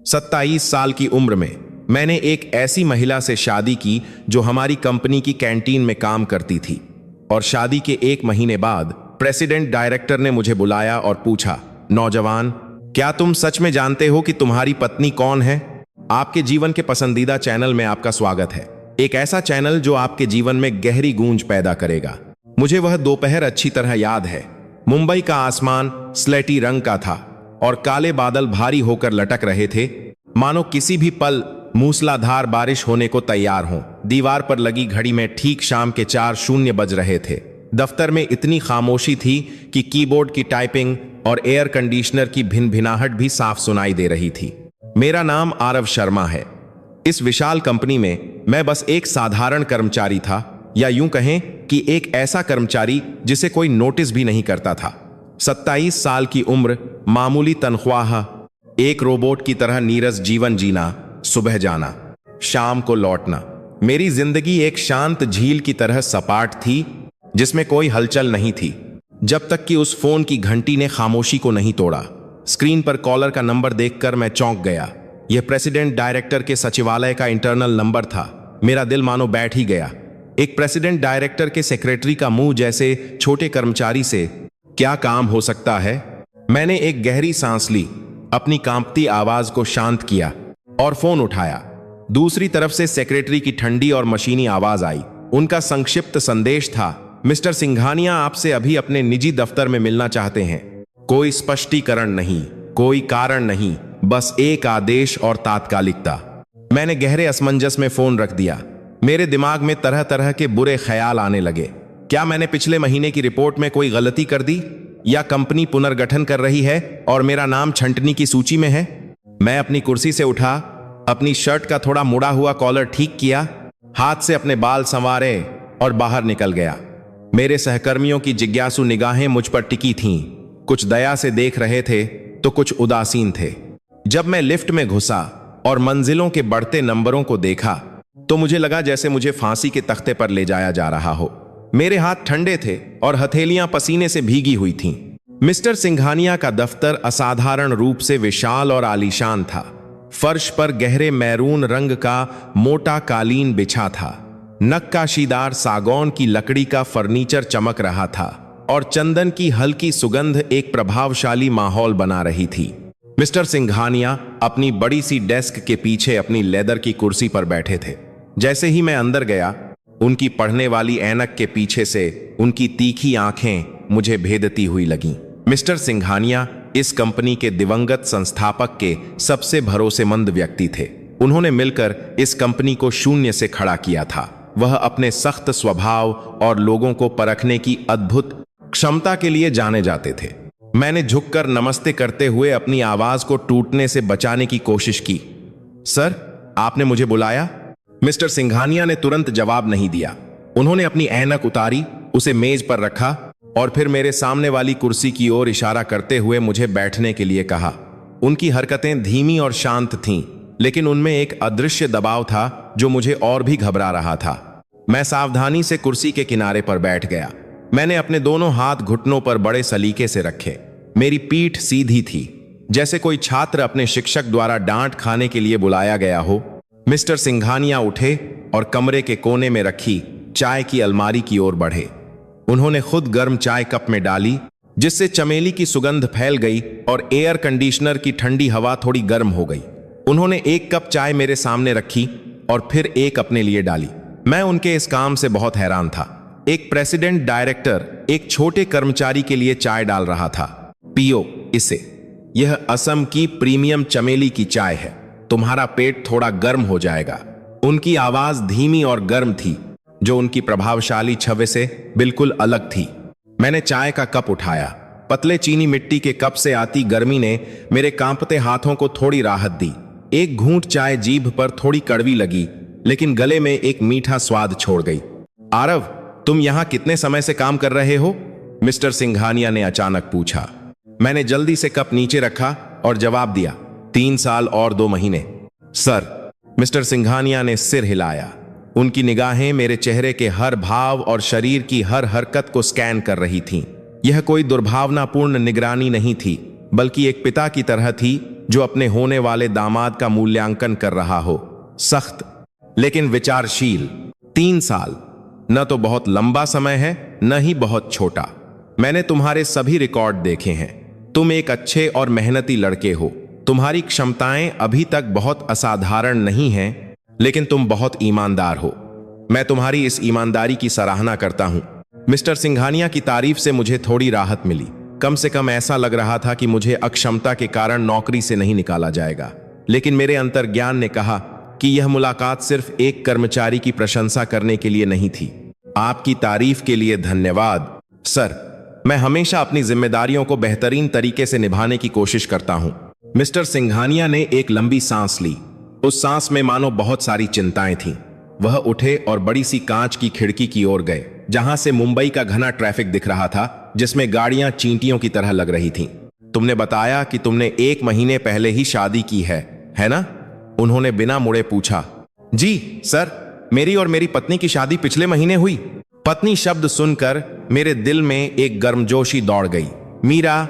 27 साल की उम्र में मैंने एक ऐसी महिला से शादी की जो हमारी कंपनी की कैंटीन में काम करती थी। और शादी के 1 महीने बाद प्रेसिडेंट डायरेक्टर ने मुझे बुलाया और पूछा, नौजवान, क्या तुम सच में जानते हो कि तुम्हारी पत्नी कौन है? आपके जीवन के पसंदीदा चैनल में आपका स्वागत है। एक ऐसा चैनल जो आपके जीवन में गहरी गूंज पैदा करेगा। मुझे वह दोपहर अच्छी तरह याद है। मुंबई का आसमान स्लेटी रंग का था और काले बादल भारी होकर लटक रहे थे, मानो किसी भी पल मूसलाधार बारिश होने को तैयार हो। दीवार पर लगी घड़ी में ठीक शाम के 4:00 बज रहे थे। दफ्तर में इतनी खामोशी थी कि कीबोर्ड की टाइपिंग और एयर कंडीशनर की भिनभिनाहट भी साफ सुनाई दे रही थी। मेरा नाम आरव शर्मा है। इस विशाल कंपनी में मैं बस एक साधारण कर्मचारी था, या यूं कहें कि एक ऐसा कर्मचारी जिसे कोई नोटिस भी नहीं करता था। 27 साल की उम्र, मामूली तनख्वाह, एक रोबोट की तरह नीरस जीवन जीना, सुबह जाना, शाम को लौटना। मेरी जिंदगी एक शांत झील की तरह सपाट थी जिसमें कोई हलचल नहीं थी, जब तक कि उस फोन की घंटी ने खामोशी को नहीं तोड़ा। स्क्रीन पर कॉलर का नंबर देखकर मैं चौंक गया। यह प्रेसिडेंट डायरेक्टर के सचिवालय का इंटरनल नंबर था। मेरा दिल मानो बैठ ही गया। एक प्रेसिडेंट डायरेक्टर के सेक्रेटरी का मुंह जैसे छोटे कर्मचारी से क्या काम हो सकता है? मैंने एक गहरी सांस ली, अपनी कांपती आवाज को शांत किया और फोन उठाया। दूसरी तरफ से सेक्रेटरी की ठंडी और मशीनी आवाज आई। उनका संक्षिप्त संदेश था, मिस्टर सिंघानिया आपसे अभी अपने निजी दफ्तर में मिलना चाहते हैं। कोई स्पष्टीकरण नहीं, कोई कारण नहीं, बस एक आदेश और तात्कालिकता। मैंने गहरे असमंजस में फोन रख दिया। मेरे दिमाग में तरह तरह के बुरे ख्याल आने लगे। क्या मैंने पिछले महीने की रिपोर्ट में कोई गलती कर दी, या कंपनी पुनर्गठन कर रही है और मेरा नाम छंटनी की सूची में है? मैं अपनी कुर्सी से उठा, अपनी शर्ट का थोड़ा मुड़ा हुआ कॉलर ठीक किया, हाथ से अपने बाल संवारे और बाहर निकल गया। मेरे सहकर्मियों की जिज्ञासु निगाहें मुझ पर टिकी थीं। कुछ दया से देख रहे थे तो कुछ उदासीन थे। जब मैं लिफ्ट में घुसा और मंजिलों के बढ़ते नंबरों को देखा तो मुझे लगा जैसे मुझे फांसी के तख्ते पर ले जाया जा रहा हो। मेरे हाथ ठंडे थे और हथेलियां पसीने से भीगी हुई थीं। मिस्टर सिंघानिया का दफ्तर असाधारण रूप से विशाल और आलीशान था। फर्श पर गहरे मैरून रंग का मोटा कालीन बिछा था। नक्काशीदार सागौन की लकड़ी का फर्नीचर चमक रहा था और चंदन की हल्की सुगंध एक प्रभावशाली माहौल बना रही थी। मिस्टर सिंघानिया अपनी बड़ी सी डेस्क के पीछे अपनी लेदर की कुर्सी पर बैठे थे। जैसे ही मैं अंदर गया, उनकी पढ़ने वाली ऐनक के पीछे से उनकी तीखी आंखें मुझे भेदती हुई लगीं। मिस्टर सिंघानिया इस कंपनी के दिवंगत संस्थापक के सबसे भरोसेमंद व्यक्ति थे। उन्होंने मिलकर इस कंपनी को शून्य से खड़ा किया था। वह अपने सख्त स्वभाव और लोगों को परखने की अद्भुत क्षमता के लिए जाने जाते थे। मैंने झुककर नमस्ते करते हुए अपनी आवाज को टूटने से बचाने की कोशिश की। सर, आपने मुझे बुलाया? मिस्टर सिंघानिया ने तुरंत जवाब नहीं दिया। उन्होंने अपनी ऐनक उतारी, उसे मेज पर रखा और फिर मेरे सामने वाली कुर्सी की ओर इशारा करते हुए मुझे बैठने के लिए कहा। उनकी हरकतें धीमी और शांत थीं, लेकिन उनमें एक अदृश्य दबाव था जो मुझे और भी घबरा रहा था। मैं सावधानी से कुर्सी के किनारे पर बैठ गया। मैंने अपने दोनों हाथ घुटनों पर बड़े सलीके से रखे। मेरी पीठ सीधी थी, जैसे कोई छात्र अपने शिक्षक द्वारा डांट खाने के लिए बुलाया गया हो। मिस्टर सिंघानिया उठे और कमरे के कोने में रखी चाय की अलमारी की ओर बढ़े। उन्होंने खुद गर्म चाय कप में डाली, जिससे चमेली की सुगंध फैल गई और एयर कंडीशनर की ठंडी हवा थोड़ी गर्म हो गई। उन्होंने एक कप चाय मेरे सामने रखी और फिर एक अपने लिए डाली। मैं उनके इस काम से बहुत हैरान था। एक प्रेसिडेंट डायरेक्टर एक छोटे कर्मचारी के लिए चाय डाल रहा था। पियो इसे, यह असम की प्रीमियम चमेली की चाय है, तुम्हारा पेट थोड़ा गर्म हो जाएगा। उनकी आवाज धीमी और गर्म थी, जो उनकी प्रभावशाली छवि से बिल्कुल अलग थी। मैंने चाय का कप उठाया। पतले चीनी मिट्टी के कप से आती गर्मी ने मेरे कांपते हाथों को थोड़ी राहत दी। एक घूंट चाय जीभ पर थोड़ी कड़वी लगी, लेकिन गले में एक मीठा स्वाद छोड़ गई। आरव, तुम यहां कितने समय से काम कर रहे हो? मिस्टर सिंघानिया ने अचानक पूछा। मैंने जल्दी से कप नीचे रखा और जवाब दिया, 3 साल और 2 महीने। सर, मिस्टर सिंघानिया ने सिर हिलाया। उनकी निगाहें मेरे चेहरे के हर भाव और शरीर की हर हरकत को स्कैन कर रही थीं। यह कोई दुर्भावनापूर्ण निगरानी नहीं थी, बल्कि एक पिता की तरह थी जो अपने होने वाले दामाद का मूल्यांकन कर रहा हो। सख्त लेकिन विचारशील। 3 साल न तो बहुत लंबा समय है, न ही बहुत छोटा। मैंने तुम्हारे सभी रिकॉर्ड देखे हैं। तुम एक अच्छे और मेहनती लड़के हो। तुम्हारी क्षमताएं अभी तक बहुत असाधारण नहीं हैं, लेकिन तुम बहुत ईमानदार हो। मैं तुम्हारी इस ईमानदारी की सराहना करता हूं। मिस्टर सिंघानिया की तारीफ से मुझे थोड़ी राहत मिली। कम से कम ऐसा लग रहा था कि मुझे अक्षमता के कारण नौकरी से नहीं निकाला जाएगा। लेकिन मेरे अंतर्ज्ञान ने कहा कि यह मुलाकात सिर्फ एक कर्मचारी की प्रशंसा करने के लिए नहीं थी। आपकी तारीफ के लिए धन्यवाद सर। मैं हमेशा अपनी जिम्मेदारियों को बेहतरीन तरीके से निभाने की कोशिश करता हूं। मिस्टर सिंघानिया ने एक लंबी सांस ली। उस सांस में मानो बहुत सारी चिंताएं थीं। वह उठे और बड़ी सी कांच की खिड़की की ओर गए, जहां से मुंबई का घना ट्रैफिक दिख रहा था, जिसमें गाड़ियां चींटियों की तरह लग रही थीं। तुमने बताया कि तुमने 1 महीने पहले ही शादी की है ना? उन्होंने बिना मुड़े पूछा। जी सर, मेरी और मेरी पत्नी की शादी पिछले महीने हुई। पत्नी शब्द सुनकर मेरे दिल में एक गर्मजोशी दौड़ गई। मीरा,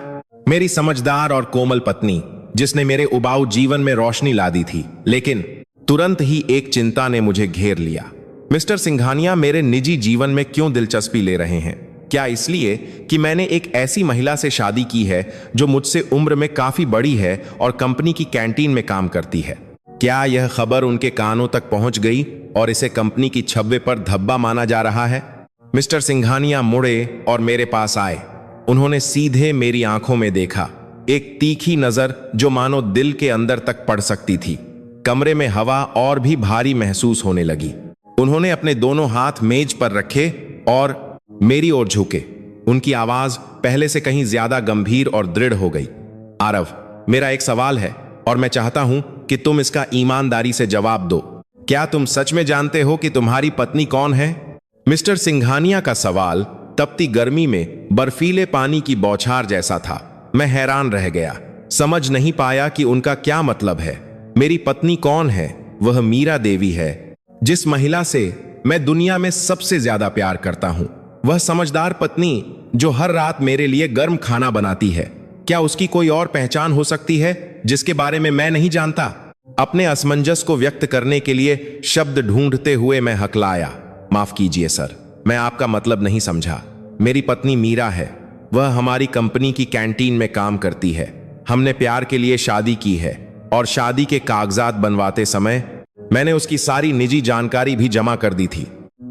मेरी समझदार और कोमल पत्नी, जिसने मेरे उबाऊ जीवन में रोशनी ला दी थी। लेकिन तुरंत ही एक चिंता ने मुझे घेर लिया। मिस्टर सिंघानिया मेरे निजी जीवन में क्यों दिलचस्पी ले रहे हैं? क्या इसलिए कि मैंने एक ऐसी महिला से शादी की है जो मुझसे उम्र में काफी बड़ी है और कंपनी की कैंटीन में काम करती है? क्या यह खबर उनके कानों तक पहुंच गई और इसे कंपनी की छब्बे पर धब्बा माना जा रहा है? मिस्टर सिंघानिया मुड़े और मेरे पास आए। उन्होंने सीधे मेरी आंखों में देखा, एक तीखी नजर जो मानो दिल के अंदर तक पड़ सकती थी। कमरे में हवा और भी भारी महसूस होने लगी। उन्होंने अपने दोनों हाथ मेज पर रखे और मेरी ओर झुके। उनकी आवाज पहले से कहीं ज्यादा गंभीर और दृढ़ हो गई। आरव, मेरा एक सवाल है और मैं चाहता हूं कि तुम इसका ईमानदारी से जवाब दो। क्या तुम सच में जानते हो कि तुम्हारी पत्नी कौन है? मिस्टर सिंघानिया का सवाल तपती गर्मी में बर्फीले पानी की बौछार जैसा था। मैं हैरान रह गया, समझ नहीं पाया कि उनका क्या मतलब है। मेरी पत्नी कौन है? वह मीरा देवी है, जिस महिला से मैं दुनिया में सबसे ज्यादा प्यार करता हूं। वह समझदार पत्नी जो हर रात मेरे लिए गर्म खाना बनाती है। क्या उसकी कोई और पहचान हो सकती है जिसके बारे में मैं नहीं जानता? अपने असमंजस को व्यक्त करने के लिए शब्द ढूंढते हुए मैं हकलाया। माफ कीजिए सर, मैं आपका मतलब नहीं समझा। मेरी पत्नी मीरा है। वह हमारी कंपनी की कैंटीन में काम करती है। हमने प्यार के लिए शादी की है और शादी के कागजात बनवाते समय मैंने उसकी सारी निजी जानकारी भी जमा कर दी थी।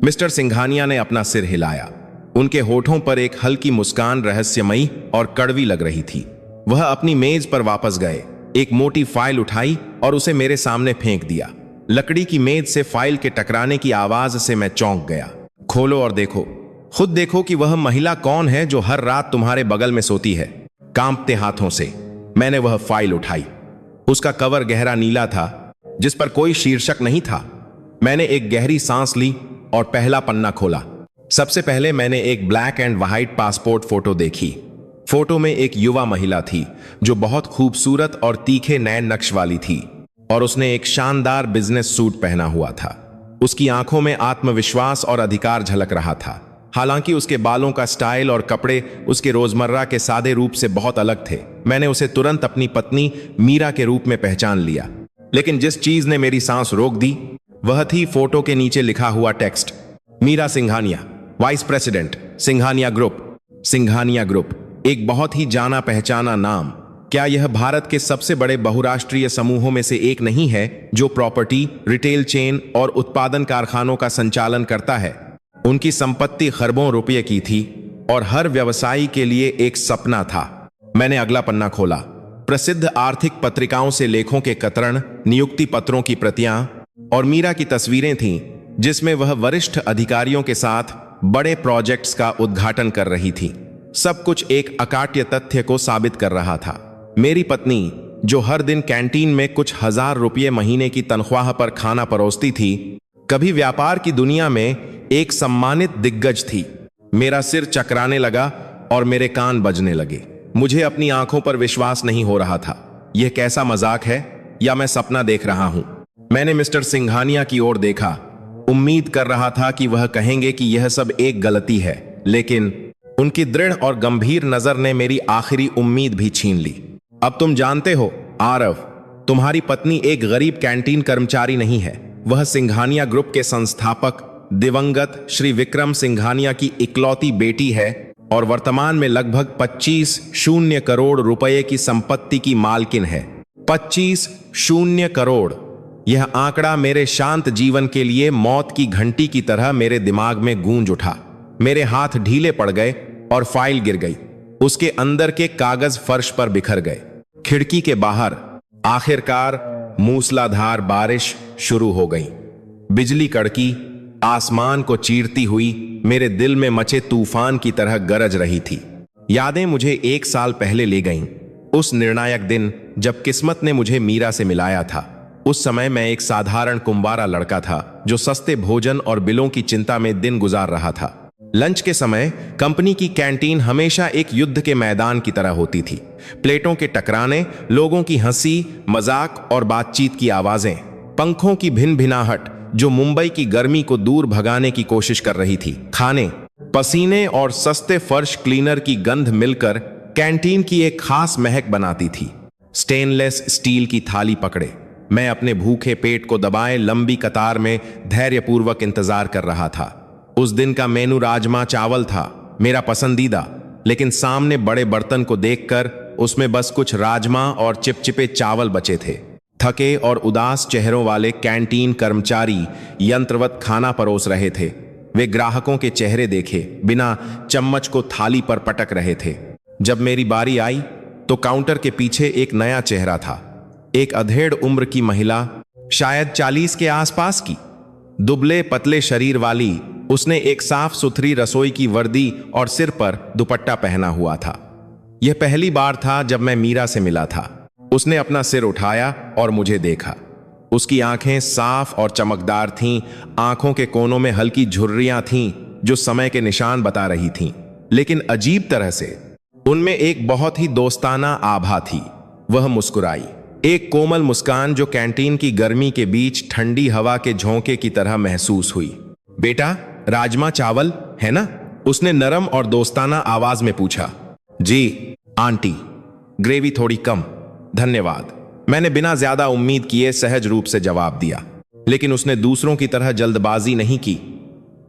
मिस्टर सिंघानिया ने अपना सिर हिलाया। उनके होठों पर एक हल्की मुस्कान रहस्यमयी और कड़वी लग रही थी। वह अपनी मेज पर वापस गए, एक मोटी फाइल उठाई और उसे मेरे सामने फेंक दिया। लकड़ी की मेज से फाइल के टकराने की आवाज से मैं चौंक गया। खोलो और देखो, खुद देखो कि वह महिला कौन है जो हर रात तुम्हारे बगल में सोती है। कांपते हाथों से मैंने वह फाइल उठाई। उसका कवर गहरा नीला था, जिस पर कोई शीर्षक नहीं था। मैंने एक गहरी सांस ली और पहला पन्ना खोला। सबसे पहले मैंने एक black and white passport photo देखी। फोटो में एक युवा महिला थी जो बहुत खूबसूरत और तीखे नैन नक्श वाली थी और उसने एक शानदार बिजनेस सूट पहना हुआ था। उसकी आंखों में आत्मविश्वास और अधिकार झलक रहा था। हालांकि उसके बालों का स्टाइल और कपड़े उसके रोजमर्रा के सादे रूप से बहुत अलग थे। मैंने उसे तुरंत अपनी पत्नी मीरा के रूप में पहचान लिया। लेकिन जिस चीज ने मेरी सांस रोक दी वह थी फोटो के नीचे लिखा हुआ text. Meera Singhania, vice president, Singhania group. Singhania group, एक बहुत ही जाना पहचाना नाम। क्या यह भारत के सबसे बड़े बहुराष्ट्रीय समूहों में से एक नहीं है जो प्रॉपर्टी, रिटेल चेन और उत्पादन कारखानों का संचालन करता है? उनकी संपत्ति खरबों रुपये की थी और हर व्यवसायी के लिए एक सपना था। मैंने अगला पन्ना खोला। प्रसिद्ध आर्थिक पत्रिकाओं से लेखों के कतरण, नियुक्ति पत्रों की प्रतियां और मीरा की तस्वीरें थीं, जिसमें वह वरिष्ठ अधिकारियों के साथ बड़े प्रोजेक्ट्स का उद्घाटन कर रही थी। सब कुछ एक अकाट्य तथ्य को साबित कर रहा था। मेरी पत्नी, जो हर दिन कैंटीन में कुछ हजार रुपये महीने की तनख्वाह पर खाना परोसती थी, कभी व्यापार की दुनिया में एक सम्मानित दिग्गज थी। मेरा सिर चकराने लगा और मेरे कान बजने लगे। मुझे अपनी आंखों पर विश्वास नहीं हो रहा था। यह कैसा मजाक है या मैं सपना देख रहा हूं? मैंने मिस्टर सिंघानिया की ओर देखा। उम्मीद कर रहा था कि वह कहेंगे कि यह सब एक गलती है, लेकिन उनकी दृढ़ और गंभीर नजर ने मेरी आखिरी उम्मीद भी छीन ली। अब तुम जानते हो, आरव, तुम्हारी पत्नी एक गरीब कैंटीन कर्मचारी नहीं है, वह सिंघानिया ग्रुप के संस्थापक दिवंगत श्री विक्रम सिंघानिया की इकलौती बेटी है और वर्तमान में लगभग 25 करोड़ रुपए की संपत्ति की मालकिन है। 25 करोड़। यह आंकड़ा मेरे शांत जीवन के लिए मौत की घंटी की तरह मेरे दिमाग में गूंज उठा। मेरे हाथ ढीले पड़ गए और फाइल गिर गई। उसके अंदर के कागज फर्श पर बिखर गए। खिड़की के बाहर आखिरकार मूसलाधार बारिश शुरू हो गई। बिजली कड़की आसमान को चीरती हुई मेरे दिल में मचे तूफान की तरह गरज रही थी। यादें मुझे 1 साल पहले ले गईं, उस निर्णायक दिन जब किस्मत ने मुझे मीरा से मिलाया था। उस समय मैं एक साधारण कुंवारा लड़का था जो सस्ते भोजन और बिलों की चिंता में दिन गुजार रहा था। लंच के समय कंपनी की कैंटीन हमेशा एक युद्ध के मैदान की तरह होती थी। प्लेटों के टकराने, लोगों की हंसी मजाक और बातचीत की आवाजें, पंखों की भिन-भिनाहट जो मुंबई की गर्मी को दूर भगाने की कोशिश कर रही थी। खाने, पसीने और सस्ते फर्श क्लीनर की गंध मिलकर कैंटीन की एक खास महक बनाती थी। स्टेनलेस स्टील की थाली पकड़े मैं अपने भूखे पेट को दबाए लंबी कतार में धैर्यपूर्वक इंतजार कर रहा था। उस दिन का मेनू राजमा चावल था, मेरा पसंदीदा, लेकिन सामने बड़े बर्तन को देखकर उसमें बस कुछ राजमा और चिपचिपे चावल बचे थे। थके और उदास चेहरों वाले कैंटीन कर्मचारी यंत्रवत खाना परोस रहे थे। वे ग्राहकों के चेहरे देखे बिना चम्मच को थाली पर पटक रहे थे। जब मेरी बारी आई तो काउंटर के पीछे एक नया चेहरा था। एक अधेड़ उम्र की महिला, शायद 40 के आसपास की, दुबले पतले शरीर वाली। उसने एक साफ सुथरी रसोई की वर्दी और सिर पर दुपट्टा पहना हुआ था। यह पहली बार था जब मैं मीरा से मिला था। उसने अपना सिर उठाया और मुझे देखा। उसकी आंखें साफ और चमकदार थीं, आंखों के कोनों में हल्की झुर्रियां थीं जो समय के निशान बता रही थीं, लेकिन अजीब तरह से उनमें एक बहुत ही दोस्ताना आभा थी। वह मुस्कुराई, एक कोमल मुस्कान जो कैंटीन की गर्मी के बीच ठंडी हवा के झोंके की तरह महसूस हुई। बेटा, राजमा चावल है ना? उसने नरम और दोस्ताना आवाज में पूछा। जी आंटी, ग्रेवी थोड़ी कम, धन्यवाद, मैंने बिना ज्यादा उम्मीद किए सहज रूप से जवाब दिया। लेकिन उसने दूसरों की तरह जल्दबाजी नहीं की।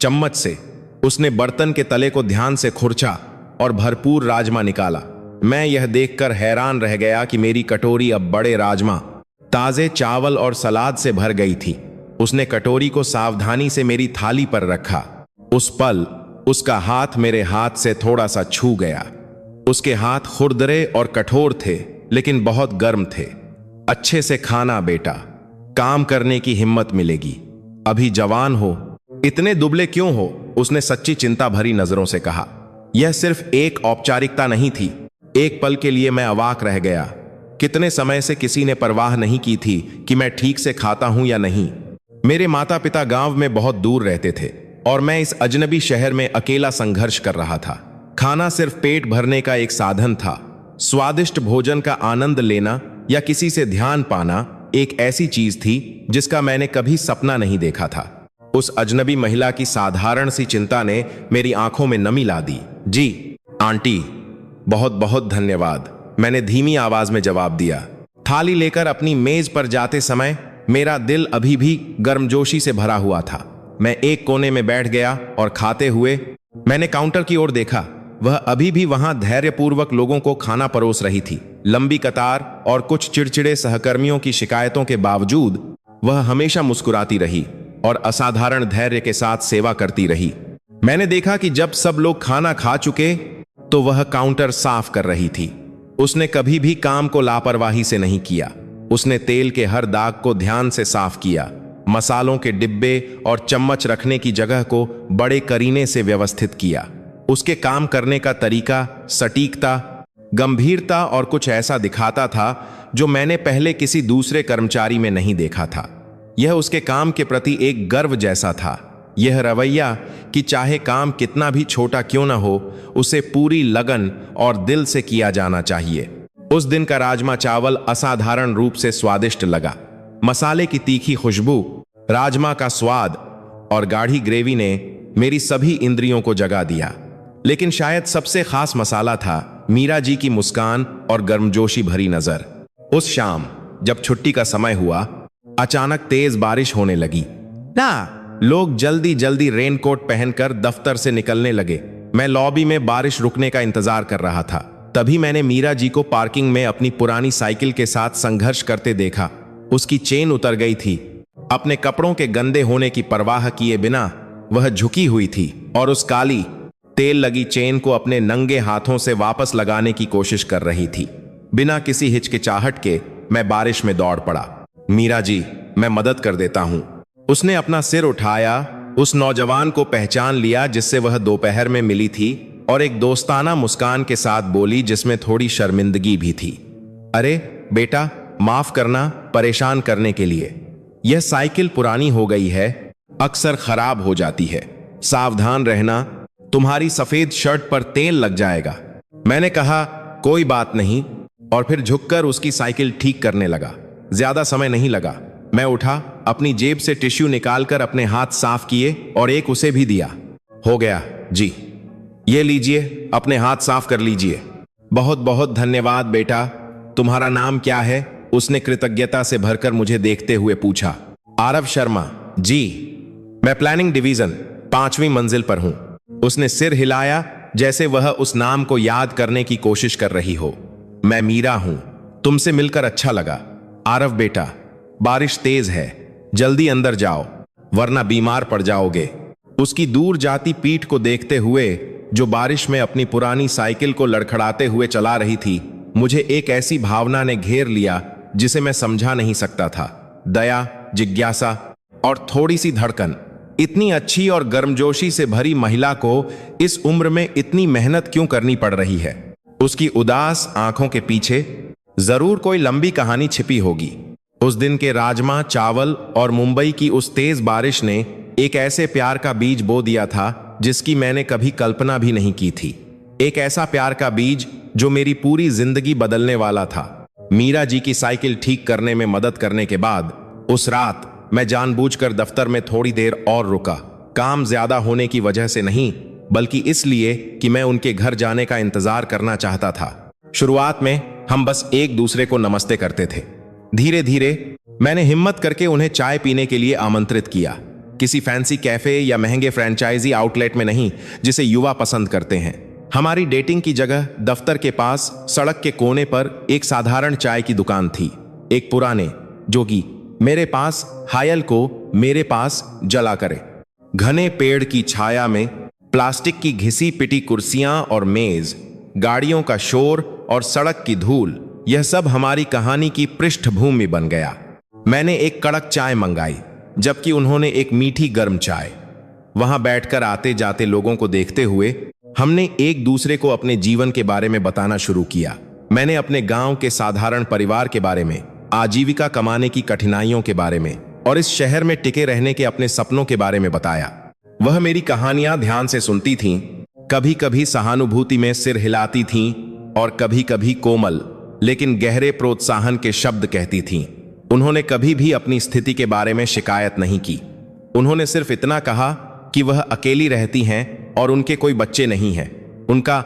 चम्मच से उसने बर्तन के तले को ध्यान से खुरचा और भरपूर राजमा निकाला। मैं यह देखकर हैरान रह गया कि मेरी कटोरी अब बड़े राजमा, ताजे चावल और सलाद से भर गई थी। उसने कटोरी को सावधानी से मेरी थाली पर रखा। उस पल उसका हाथ मेरे हाथ से थोड़ा सा छू गया। उसके हाथ खुरदरे और कठोर थे, लेकिन बहुत गर्म थे। अच्छे से खाना बेटा, काम करने की हिम्मत मिलेगी, अभी जवान हो, इतने दुबले क्यों हो? उसने सच्ची चिंता भरी नजरों से कहा। यह सिर्फ एक औपचारिकता नहीं थी। एक पल के लिए मैं अवाक रह गया। कितने समय से किसी ने परवाह नहीं की थी कि मैं ठीक से खाता हूं या नहीं। मेरे माता पिता गांव में बहुत दूर रहते थे और मैं इस अजनबी शहर में अकेला संघर्ष कर रहा था। खाना सिर्फ पेट भरने का एक साधन था। स्वादिष्ट भोजन का आनंद लेना या किसी से ध्यान पाना एक ऐसी चीज थी जिसका मैंने कभी सपना नहीं देखा था। उस अजनबी महिला की साधारण सी चिंता ने मेरी आंखों में नमी ला दी। जी आंटी, बहुत बहुत धन्यवाद, मैंने धीमी आवाज में जवाब दिया। थाली लेकर अपनी मेज पर जाते समय मेरा दिल अभी भी गर्मजोशी से भरा हुआ था। मैं एक कोने में बैठ गया और खाते हुए मैंने काउंटर की ओर देखा। वह अभी भी वहां धैर्यपूर्वक लोगों को खाना परोस रही थी। लंबी कतार और कुछ चिड़चिड़े सहकर्मियों की शिकायतों के बावजूद वह हमेशा मुस्कुराती रही और असाधारण धैर्य के साथ सेवा करती रही। मैंने देखा कि जब सब लोग खाना खा चुके तो वह काउंटर साफ कर रही थी। उसने कभी भी काम को लापरवाही से नहीं किया। उसने तेल के हर दाग को ध्यान से साफ किया, मसालों के डिब्बे और चम्मच रखने की जगह को बड़े करीने से व्यवस्थित किया। उसके काम करने का तरीका सटीकता, गंभीरता और कुछ ऐसा दिखाता था जो मैंने पहले किसी दूसरे कर्मचारी में नहीं देखा था। यह उसके काम के प्रति एक गर्व जैसा था। यह रवैया कि चाहे काम कितना भी छोटा क्यों ना हो, उसे पूरी लगन और दिल से किया जाना चाहिए। उस दिन का राजमा चावल असाधारण रूप से स्वादिष्ट लगा। मसाले की तीखी खुशबू, राजमा का स्वाद और गाढ़ी ग्रेवी ने मेरी सभी इंद्रियों को जगा दिया। लेकिन शायद सबसे खास मसाला था मीरा जी की मुस्कान और गर्मजोशी भरी नजर। उस शाम जब छुट्टी का समय हुआ, अचानक तेज बारिश होने लगी। लोग जल्दी जल्दी रेनकोट पहनकर दफ्तर से निकलने लगे। मैं लॉबी में बारिश रुकने का इंतजार कर रहा था। तभी मैंने मीरा जी को पार्किंग में अपनी पुरानी साइकिल के साथ संघर्ष करते देखा। उसकी चेन उतर गई थी। अपने कपड़ों के गंदे होने की परवाह किए बिना वह झुकी हुई थी और उस काली तेल लगी चेन को अपने नंगे हाथों से वापस लगाने की कोशिश कर रही थी। बिना किसी हिचकिचाहट के मैं बारिश में दौड़ पड़ा। मीरा जी, मैं मदद कर देता हूं। उसने अपना सिर उठाया, उस नौजवान को पहचान लिया जिससे वह दोपहर में मिली थी और एक दोस्ताना मुस्कान के साथ बोली जिसमें थोड़ी शर्मिंदगी भी थी। अरे बेटा, माफ करना परेशान करने के लिए। यह साइकिल पुरानी हो गई है, अक्सर खराब हो जाती है। सावधान रहना, तुम्हारी सफेद शर्ट पर तेल लग जाएगा। मैंने कहा कोई बात नहीं और फिर झुककर उसकी साइकिल ठीक करने लगा। ज्यादा समय नहीं लगा। मैं उठा, अपनी जेब से टिश्यू निकालकर अपने हाथ साफ किए और एक उसे भी दिया। हो गया जी, ये लीजिए, अपने हाथ साफ कर लीजिए। बहुत बहुत धन्यवाद बेटा। तुम्हारा नाम क्या है? उसने कृतज्ञता से भरकर मुझे देखते हुए पूछा। आरव शर्मा जी। मैं प्लानिंग डिवीजन 5वीं मंजिल पर हूं। उसने सिर हिलाया जैसे वह उस नाम को याद करने की कोशिश कर रही हो। मैं मीरा हूं। तुमसे मिलकर अच्छा लगा। आरव बेटा, बारिश तेज है, जल्दी अंदर जाओ वरना बीमार पड़ जाओगे। उसकी दूर जाती पीठ को देखते हुए, जो बारिश में अपनी पुरानी साइकिल को लड़खड़ाते हुए चला रही थी, मुझे एक ऐसी भावना ने घेर लिया जिसे मैं समझा नहीं सकता था। दया, जिज्ञासा और थोड़ी सी धड़कन। इतनी अच्छी और गर्मजोशी से भरी महिला को इस उम्र में इतनी मेहनत क्यों करनी पड़ रही है? उसकी उदास आंखों के पीछे जरूर कोई लंबी कहानी छिपी होगी। उस दिन के राजमा चावल और मुंबई की उस तेज बारिश ने एक ऐसे प्यार का बीज बो दिया था जिसकी मैंने कभी कल्पना भी नहीं की थी। एक ऐसा प्यार का बीज जो मेरी पूरी जिंदगी बदलने वाला था। मीरा जी की साइकिल ठीक करने में मदद करने के बाद उस रात मैं जानबूझकर दफ्तर में थोड़ी देर और रुका। काम ज्यादा होने की वजह से नहीं, बल्कि इसलिए कि मैं उनके घर जाने का इंतजार करना चाहता था। शुरुआत में हम बस एक दूसरे को नमस्ते करते थे। धीरे धीरे मैंने हिम्मत करके उन्हें चाय पीने के लिए आमंत्रित किया। किसी फैंसी कैफे या महंगे फ्रेंचाइजी आउटलेट में नहीं, जिसे युवा पसंद करते हैं। हमारी डेटिंग की जगह दफ्तर के पास सड़क के कोने पर एक साधारण चाय की दुकान थी। एक पुराने जोगी मेरे पास हायल को मेरे पास जला करे। घने पेड़ की छाया में प्लास्टिक की घिसी पिटी कुर्सियां और मेज, गाड़ियों का शोर और सड़क की धूल, यह सब हमारी कहानी की पृष्ठभूमि बन गया। मैंने एक कड़क चाय मंगाई, जबकि उन्होंने एक मीठी गर्म चाय। वहां बैठकर आते जाते लोगों को देखते हुए हमने एक दूसरे को अपने जीवन के बारे में बताना शुरू किया। मैंने अपने गांव के साधारण परिवार के बारे में, आजीविका कमाने की कठिनाइयों के बारे में और इस शहर में टिके रहने के अपने सपनों के बारे में बताया। वह मेरी कहानियां ध्यान से सुनती थीं, कभी कभी सहानुभूति में सिर हिलाती थीं और कभी कभी कोमल लेकिन गहरे प्रोत्साहन के शब्द कहती थीं। उन्होंने कभी भी अपनी स्थिति के बारे में शिकायत नहीं की। उन्होंने सिर्फ इतना कहा कि वह अकेली रहती हैं और उनके कोई बच्चे नहीं हैं। उनका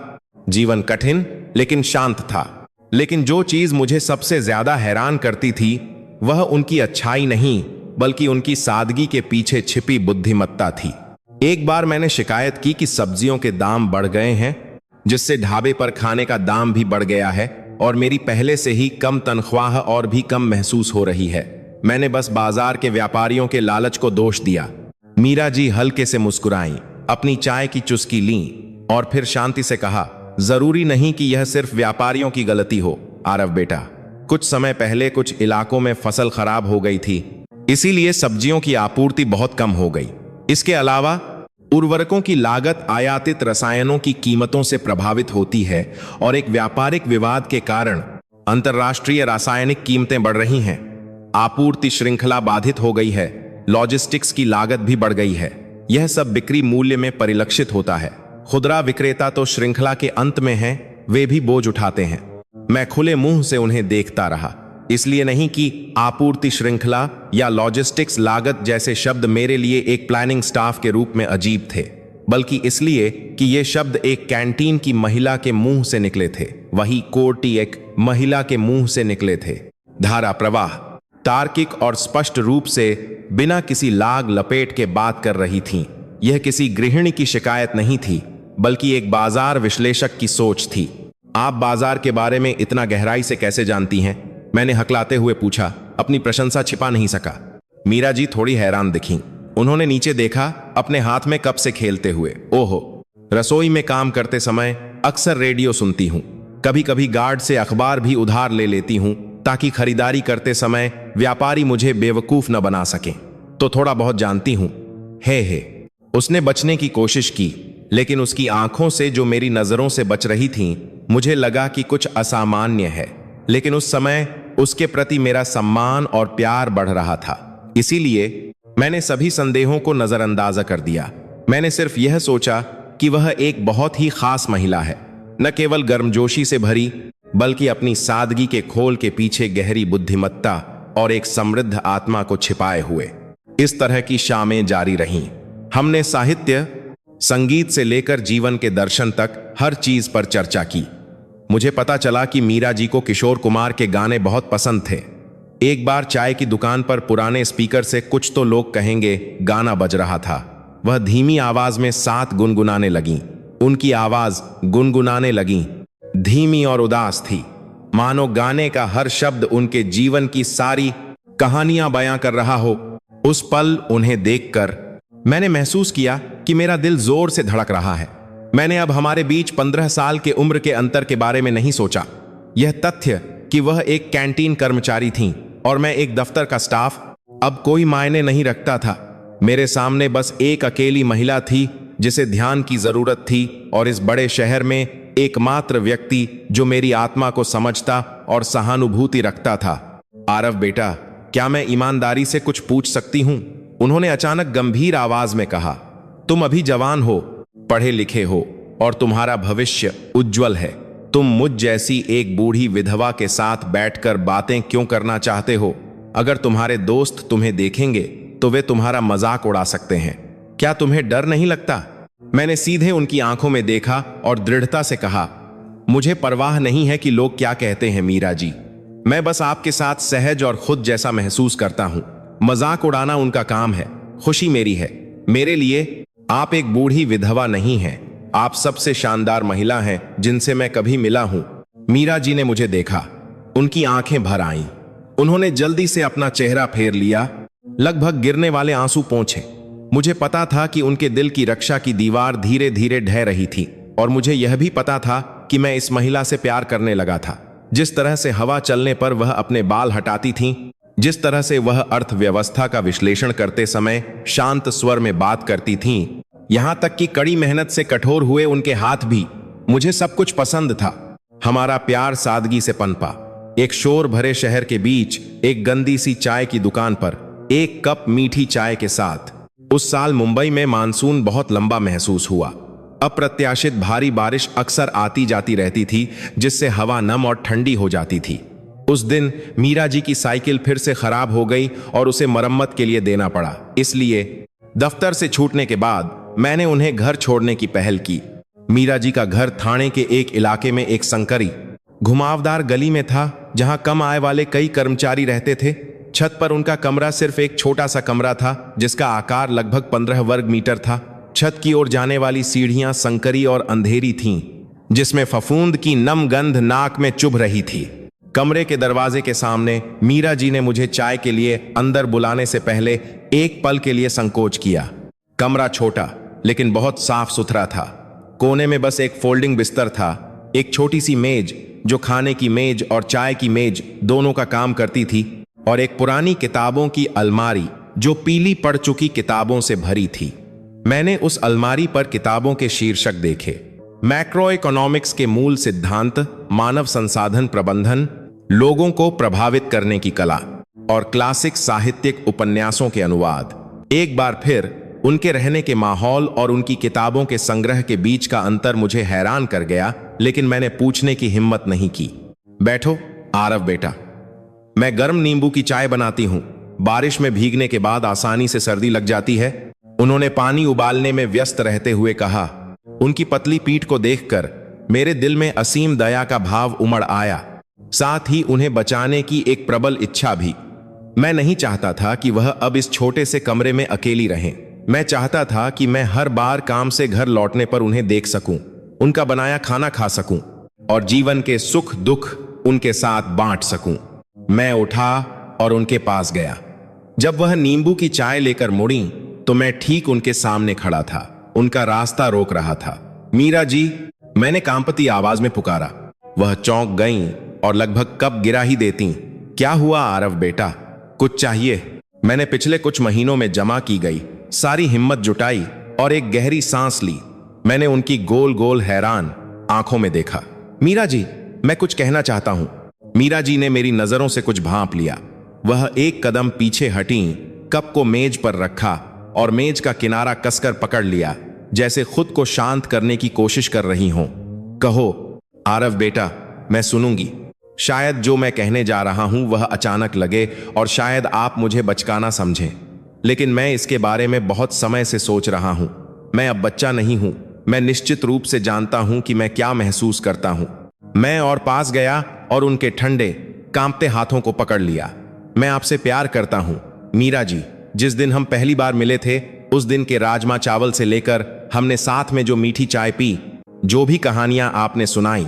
जीवन कठिन लेकिन शांत था। लेकिन जो चीज मुझे सबसे ज्यादा हैरान करती थी, वह उनकी अच्छाई नहीं, बल्कि उनकी सादगी के पीछे छिपी बुद्धिमत्ता थी। एक बार मैंने शिकायत की कि सब्जियों के दाम बढ़ गए हैं, जिससे ढाबे पर खाने का दाम भी बढ़ गया है और मेरी पहले से ही कम तनख्वाह और भी कम महसूस हो रही है। मैंने बस बाजार के व्यापारियों के लालच को दोष दिया। मीरा जी हल्के से मुस्कुराईं, अपनी चाय की चुस्की लीं और फिर शांति से कहा, जरूरी नहीं कि यह सिर्फ व्यापारियों की गलती हो आरव बेटा। कुछ समय पहले कुछ इलाकों में फसल खराब हो गई थी, इसीलिए सब्जियों की आपूर्ति बहुत कम हो गई। इसके अलावा उर्वरकों की लागत आयातित रसायनों की कीमतों से प्रभावित होती है और एक व्यापारिक विवाद के कारण अंतर्राष्ट्रीय रासायनिक कीमतें बढ़ रही हैं। आपूर्ति श्रृंखला बाधित हो गई है, लॉजिस्टिक्स की लागत भी बढ़ गई है। यह सब बिक्री मूल्य में परिलक्षित होता है। खुदरा विक्रेता तो श्रृंखला के अंत में हैं, वे भी बोझ उठाते हैं। मैं खुले मुंह से उन्हें देखता रहा, इसलिए नहीं कि आपूर्ति श्रृंखला या लॉजिस्टिक्स लागत जैसे शब्द मेरे लिए एक प्लानिंग स्टाफ के रूप में अजीब थे, बल्कि इसलिए कि ये शब्द एक कैंटीन की महिला के मुंह से निकले थे। वही कोर्टी एक महिला के मुंह से निकले थे। धारा प्रवाह तार्किक और स्पष्ट रूप से बिना किसी लाग लपेट के बात कर रही थीं। यह किसी गृहिणी की शिकायत नहीं थी, बल्कि एक बाजार विश्लेषक की सोच थी। आप बाजार के बारे में इतना गहराई से कैसे जानती हैं? मैंने हकलाते हुए पूछा, अपनी प्रशंसा छिपा नहीं सका। मीरा जी थोड़ी हैरान दिखीं। उन्होंने नीचे देखा, अपने हाथ में कप से खेलते हुए। ओहो, रसोई में काम करते समय अक्सर रेडियो सुनती हूँ। कभी कभी गार्ड से अखबार भी उधार ले लेती हूँ, ताकि खरीदारी करते समय व्यापारी मुझे बेवकूफ न बना सकें। तो थोड़ा बहुत जानती हूँ। हे उसने बचने की कोशिश की, लेकिन उसकी आंखों से जो मेरी नजरों से बच रही थीं, मुझे लगा कि कुछ असामान्य है। लेकिन उस समय उसके प्रति मेरा सम्मान और प्यार बढ़ रहा था। इसीलिए मैंने सभी संदेहों को नजरअंदाज कर दिया। मैंने सिर्फ यह सोचा कि वह एक बहुत ही खास महिला है, न केवल गर्मजोशी से भरी, बल्कि अपनी सादगी के खोल के पीछे गहरी बुद्धिमत्ता और एक समृद्ध आत्मा को छिपाए हुए। इस तरह की शामें जारी रहीं। हमने साहित्य, संगीत से लेकर जीवन के दर्शन तक हर चीज पर चर्चा की। मुझे पता चला कि मीरा जी को किशोर कुमार के गाने बहुत पसंद थे। एक बार चाय की दुकान पर पुराने स्पीकर से कुछ तो लोग कहेंगे गाना बज रहा था। वह धीमी आवाज में साथ गुनगुनाने लगीं। उनकी आवाज गुनगुनाने लगीं, धीमी और उदास थी, मानो गाने का हर शब्द उनके जीवन की सारी कहानियां बयां कर रहा हो। उस पल उन्हें देखकर मैंने महसूस किया कि मेरा दिल जोर से धड़क रहा है। मैंने अब हमारे बीच 15 साल के उम्र के अंतर के बारे में नहीं सोचा। यह तथ्य कि वह एक कैंटीन कर्मचारी थीं और मैं एक दफ्तर का स्टाफ, अब कोई मायने नहीं रखता था। मेरे सामने बस एक अकेली महिला थी जिसे ध्यान की जरूरत थी, और इस बड़े शहर में एकमात्र व्यक्ति जो मेरी आत्मा को समझता और सहानुभूति रखता था। आरव बेटा, क्या मैं ईमानदारी से कुछ पूछ सकती हूं? उन्होंने अचानक गंभीर आवाज में कहा। तुम अभी जवान हो, पढ़े लिखे हो, और तुम्हारा भविष्य उज्जवल है। तुम मुझ जैसी एक बूढ़ी विधवा के साथ बैठकर बातें क्यों करना चाहते हो? अगर तुम्हारे दोस्त तुम्हें देखेंगे तो वे तुम्हारा मजाक उड़ा सकते हैं। क्या तुम्हें डर नहीं लगता? मैंने सीधे उनकी आंखों में देखा और दृढ़ता से कहा, मुझे परवाह नहीं है कि लोग क्या कहते हैं मीरा जी। मैं बस आपके साथ सहज और खुद जैसा महसूस करता हूं। मजाक उड़ाना उनका काम है, खुशी मेरी है। मेरे लिए आप एक बूढ़ी विधवा नहीं हैं, आप सबसे शानदार महिला हैं जिनसे मैं कभी मिला हूं। मीरा जी ने मुझे देखा, उनकी आंखें भर आईं। उन्होंने जल्दी से अपना चेहरा फेर लिया, लगभग गिरने वाले आंसू पोंछे। मुझे पता था कि उनके दिल की रक्षा की दीवार धीरे धीरे ढह रही थी, और मुझे यह भी पता था कि मैं इस महिला से प्यार करने लगा था। जिस तरह से हवा चलने पर वह अपने बाल हटाती थीं, जिस तरह से वह अर्थव्यवस्था का विश्लेषण करते समय शांत स्वर में बात करती थीं, यहां तक कि कड़ी मेहनत से कठोर हुए उनके हाथ भी, मुझे सब कुछ पसंद था। हमारा प्यार सादगी से पनपा। एक शोर भरे शहर के बीच एक गंदी सी चाय की दुकान पर एक कप मीठी चाय के साथ। उस साल मुंबई में मानसून बहुत लंबा महसूस हुआ। अप्रत्याशित भारी बारिश अक्सर आती जाती रहती थी, जिससे हवा नम और ठंडी हो जाती थी। उस दिन मीरा जी की साइकिल फिर से खराब हो गई और उसे मरम्मत के लिए देना पड़ा। इसलिए दफ्तर से छूटने के बाद मैंने उन्हें घर छोड़ने की पहल की। मीरा जी का घर थाने के एक इलाके में एक संकरी घुमावदार गली में था, जहां कम आय वाले कई कर्मचारी रहते थे। छत पर उनका कमरा सिर्फ एक छोटा सा कमरा था, जिसका आकार लगभग 15 वर्ग मीटर था। छत की ओर जाने वाली सीढ़ियां संकरी और अंधेरी थीं, जिसमें फफूंद की नम गंध नाक में चुभ रही थी। कमरे के दरवाजे के सामने मीरा जी ने मुझे चाय के लिए अंदर बुलाने से पहले एक पल के लिए संकोच किया। कमरा छोटा लेकिन बहुत साफ सुथरा था। कोने में बस एक फोल्डिंग बिस्तर था, एक छोटी सी मेज जो खाने की मेज और चाय की मेज दोनों का काम करती थी, और एक पुरानी किताबों की अलमारी जो पीली पड़ चुकी किताबों से भरी थी। मैंने उस अलमारी पर किताबों के शीर्षक देखे। मैक्रो इकोनॉमिक्स के मूल सिद्धांत, मानव संसाधन प्रबंधन, लोगों को प्रभावित करने की कला, और क्लासिक साहित्यिक उपन्यासों के अनुवाद। एक बार फिर उनके रहने के माहौल और उनकी किताबों के संग्रह के बीच का अंतर मुझे हैरान कर गया, लेकिन मैंने पूछने की हिम्मत नहीं की। बैठो आरव बेटा, मैं गर्म नींबू की चाय बनाती हूं। बारिश में भीगने के बाद आसानी से सर्दी लग जाती है। उन्होंने पानी उबालने में व्यस्त रहते हुए कहा। उनकी पतली पीठ को देखकर मेरे दिल में असीम दया का भाव उमड़ आया। साथ ही उन्हें बचाने की एक प्रबल इच्छा भी। मैं नहीं चाहता था कि वह अब इस छोटे से कमरे में अकेली रहें। मैं चाहता था कि मैं हर बार काम से घर लौटने पर उन्हें देख सकूं, उनका बनाया खाना खा सकूं और जीवन के सुख दुख उनके साथ बांट सकूं। मैं उठा और उनके पास गया। जब वह नींबू की चाय लेकर मुड़ी तो मैं ठीक उनके सामने खड़ा था, उनका रास्ता रोक रहा था। मीरा जी, मैंने कांपती आवाज में पुकारा। वह चौंक गईं और लगभग कब गिरा ही देती। क्या हुआ आरव बेटा, कुछ चाहिए? मैंने पिछले कुछ महीनों में जमा की गई सारी हिम्मत जुटाई और एक गहरी सांस ली। मैंने उनकी गोल गोल हैरान आंखों में देखा। मीरा जी, मैं कुछ कहना चाहता हूं। मीरा जी ने मेरी नजरों से कुछ भांप लिया। वह एक कदम पीछे हटी, कप को मेज पर रखा और मेज का किनारा कसकर पकड़ लिया, जैसे खुद को शांत करने की कोशिश कर रही हों। कहो आरव बेटा, मैं सुनूंगी। शायद जो मैं कहने जा रहा हूं वह अचानक लगे और शायद आप मुझे बचकाना समझें, लेकिन मैं इसके बारे में बहुत समय से सोच रहा हूं। मैं अब बच्चा नहीं हूं। मैं निश्चित रूप से जानता हूं कि मैं क्या महसूस करता हूं। मैं और पास गया और उनके ठंडे कांपते हाथों को पकड़ लिया। मैं आपसे प्यार करता हूं मीरा जी। जिस दिन हम पहली बार मिले थे उस दिन के राजमा चावल से लेकर हमने साथ में जो मीठी चाय पी, जो भी कहानियां आपने सुनाई,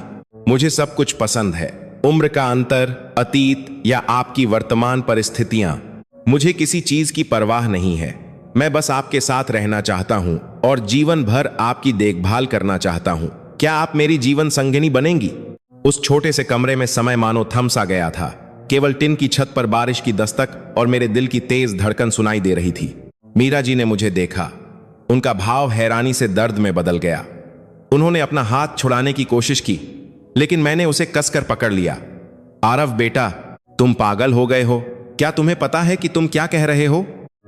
मुझे सब कुछ पसंद है। उम्र का अंतर, अतीत या आपकी वर्तमान परिस्थितियां, मुझे किसी चीज की परवाह नहीं है। मैं बस आपके साथ रहना चाहता हूं और जीवन भर आपकी देखभाल करना चाहता हूं। क्या आप मेरी जीवन संगिनी बनेंगी? उस छोटे से कमरे में समय मानो थम सा गया था। केवल टिन की छत पर बारिश की दस्तक और मेरे दिल की तेज धड़कन सुनाई दे रही थी। मीरा जी ने मुझे देखा। उनका भाव हैरानी से दर्द में बदल गया। उन्होंने अपना हाथ छुड़ाने की कोशिश की, लेकिन मैंने उसे कसकर पकड़ लिया। आरव बेटा, तुम पागल हो गए हो? क्या तुम्हें पता है कि तुम क्या कह रहे हो?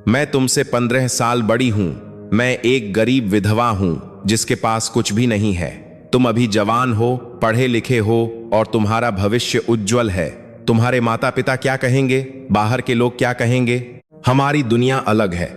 मैं तुमसे 15 साल बड़ी हूं। मैं एक गरीब विधवा हूं जिसके पास कुछ भी नहीं है। तुम अभी जवान हो, पढ़े लिखे हो और तुम्हारा भविष्य उज्जवल है। तुम्हारे माता पिता क्या कहेंगे? बाहर के लोग क्या कहेंगे? हमारी दुनिया अलग है।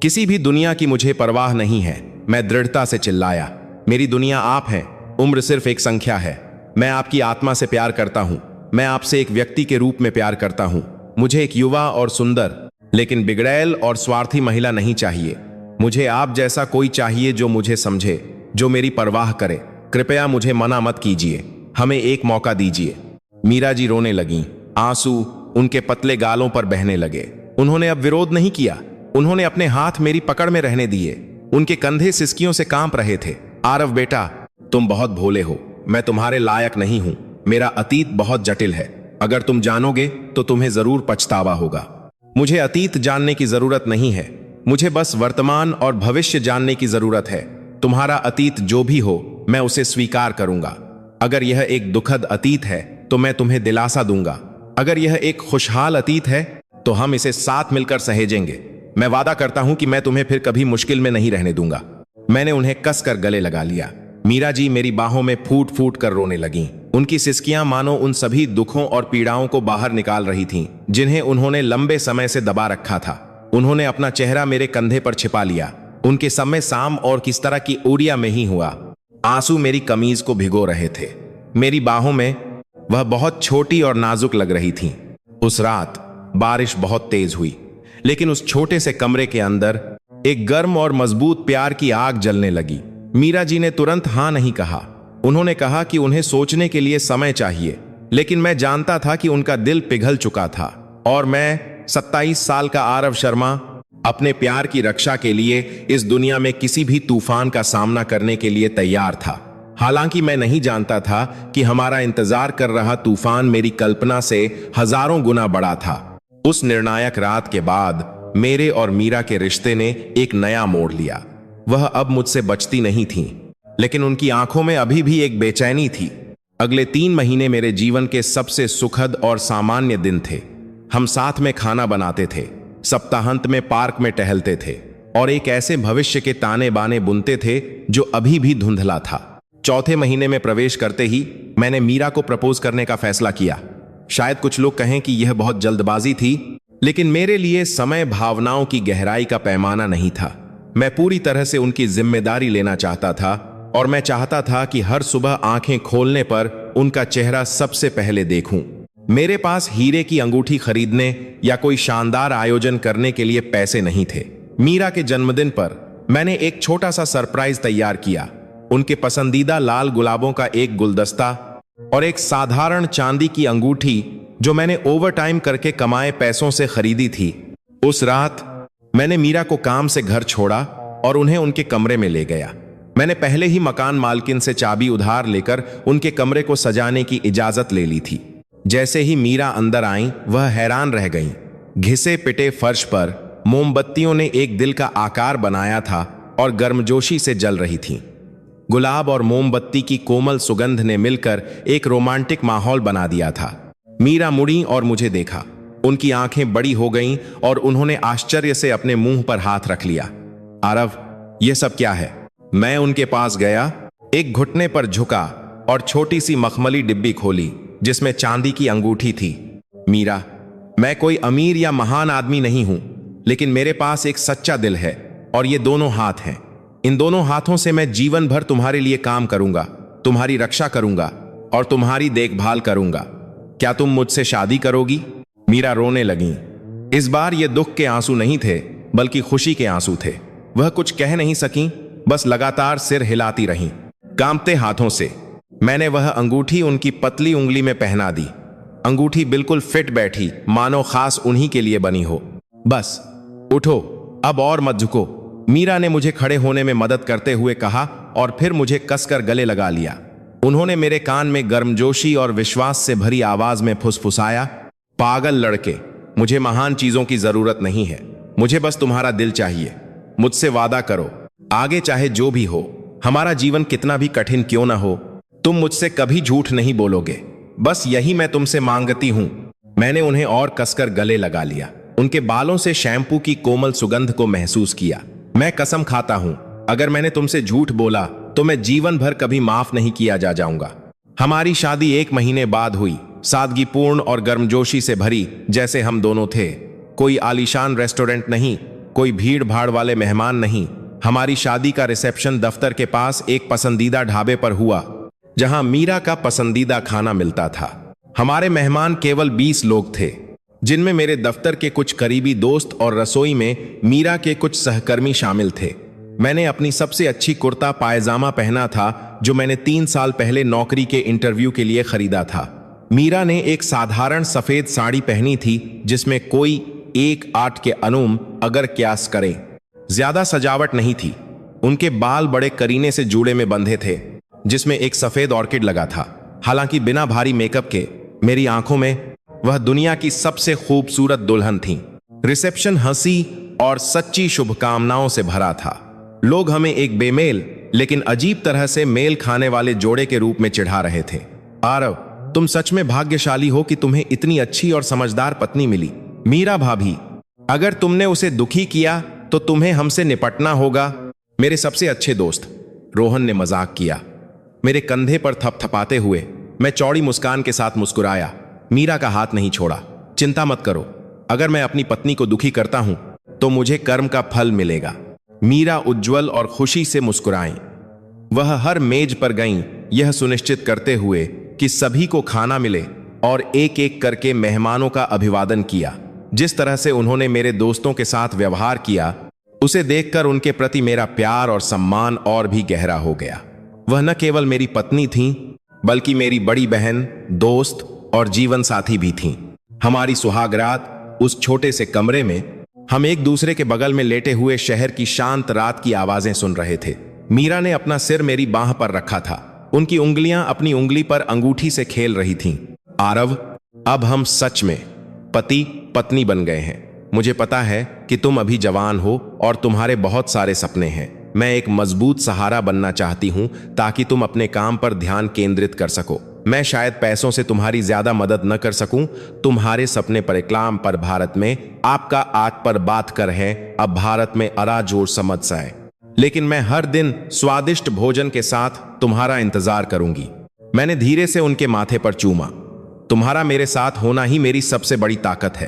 किसी भी दुनिया की मुझे परवाह नहीं है। मैं दृढ़ता से चिल्लाया। मेरी दुनिया आप हैं। उम्र सिर्फ एक संख्या है। मैं आपकी आत्मा से प्यार करता हूं। मैं आपसे एक व्यक्ति के रूप में प्यार करता हूं। मुझे एक युवा और सुंदर लेकिन बिगड़ैल और स्वार्थी महिला नहीं चाहिए। मुझे आप जैसा कोई चाहिए जो मुझे समझे, जो मेरी परवाह करे। कृपया मुझे मना मत कीजिए। हमें एक मौका दीजिए। मीरा जी रोने लगीं। आंसू उनके पतले गालों पर बहने लगे। उन्होंने अब विरोध नहीं किया। उन्होंने अपने हाथ मेरी पकड़ में रहने दिए। उनके कंधे सिसकियों से कांप रहे थे। आरव बेटा, तुम बहुत भोले हो। मैं तुम्हारे लायक नहीं हूं। मेरा अतीत बहुत जटिल है। अगर तुम जानोगे तो तुम्हें जरूर पछतावा होगा। मुझे अतीत जानने की जरूरत नहीं है। मुझे बस वर्तमान और भविष्य जानने की जरूरत है। तुम्हारा अतीत जो भी हो, मैं उसे स्वीकार करूंगा। अगर यह एक दुखद अतीत है तो मैं तुम्हें दिलासा दूंगा। अगर यह एक खुशहाल अतीत है तो हम इसे साथ मिलकर सहेजेंगे। मैं वादा करता हूं कि मैं तुम्हें फिर कभी मुश्किल में नहीं रहने दूंगा। मैंने उन्हें कसकर गले लगा लिया। मीरा जी मेरी बाहों में फूट फूट कर रोने लगीं। उनकी सिसकियां मानो उन सभी दुखों और पीड़ाओं को बाहर निकाल रही थीं, जिन्हें उन्होंने लंबे समय से दबा रखा था। उन्होंने अपना चेहरा मेरे कंधे पर छिपा लिया। उनके समय शाम और किस तरह की ओडिया में ही हुआ। आंसू मेरी कमीज को भिगो रहे थे। मेरी बाहों में वह बहुत छोटी और नाजुक लग रही थीं। उस रात बारिश बहुत तेज हुई, लेकिन उस छोटे से कमरे के अंदर एक गर्म और मजबूत प्यार की आग जलने लगी। मीरा जी ने तुरंत हां नहीं कहा। उन्होंने कहा कि उन्हें सोचने के लिए समय चाहिए, लेकिन मैं जानता था कि उनका दिल पिघल चुका था और मैं 27 साल का आरव शर्मा अपने प्यार की रक्षा के लिए इस दुनिया में किसी भी तूफान का सामना करने के लिए तैयार था। हालांकि मैं नहीं जानता था कि हमारा इंतजार कर रहा तूफान मेरी कल्पना से हजारों गुना बड़ा था। उस निर्णायक रात के बाद मेरे और मीरा के रिश्ते ने एक नया मोड़ लिया। वह अब मुझसे बचती नहीं थीं, लेकिन उनकी आंखों में अभी भी एक बेचैनी थी। अगले 3 महीने मेरे जीवन के सबसे सुखद और सामान्य दिन थे। हम साथ में खाना बनाते थे, सप्ताहांत में पार्क में टहलते थे और एक ऐसे भविष्य के ताने बाने बुनते थे जो अभी भी धुंधला था। चौथे महीने में प्रवेश करते ही मैंने मीरा को प्रपोज करने का फैसला किया। शायद कुछ लोग कहें कि यह बहुत जल्दबाजी थी, लेकिन मेरे लिए समय भावनाओं की गहराई का पैमाना नहीं था। मैं पूरी तरह से उनकी जिम्मेदारी लेना चाहता था और मैं चाहता था कि हर सुबह आंखें खोलने पर उनका चेहरा सबसे पहले देखूं। मेरे पास हीरे की अंगूठी खरीदने या कोई शानदार आयोजन करने के लिए पैसे नहीं थे। मीरा के जन्मदिन पर मैंने एक छोटा सा सरप्राइज तैयार किया। उनके पसंदीदा लाल गुलाबों का एक गुलदस्ता और एक साधारण चांदी की अंगूठी जो मैंने ओवरटाइम करके कमाए पैसों से खरीदी थी। उस रात मैंने मीरा को काम से घर छोड़ा और उन्हें उनके कमरे में ले गया। मैंने पहले ही मकान मालकिन से चाबी उधार लेकर उनके कमरे को सजाने की इजाजत ले ली थी। जैसे ही मीरा अंदर आई, वह हैरान रह गईं। घिसे पिटे फर्श पर मोमबत्तियों ने एक दिल का आकार बनाया था और गर्मजोशी से जल रही थीं। गुलाब और मोमबत्ती की कोमल सुगंध ने मिलकर एक रोमांटिक माहौल बना दिया था। मीरा मुड़ी और मुझे देखा। उनकी आंखें बड़ी हो गईं और उन्होंने आश्चर्य से अपने मुंह पर हाथ रख लिया। आरव, यह सब क्या है? मैं उनके पास गया, एक घुटने पर झुका और छोटी सी मखमली डिब्बी खोली जिसमें चांदी की अंगूठी थी। मीरा, मैं कोई अमीर या महान आदमी नहीं हूं, लेकिन मेरे पास एक सच्चा दिल है और ये दोनों हाथ हैं। इन दोनों हाथों से मैं जीवन भर तुम्हारे लिए काम करूंगा, तुम्हारी रक्षा करूंगा और तुम्हारी देखभाल करूंगा। क्या तुम मुझसे शादी करोगी? मीरा रोने लगी। इस बार ये दुख के आंसू नहीं थे, बल्कि खुशी के आंसू थे। वह कुछ कह नहीं सकी, बस लगातार सिर हिलाती रहीं। कांपते हाथों से मैंने वह अंगूठी उनकी पतली उंगली में पहना दी। अंगूठी बिल्कुल फिट बैठी, मानो खास उन्हीं के लिए बनी हो। बस उठो, अब और मत झुको, मीरा ने मुझे खड़े होने में मदद करते हुए कहा और फिर मुझे कसकर गले लगा लिया। उन्होंने मेरे कान में गर्मजोशी और विश्वास से भरी आवाज में फुसफुसाया, पागल लड़के, मुझे महान चीजों की जरूरत नहीं है, मुझे बस तुम्हारा दिल चाहिए। मुझसे वादा करो, आगे चाहे जो भी हो, हमारा जीवन कितना भी कठिन क्यों ना हो, तुम मुझसे कभी झूठ नहीं बोलोगे। बस यही मैं तुमसे मांगती हूं। मैंने उन्हें और कसकर गले लगा लिया, उनके बालों से शैम्पू की कोमल सुगंध को महसूस किया। मैं कसम खाता हूं, अगर मैंने तुमसे झूठ बोला तो मैं जीवन भर कभी माफ नहीं किया जाऊंगा। हमारी शादी 1 महीने बाद हुई, सादगीपूर्ण और गर्मजोशी से भरी, जैसे हम दोनों थे। कोई आलीशान रेस्टोरेंट नहीं, कोई भीड़ भाड़ वाले मेहमान नहीं। हमारी शादी का रिसेप्शन दफ्तर के पास एक पसंदीदा ढाबे पर हुआ, जहां मीरा का पसंदीदा खाना मिलता था। हमारे मेहमान केवल 20 लोग थे, जिनमें मेरे दफ्तर के कुछ करीबी दोस्त और रसोई में मीरा के कुछ सहकर्मी शामिल थे। मैंने अपनी सबसे अच्छी कुर्ता पायजामा पहना था, जो मैंने 3 साल पहले नौकरी के इंटरव्यू के लिए खरीदा था। मीरा ने एक साधारण सफेद साड़ी पहनी थी, जिसमें कोई 1/8 के अनुम अगर क्यास करें। ज्यादा सजावट नहीं थी। उनके बाल बड़े करीने से जूड़े में बंधे थे, जिसमें एक सफेद ऑर्किड लगा था। हालांकि बिना भारी मेकअप के मेरी आंखों में वह दुनिया की सबसे खूबसूरत दुल्हन थी। रिसेप्शन हंसी और सच्ची शुभकामनाओं से भरा था। लोग हमें एक बेमेल लेकिन अजीब तरह से मेल खाने वाले जोड़े के रूप में चिढ़ा रहे थे। आरव, तुम सच में भाग्यशाली हो कि तुम्हें इतनी अच्छी और समझदार पत्नी मिली। मीरा भाभी, अगर तुमने उसे दुखी किया तो तुम्हें हमसे निपटना होगा। मेरे सबसे अच्छे दोस्त, रोहन ने मजाक किया। मेरे कंधे पर थपथपाते हुए मैं चौड़ी मुस्कान के साथ मुस्कुराया। मीरा का हाथ नहीं छोड़ा। चिंता मत करो, अगर मैं अपनी पत्नी को दुखी करता हूं तो मुझे कर्म का फल मिलेगा। मीरा उज्जवल और खुशी से मुस्कुराईं। वह हर मेज पर गईं, यह सुनिश्चित करते हुए कि सभी को खाना मिले, और एक एक करके मेहमानों का अभिवादन किया। जिस तरह से उन्होंने मेरे दोस्तों के साथ व्यवहार किया, उसे देखकर उनके प्रति मेरा प्यार और सम्मान और भी गहरा हो गया। वह न केवल मेरी पत्नी थीं, बल्कि मेरी बड़ी बहन, दोस्त और जीवन साथी भी थीं। हमारी सुहागरात उस छोटे से कमरे में हम एक दूसरे के बगल में लेटे हुए शहर की शांत रात की आवाजें सुन रहे थे। मीरा ने अपना सिर मेरी बांह पर रखा था। उनकी उंगलियां अपनी उंगली पर अंगूठी से खेल रही थीं। आरव, अब हम सच में पति पत्नी बन गए हैं। मुझे पता है कि तुम अभी जवान हो और तुम्हारे बहुत सारे सपने हैं। मैं एक मजबूत सहारा बनना चाहती हूं ताकि तुम अपने काम पर ध्यान केंद्रित कर सको। मैं शायद पैसों से तुम्हारी ज्यादा मदद न कर सकूं। तुम्हारे सपने पर इकलाम पर भारत में आपका आग पर बात कर है, अब भारत में अरा जोर समझ जाए। लेकिन मैं हर दिन स्वादिष्ट भोजन के साथ तुम्हारा इंतजार करूंगी। मैंने धीरे से उनके माथे पर चूमा। तुम्हारा मेरे साथ होना ही मेरी सबसे बड़ी ताकत है।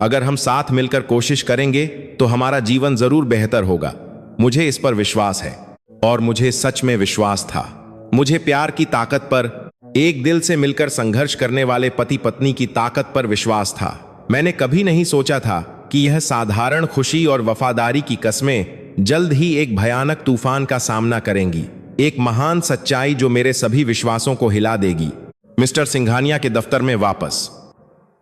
अगर हम साथ मिलकर कोशिश करेंगे तो हमारा जीवन जरूर बेहतर होगा। मुझे इस पर विश्वास है। और मुझे सच में विश्वास था। मुझे प्यार की ताकत पर एक दिल से मिलकर संघर्ष करने वाले पति पत्नी की ताकत पर विश्वास था। मैंने कभी नहीं सोचा था कि यह साधारण खुशी और वफादारी की कस्में जल्द ही एक भयानक तूफान का सामना करेंगी, एक महान सच्चाई जो मेरे सभी विश्वासों को हिला देगी। मिस्टर सिंघानिया के दफ्तर में वापस।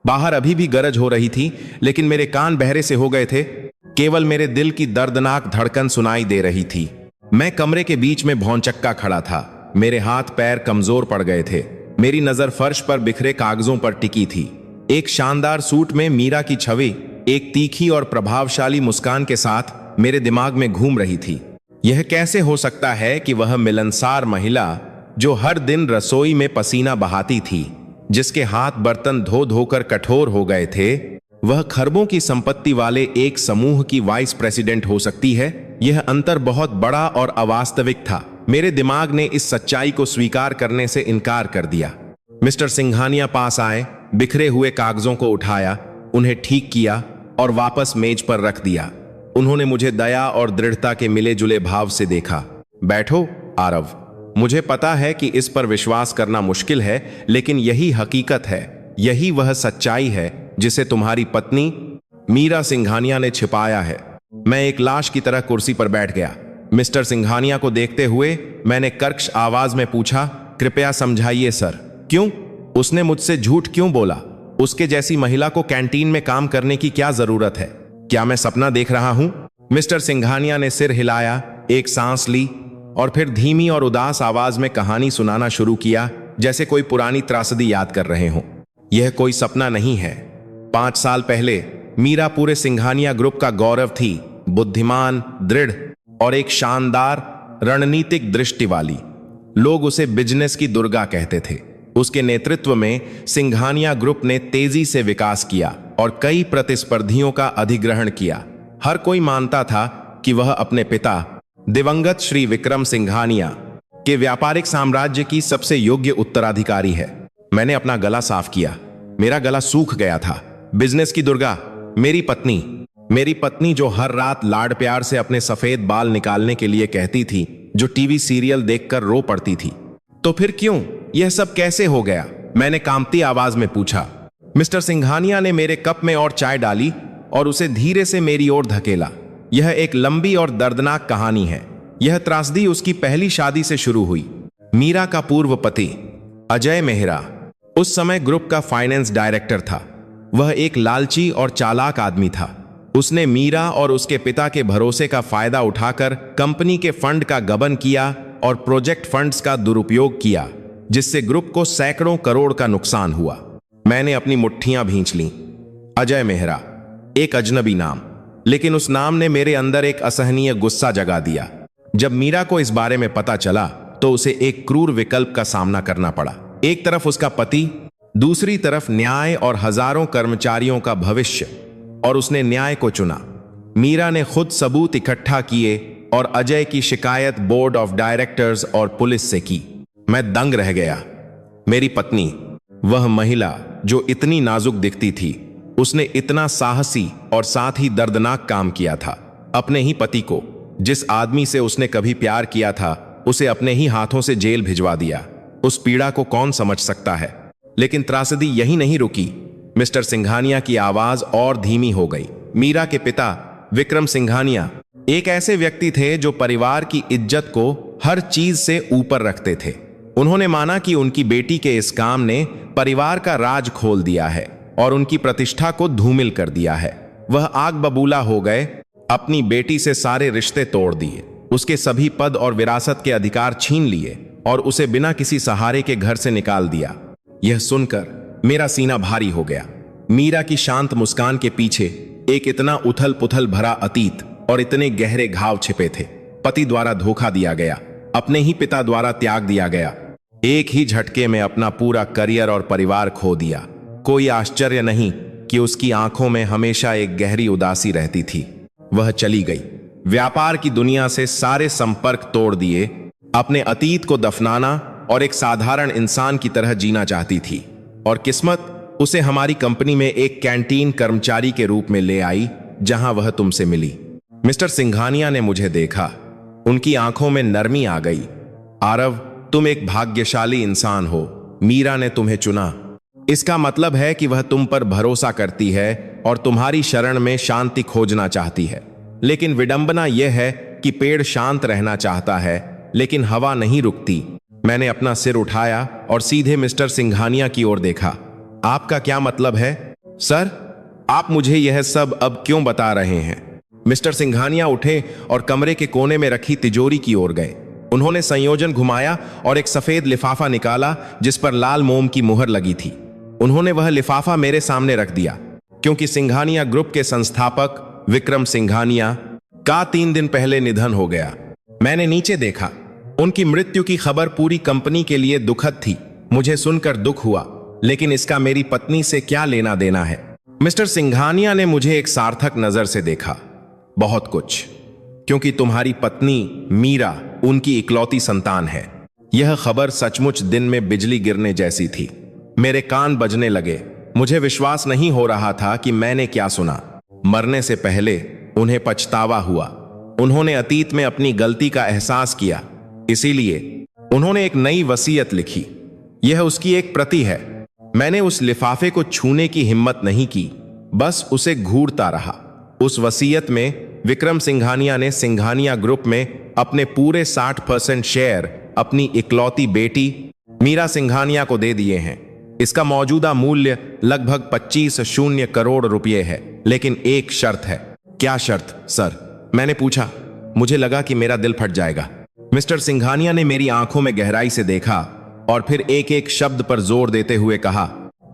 बाहर अभी भी गरज हो रही थी, लेकिन मेरे कान बहरे से हो गए थे। केवल मेरे दिल की दर्दनाक धड़कन सुनाई दे रही थी। मैं कमरे के बीच में भौंचक्का खड़ा था। मेरे हाथ पैर कमजोर पड़ गए थे। मेरी नजर फर्श पर बिखरे कागजों पर टिकी थी। एक शानदार सूट में मीरा की छवि एक तीखी और प्रभावशाली मुस्कान के साथ मेरे दिमाग में घूम रही थी। यह कैसे हो सकता है कि वह मिलनसार महिला जो हर दिन रसोई में पसीना बहाती थी, जिसके हाथ बर्तन धो धोकर कठोर हो गए थे, वह खरबों की संपत्ति वाले एक समूह की वाइस प्रेसिडेंट हो सकती है? यह अंतर बहुत बड़ा और अवास्तविक था। मेरे दिमाग ने इस सच्चाई को स्वीकार करने से इनकार कर दिया। मिस्टर सिंघानिया पास आए, बिखरे हुए कागजों को उठाया, उन्हें ठीक किया और वापस मेज पर रख दिया। उन्होंने मुझे दया और दृढ़ता के मिले जुले भाव से देखा। बैठो आरव, मुझे पता है कि इस पर विश्वास करना मुश्किल है, लेकिन यही हकीकत है, यही वह सच्चाई है जिसे तुम्हारी पत्नी मीरा सिंघानिया ने छिपाया है। मैं एक लाश की तरह कुर्सी पर बैठ गया। मिस्टर सिंघानिया को देखते हुए मैंने कर्कश आवाज में पूछा, कृपया समझाइए सर, क्यों? उसने मुझसे झूठ क्यों बोला? उसके जैसी महिला को कैंटीन में काम करने की क्या जरूरत है? क्या मैं सपना देख रहा हूं? मिस्टर सिंघानिया ने सिर हिलाया, एक सांस ली और फिर धीमी और उदास आवाज में कहानी सुनाना शुरू किया, जैसे कोई पुरानी त्रासदी याद कर रहे हों। यह कोई सपना नहीं है। 5 साल पहले मीरा पूरे सिंघानिया ग्रुप का गौरव थी, बुद्धिमान, दृढ़ और एक शानदार रणनीतिक दृष्टि वाली। लोग उसे बिजनेस की दुर्गा कहते थे। उसके नेतृत्व में सिंघानिया ग्रुप ने तेजी से विकास किया और कई प्रतिस्पर्धियों का अधिग्रहण किया। हर कोई मानता था कि वह अपने पिता दिवंगत श्री विक्रम सिंघानिया के व्यापारिक साम्राज्य की सबसे योग्य उत्तराधिकारी है। मैंने अपना गला साफ किया। मेरा गला सूख गया था। बिजनेस की दुर्गा, मेरी पत्नी जो हर रात लाड प्यार से अपने सफेद बाल निकालने के लिए कहती थी, जो टीवी सीरियल देखकर रो पड़ती थी। तो फिर क्यों? यह सब कैसे हो गया? मैंने कांपती आवाज में पूछा। मिस्टर सिंघानिया ने मेरे कप में और चाय डाली और उसे धीरे से मेरी ओर धकेला। यह एक लंबी और दर्दनाक कहानी है। यह त्रासदी उसकी पहली शादी से शुरू हुई। मीरा का पूर्व पति अजय मेहरा उस समय ग्रुप का फाइनेंस डायरेक्टर था। वह एक लालची और चालाक आदमी था। उसने मीरा और उसके पिता के भरोसे का फायदा उठाकर कंपनी के फंड का गबन किया और प्रोजेक्ट फंड्स का दुरुपयोग किया, जिससे ग्रुप को सैकड़ों करोड़ का नुकसान हुआ। मैंने अपनी मुट्ठियां भींच लीं। अजय मेहरा, एक अजनबी नाम, लेकिन उस नाम ने मेरे अंदर एक असहनीय गुस्सा जगा दिया। जब मीरा को इस बारे में पता चला तो उसे एक क्रूर विकल्प का सामना करना पड़ा। एक तरफ उसका पति, दूसरी तरफ न्याय और हजारों कर्मचारियों का भविष्य, और उसने न्याय को चुना। मीरा ने खुद सबूत इकट्ठा किए और अजय की शिकायत बोर्ड ऑफ डायरेक्टर्स और पुलिस से की। मैं दंग रह गया। मेरी पत्नी, वह महिला जो इतनी नाजुक दिखती थी, उसने इतना साहसी और साथ ही दर्दनाक काम किया था। अपने ही पति को, जिस आदमी से उसने कभी प्यार किया था, उसे अपने ही हाथों से जेल भिजवा दिया। उस पीड़ा को कौन समझ सकता है? लेकिन त्रासदी यही नहीं रुकी। मिस्टर सिंघानिया की आवाज और धीमी हो गई। मीरा के पिता विक्रम सिंघानिया एक ऐसे व्यक्ति थे जो परिवार की इज्जत को हर चीज से ऊपर रखते थे। उन्होंने माना कि उनकी बेटी के इस काम ने परिवार का राज खोल दिया है और उनकी प्रतिष्ठा को धूमिल कर दिया है। वह आग बबूला हो गए, अपनी बेटी से सारे रिश्ते तोड़ दिए, उसके सभी पद और विरासत के अधिकार छीन लिए और उसे बिना किसी सहारे के घर से निकाल दिया। यह सुनकर मेरा सीना भारी हो गया। मीरा की शांत मुस्कान के पीछे एक इतना उथल पुथल भरा अतीत और इतने गहरे घाव छिपे थे। पति द्वारा धोखा दिया गया, अपने ही पिता द्वारा त्याग दिया गया, एक ही झटके में अपना पूरा करियर और परिवार खो दिया। कोई आश्चर्य नहीं कि उसकी आंखों में हमेशा एक गहरी उदासी रहती थी। वह चली गई, व्यापार की दुनिया से सारे संपर्क तोड़ दिए, अपने अतीत को दफनाना और एक साधारण इंसान की तरह जीना चाहती थी। और किस्मत उसे हमारी कंपनी में एक कैंटीन कर्मचारी के रूप में ले आई, जहां वह तुमसे मिली। मिस्टर सिंघानिया ने मुझे देखा। उनकी आंखों में नरमी आ गई। आरव, तुम एक भाग्यशाली इंसान हो। मीरा ने तुम्हें चुना। इसका मतलब है कि वह तुम पर भरोसा करती है और तुम्हारी शरण में शांति खोजना चाहती है। लेकिन विडंबना यह है कि पेड़ शांत रहना चाहता है, लेकिन हवा नहीं रुकती। मैंने अपना सिर उठाया और सीधे मिस्टर सिंघानिया की ओर देखा। आपका क्या मतलब है, सर? आप मुझे यह सब अब क्यों बता रहे हैं? मिस्टर सिंघानिया उठे और कमरे के कोने में रखी तिजोरी की ओर गए। उन्होंने संयोजन घुमाया और एक सफेद लिफाफा निकाला जिस पर लाल मोम की मुहर लगी थी। उन्होंने वह लिफाफा मेरे सामने रख दिया, क्योंकि सिंघानिया ग्रुप के संस्थापक विक्रम सिंघानिया का 3 दिन पहले निधन हो गया। मैंने नीचे देखा। उनकी मृत्यु की खबर पूरी कंपनी के लिए दुखद थी। मुझे सुनकर दुख हुआ, लेकिन इसका मेरी पत्नी से क्या लेना देना है? मिस्टर सिंघानिया ने मुझे एक सार्थक नजर से देखा। बहुत कुछ, क्योंकि तुम्हारी पत्नी मीरा उनकी इकलौती संतान है। यह खबर सचमुच दिन में बिजली गिरने जैसी थी। मेरे कान बजने लगे। मुझे विश्वास नहीं हो रहा था कि मैंने क्या सुना। मरने से पहले उन्हें पछतावा हुआ। उन्होंने अतीत में अपनी गलती का एहसास किया, इसीलिए उन्होंने एक नई वसीयत लिखी। यह उसकी एक प्रति है। मैंने उस लिफाफे को छूने की हिम्मत नहीं की, बस उसे घूरता रहा। उस वसीयत में विक्रम सिंघानिया ने सिंघानिया ग्रुप में अपने पूरे 60% शेयर अपनी इकलौती बेटी मीरा सिंघानिया को दे दिए हैं। इसका मौजूदा मूल्य लगभग 25 करोड़ रुपए है, लेकिन एक शर्त है। क्या शर्त, सर? मैंने पूछा। मुझे लगा कि मेरा दिल फट जाएगा। मिस्टर सिंघानिया ने मेरी आंखों में गहराई से देखा और फिर एक एक शब्द पर जोर देते हुए कहा,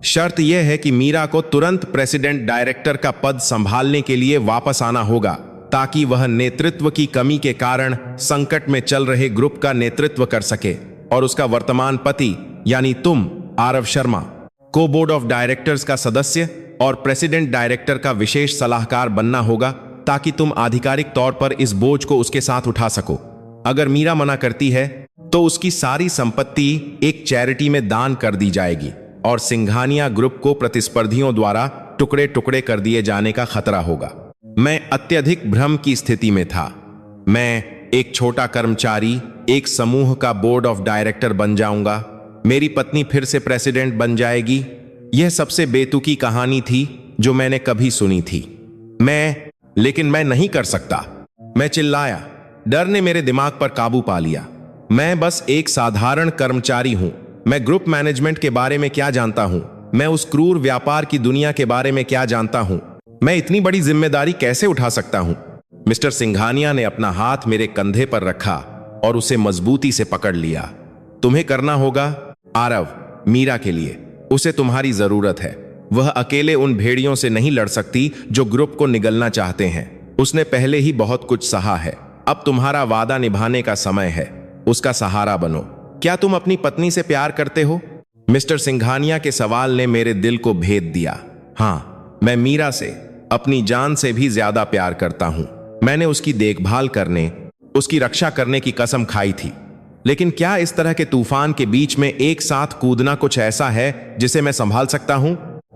शर्त यह है कि मीरा को तुरंत प्रेसिडेंट डायरेक्टर का पद संभालने के लिए वापस आना होगा, ताकि वह नेतृत्व की कमी के कारण संकट में चल रहे ग्रुप का नेतृत्व कर सके, और उसका वर्तमान पति यानी तुम, आरव शर्मा, को बोर्ड ऑफ डायरेक्टर्स का सदस्य और प्रेसिडेंट डायरेक्टर का विशेष सलाहकार बनना होगा, ताकि तुम आधिकारिक तौर पर इस बोझ को उसके साथ उठा सको। अगर मीरा मना करती है तो उसकी सारी संपत्ति एक चैरिटी में दान कर दी जाएगी और सिंघानिया ग्रुप को प्रतिस्पर्धियों द्वारा टुकड़े टुकड़े कर दिए जाने का खतरा होगा। मैं अत्यधिक भ्रम की स्थिति में था। मैं एक छोटा कर्मचारी एक समूह का बोर्ड ऑफ डायरेक्टर बन जाऊंगा। मेरी पत्नी फिर से प्रेसिडेंट बन जाएगी। यह सबसे बेतुकी कहानी थी जो मैंने कभी सुनी थी। लेकिन मैं नहीं कर सकता। मैं चिल्लाया। डर ने मेरे दिमाग पर काबू पा लिया। मैं बस एक साधारण कर्मचारी हूं। मैं ग्रुप मैनेजमेंट के बारे में क्या जानता हूं? मैं उस क्रूर व्यापार की दुनिया के बारे में क्या जानता हूं? मैं इतनी बड़ी जिम्मेदारी कैसे उठा सकता हूं? मिस्टर सिंघानिया ने अपना हाथ मेरे कंधे पर रखा और उसे मजबूती से पकड़ लिया। तुम्हें करना होगा, आरव, मीरा के लिए। उसे तुम्हारी जरूरत है। वह अकेले उन भेड़ियों से नहीं लड़ सकती जो ग्रुप को निगलना चाहते हैं। उसने पहले ही बहुत कुछ सहा है। अब तुम्हारा वादा निभाने का समय है। उसका सहारा बनो। क्या तुम अपनी पत्नी से प्यार करते हो? मिस्टर सिंघानिया के सवाल ने मेरे दिल को भेद दिया। हाँ, मैं मीरा से अपनी जान से भी ज्यादा प्यार करता हूं। मैंने उसकी देखभाल करने, उसकी रक्षा करने की कसम खाई थी। लेकिन क्या इस तरह के तूफान के बीच में एक साथ कूदना कुछ ऐसा है जिसे मैं संभाल सकता हूं?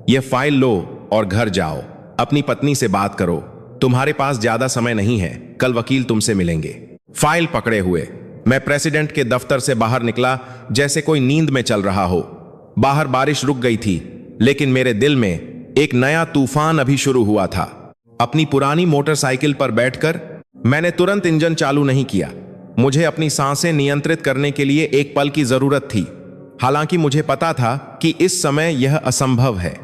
यह फाइल लो और घर जाओ। अपनी पत्नी से बात करो। तुम्हारे पास ज्यादा समय नहीं है। कल वकील तुमसे मिलेंगे। फाइल पकड़े हुए मैं प्रेसिडेंट के दफ्तर से बाहर निकला जैसे कोई नींद में चल रहा हो। बाहर बारिश रुक गई थी, लेकिन मेरे दिल में एक नया तूफान अभी शुरू हुआ था। अपनी पुरानी मोटरसाइकिल पर बैठकर मैंने तुरंत इंजन चालू नहीं किया। मुझे अपनी सांसें नियंत्रित करने के लिए एक पल की जरूरत थी। हालांकि मुझे पता था कि इस समय यह असंभव है।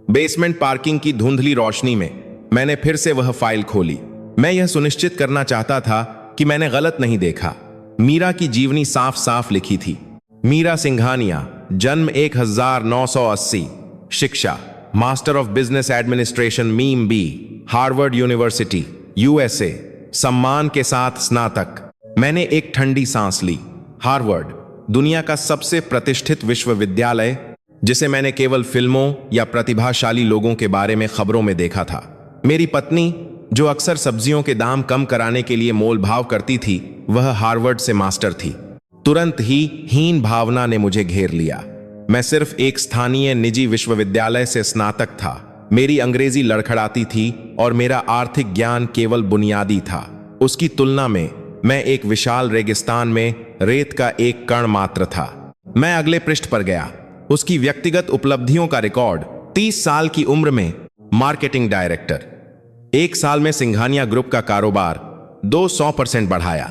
बेसमेंट पार्किंग की धुंधली रोशनी में मैंने फिर से वह फाइल खोली। मैं यह सुनिश्चित करना चाहता था कि मैंने गलत नहीं देखा। मीरा की जीवनी साफ साफ लिखी थी। मीरा सिंघानिया, जन्म 1980, शिक्षा master of business administration meme B, Harvard university, USA, सम्मान के साथ स्नातक। मैंने एक ठंडी सांस ली। हार्वर्ड, दुनिया का सबसे प्रतिष्ठित विश्वविद्यालय, जिसे मैंने केवल फिल्मों या प्रतिभाशाली लोगों के बारे में खबरों में देखा था। मेरी पत्नी, जो अक्सर सब्जियों के दाम कम कराने के लिए मोल भाव करती थी, वह हार्वर्ड से मास्टर थी। तुरंत ही हीन भावना ने मुझे घेर लिया। मैं सिर्फ एक स्थानीय निजी विश्वविद्यालय से स्नातक था। मेरी अंग्रेजी लड़खड़ाती थी और मेरा आर्थिक ज्ञान केवल बुनियादी था। उसकी तुलना में मैं एक विशाल रेगिस्तान में रेत का एक कण मात्र था। मैं अगले पृष्ठ पर गया। उसकी व्यक्तिगत उपलब्धियों का रिकॉर्ड। 30 साल की उम्र में मार्केटिंग डायरेक्टर। 1 साल में सिंघानिया ग्रुप का कारोबार 200% बढ़ाया।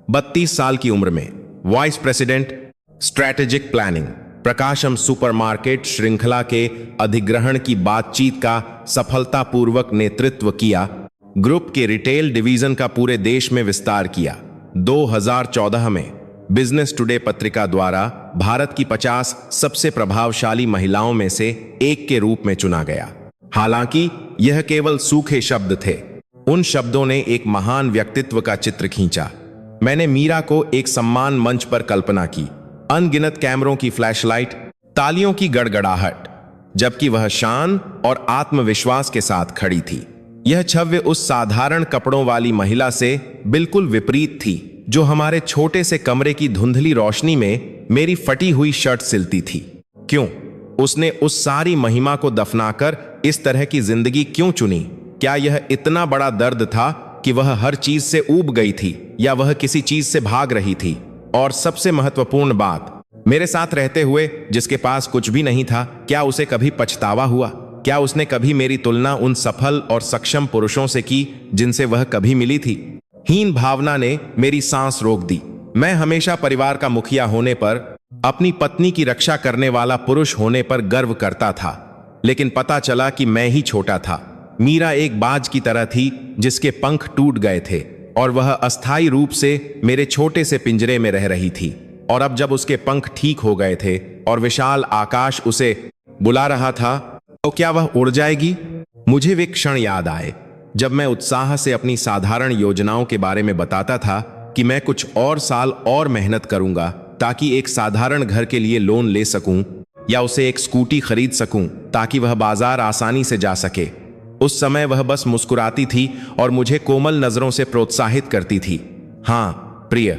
32 साल की उम्र में वाइस प्रेसिडेंट स्ट्रैटेजिक प्लानिंग। प्रकाशम सुपरमार्केट श्रृंखला के अधिग्रहण की बातचीत का सफलतापूर्वक नेतृत्व किया। ग्रुप के रिटेल डिवीजन का पूरे देश में विस्तार किया। 2014 में बिजनेस टुडे पत्रिका द्वारा भारत की 50 सबसे प्रभावशाली महिलाओं में से एक के रूप में चुना गया। हालांकि यह केवल सूखे शब्द थे, उन शब्दों ने एक महान व्यक्तित्व का चित्र खींचा। मैंने मीरा को एक सम्मान मंच पर कल्पना की, अनगिनत कैमरों की फ्लैशलाइट, तालियों की गड़गड़ाहट, जबकि वह शान और आत्मविश्वास के साथ खड़ी थी। यह छवि उस साधारण कपड़ों वाली महिला से बिल्कुल विपरीत थी जो हमारे छोटे से कमरे की धुंधली रोशनी में मेरी फटी हुई शर्ट सिलती थी। क्यों? उसने उस सारी महिमा को दफनाकर इस तरह की जिंदगी क्यों चुनी? क्या यह इतना बड़ा दर्द था कि वह हर चीज से ऊब गई थी, या वह किसी चीज से भाग रही थी? और सबसे महत्वपूर्ण बात, मेरे साथ रहते हुए जिसके पास कुछ भी नहीं था, क्या उसे कभी पछतावा हुआ? क्या उसने कभी मेरी तुलना उन सफल और सक्षम पुरुषों से की जिनसे वह कभी मिली थी? हीन भावना ने मेरी सांस रोक दी। मैं हमेशा परिवार का मुखिया होने पर, अपनी पत्नी की रक्षा करने वाला पुरुष होने पर गर्व करता था, लेकिन पता चला कि मैं ही छोटा था। मीरा एक बाज की तरह थी जिसके पंख टूट गए थे और वह अस्थायी रूप से मेरे छोटे से पिंजरे में रह रही थी। और अब जब उसके पंख ठीक हो गए थे और विशाल आकाश उसे बुला रहा था, तो क्या वह उड़ जाएगी? मुझे वे क्षण याद आए जब मैं उत्साह से अपनी साधारण योजनाओं के बारे में बताता था कि मैं कुछ और साल और मेहनत करूंगा ताकि एक साधारण घर के लिए लोन ले सकूं, या उसे एक स्कूटी खरीद सकूं ताकि वह बाजार आसानी से जा सके। उस समय वह बस मुस्कुराती थी और मुझे कोमल नजरों से प्रोत्साहित करती थी। हाँ प्रिय,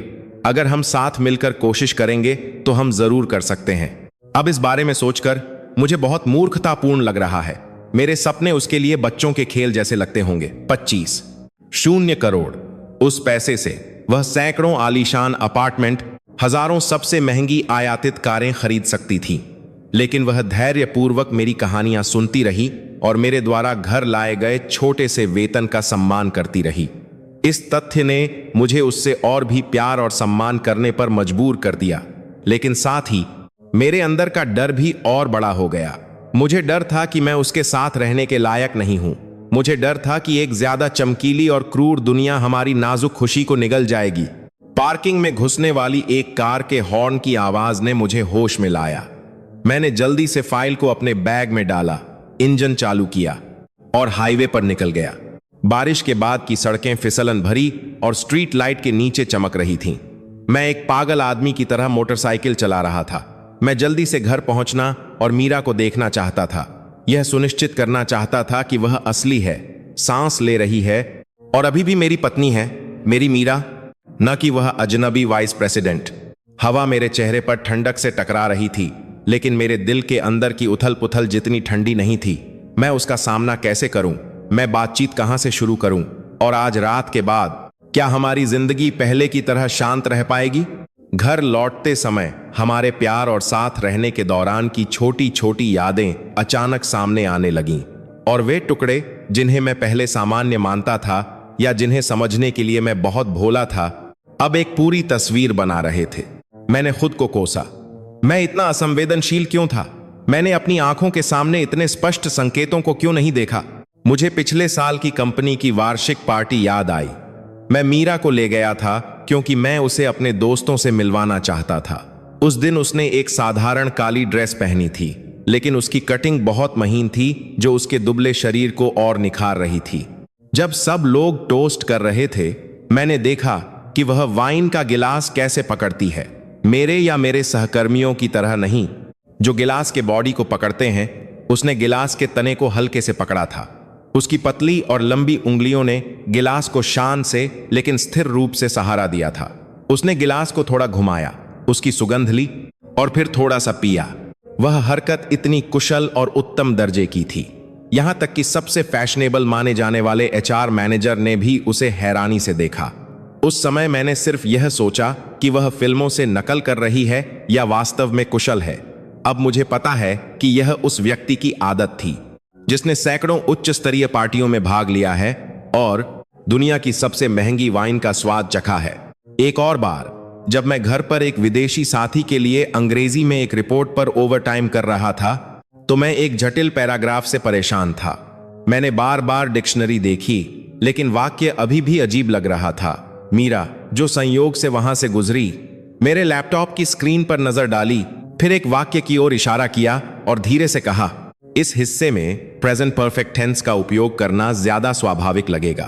अगर हम साथ मिलकर कोशिश करेंगे तो हम जरूर कर सकते हैं। अब इस बारे में सोचकर मुझे बहुत मूर्खतापूर्ण लग रहा है। मेरे सपने उसके लिए बच्चों के खेल जैसे लगते होंगे। 25 करोड़। उस पैसे से वह सैकड़ों आलीशान अपार्टमेंट, हजारों सबसे महंगी आयातित कारें खरीद सकती थी। लेकिन वह धैर्यपूर्वक मेरी कहानियां सुनती रही और मेरे द्वारा घर लाए गए छोटे से वेतन का सम्मान करती रही। इस तथ्य ने मुझे उससे और भी प्यार और सम्मान करने पर मजबूर कर दिया, लेकिन साथ ही मेरे अंदर का डर भी और बड़ा हो गया। मुझे डर था कि मैं उसके साथ रहने के लायक नहीं हूं। मुझे डर था कि एक ज्यादा चमकीली और क्रूर दुनिया हमारी नाजुक खुशी को निगल जाएगी। पार्किंग में घुसने वाली एक कार के हॉर्न की आवाज ने मुझे होश में लाया। मैंने जल्दी से फाइल को अपने बैग में डाला, इंजन चालू किया और हाईवे पर निकल गया। बारिश के बाद की सड़कें फिसलन भरी और स्ट्रीट लाइट के नीचे चमक रही थीं। मैं एक पागल आदमी की तरह मोटरसाइकिल चला रहा था। मैं जल्दी से घर पहुंचना और मीरा को देखना चाहता था। यह सुनिश्चित करना चाहता था कि वह असली है, सांस ले रही है और अभी भी मेरी पत्नी है, मेरी मीरा, न कि वह अजनबी वाइस प्रेसिडेंट। हवा मेरे चेहरे पर ठंडक से टकरा रही थी, लेकिन मेरे दिल के अंदर की उथल पुथल जितनी ठंडी नहीं थी। मैं उसका सामना कैसे करूं? मैं बातचीत कहां से शुरू करूं? और आज रात के बाद क्या हमारी जिंदगी पहले की तरह शांत रह पाएगी? घर लौटते समय हमारे प्यार और साथ रहने के दौरान की छोटी छोटी यादें अचानक सामने आने लगीं, और वे टुकड़े जिन्हें मैं पहले सामान्य मानता था या जिन्हें समझने के लिए मैं बहुत भोला था, अब एक पूरी तस्वीर बना रहे थे। मैंने खुद को कोसा। मैं इतना असंवेदनशील क्यों था? मैंने अपनी आंखों के सामने इतने स्पष्ट संकेतों को क्यों नहीं देखा? मुझे पिछले साल की कंपनी की वार्षिक पार्टी याद आई। मैं मीरा को ले गया था क्योंकि मैं उसे अपने दोस्तों से मिलवाना चाहता था। उस दिन उसने एक साधारण काली ड्रेस पहनी थी, लेकिन उसकी कटिंग बहुत महीन थी जो उसके दुबले शरीर को और निखार रही थी। जब सब लोग टोस्ट कर रहे थे, मैंने देखा कि वह वाइन का गिलास कैसे पकड़ती है। मेरे या मेरे सहकर्मियों की तरह नहीं, जो गिलास के बॉडी को पकड़ते हैं। उसने गिलास के तने को हल्के से पकड़ा था। उसकी पतली और लंबी उंगलियों ने गिलास को शान से लेकिन स्थिर रूप से सहारा दिया था। उसने गिलास को थोड़ा घुमाया, उसकी सुगंध ली और फिर थोड़ा सा पिया। वह हरकत इतनी कुशल और उत्तम दर्जे की थी, यहां तक कि सबसे फैशनेबल माने जाने वाले एचआर मैनेजर ने भी उसे हैरानी से देखा। उस समय मैंने सिर्फ यह सोचा कि वह फिल्मों से नकल कर रही है या वास्तव में कुशल है। अब मुझे पता है कि यह उस व्यक्ति की आदत थी जिसने सैकड़ों उच्च स्तरीय पार्टियों में भाग लिया है और दुनिया की सबसे महंगी वाइन का स्वाद चखा है। एक और बार जब मैं घर पर एक विदेशी साथी के लिए अंग्रेजी में एक रिपोर्ट पर ओवरटाइम कर रहा था तो मैं एक जटिल पैराग्राफ से परेशान था। मैंने बार बार डिक्शनरी देखी लेकिन वाक्य अभी भी अजीब लग रहा था। मीरा जो संयोग से वहां से गुजरी, मेरे लैपटॉप की स्क्रीन पर नजर डाली, फिर एक वाक्य की ओर इशारा किया और धीरे से कहा, इस हिस्से में प्रेजेंट परफेक्ट टेंस का उपयोग करना ज्यादा स्वाभाविक लगेगा